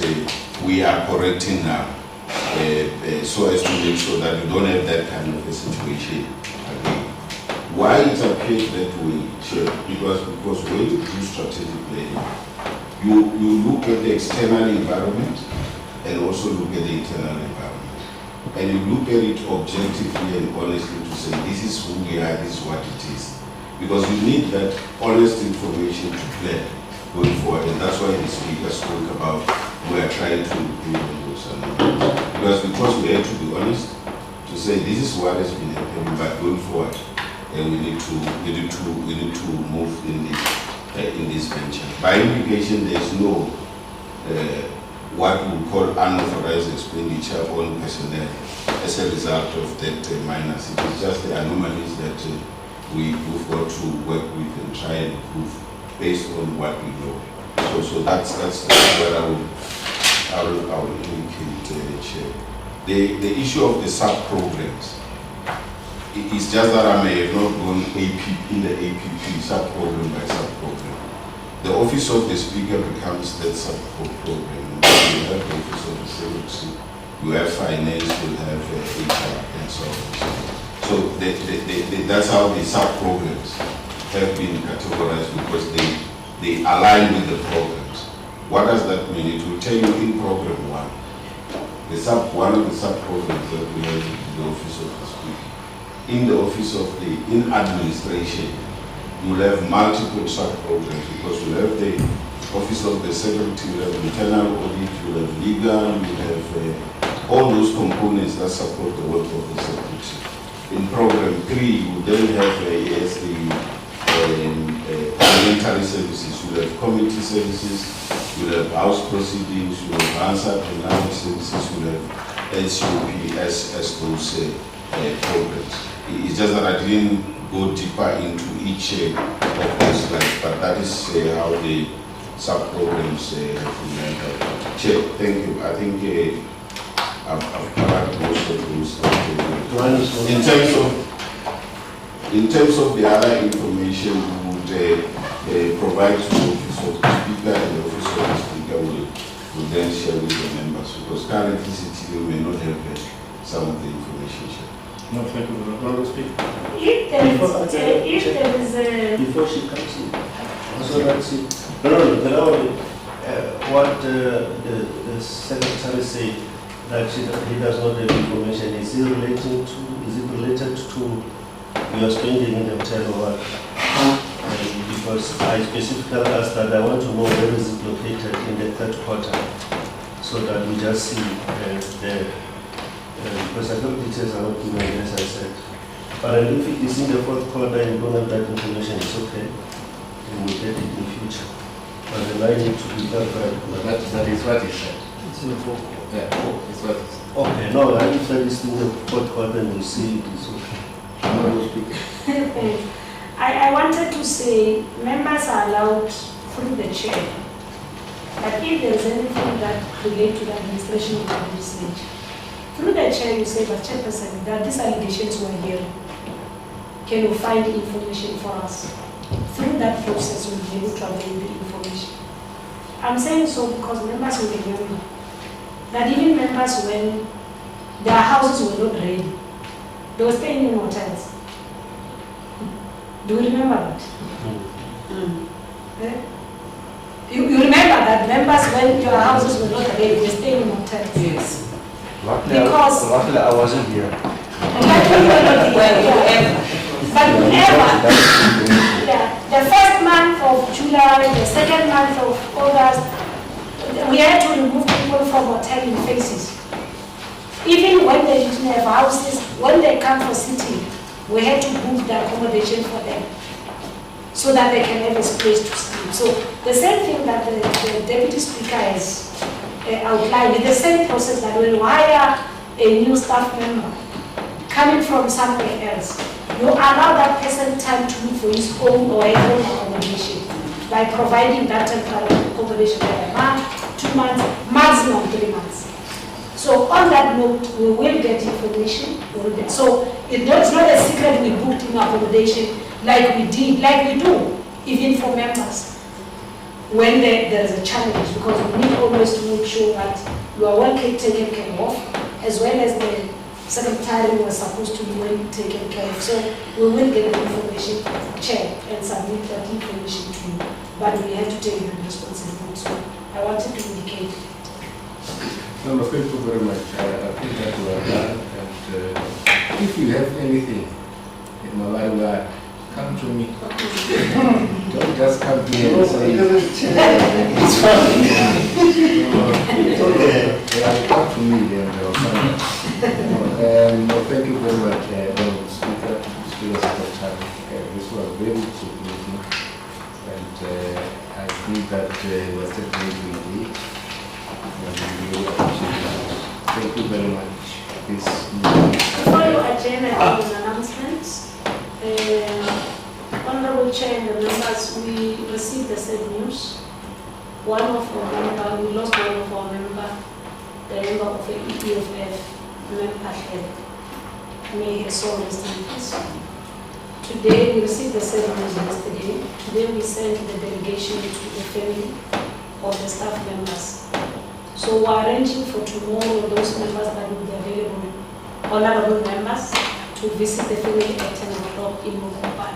we are correcting now, so as to make sure that we don't have that kind of a situation again. Why it appears that way, because when you do strategic planning, you look at the external environment and also look at the internal environment. And you look at it objectively and honestly to say, this is who we are, this is what it is. Because you need that honest information to plan going forward. And that's why the speaker spoke about we are trying to improve on those. Because we have to be honest, to say this is what has been happening, but going forward, and we need to move in this venture. By implication, there is no what we call unauthorized expenditure on personnel as a result of that minus. It is just the anomalies that we've got to work with and try and improve based on what we know. So that's what I will indicate, Chair. The issue of the sub-programs, it is just that I may have not gone in the APP sub-program by sub-program. The office of the speaker becomes that sub-program. You have the office of the secretary, you have finance, you have HR, and so on. So that's how the sub-programs have been categorized, because they align with the programs. What does that mean? It will tell you in program one. One of the sub-programs that we have in the office of the speaker. In the office of in administration, you will have multiple sub-programs, because you have the office of the secretary, you have internal audit, you have legal, you have all those components that support the work of the secretary. In program 3, you then have the parliamentary services, you have committee services, you have house proceedings, you have answer and other services, you have SUP as those programs. It's just that I didn't go deeper into each of those slides, but that is how the sub-programs have been handled. Chair, thank you. I think I've covered most of those. In terms of the other information, we would provide to the office of the speaker, and the office of the speaker will then share with the members, because currently CTV may not have some of the information shared. No, thank you. Honorable Speaker. If there is a... Before she comes in, so that's it. No, what the secretary said, that he does not have information. Is it related to your spending in the hotel or what? Because I specifically asked that I want to know where is it located in the third quarter, so that we just see because I don't details are not given, as I said. But if it is in the fourth quarter and you don't have that information, it's okay. And we'll get it in the future. But the line needs to be clarified. That is what he said. It's in the fourth quarter. Yeah, it's what he said. Okay, no, I if that is in the fourth quarter and we'll see it is okay. speak. I wanted to say members are allowed through the chair that if there is anything that relates to the administration of the legislature, through the chair you say, but Chairperson, that these allegations were here. Can you find information for us? Through that process we'll be able to avail the information. I'm saying so because members will remember that even members when their houses were not ready, they were staying in hotels. Do you remember that? Eh? You remember that members when your houses were not ready, they were staying in hotels? Yes. Luckily I wasn't here. But whenever, the first month of July, the second month of August, we had to remove people from hotel in phases. Even when they didn't have houses, when they come for sitting, we had to book the accommodation for them so that they can have a place to sleep. So the same thing that the Deputy Speaker has outlined, is the same process that when you hire a new staff member coming from somewhere else, you allow that person time to look for his own or her own accommodation by providing that temporary accommodation for a month, 2 months, maximum 3 months. So on that note, we will get information. So it's not a secret we booked in accommodation like we do, even for members, when there is a challenge, because we need always to make sure that you are well taken care of, as well as the secretary was supposed to be well taken care of. So we will get the information, check, and submit that information to you. But we have to take the responsibility. So I wanted to indicate. No, thank you very much. I think that we are done. And if you have anything in Malawi, come to me. Don't just come here and say, it's fine. Come to me and I'll find it. No, thank you very much, Honorable Speaker, Secretary. This was very good meeting. And I think that was definitely late. Thank you very much. Before you adjourn, I have an announcement. Honorable Chair and the members, we received the sad news. One of our members, we lost one of our members, the member of the EPFF, member. May his soul rest in peace. Today, we received the sad news yesterday. Today, we sent the delegation to the family of the staff members. So we are arranging for tomorrow those members that will be available, honorable members, to visit the family at 10 o'clock in Mokopan.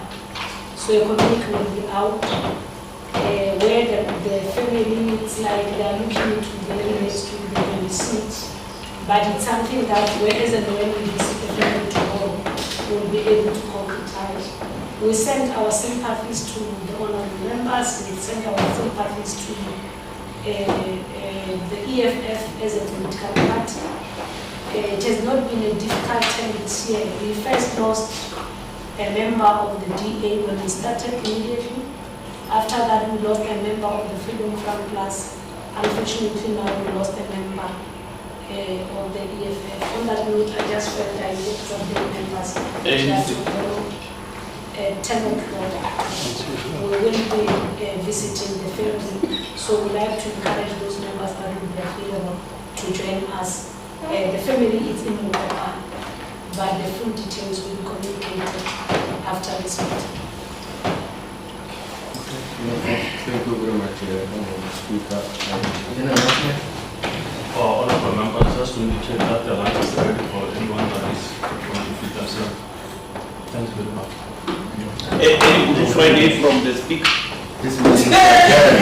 So a communique will be out where the family, it's like they are looking into very next to the receipt. But it's something that whereas and when we visit the family tomorrow, we'll be able to concretize. We send our sympathies to the honorable members, we send our sympathies to the EFF as a political party. It has not been a difficult time this year. We first lost a member of the DA when we started immediately. After that, we lost a member of the Freedom Front Plus. Unfortunately, now we lost a member of the EFF. On that note, I just felt I needed to update members that tomorrow at 10 o'clock we will be visiting the family. So we'd like to encourage those members that will be available to join us. The family is in Mokopan, but the full details will be communicated after this meeting. Thank you very much, Honorable Speaker. Any announcement? Honorable members, just to indicate that the line is ready for anyone that is going to fit themselves. Thanks very much. Any Good Friday from the speaker. This meeting is adjourned.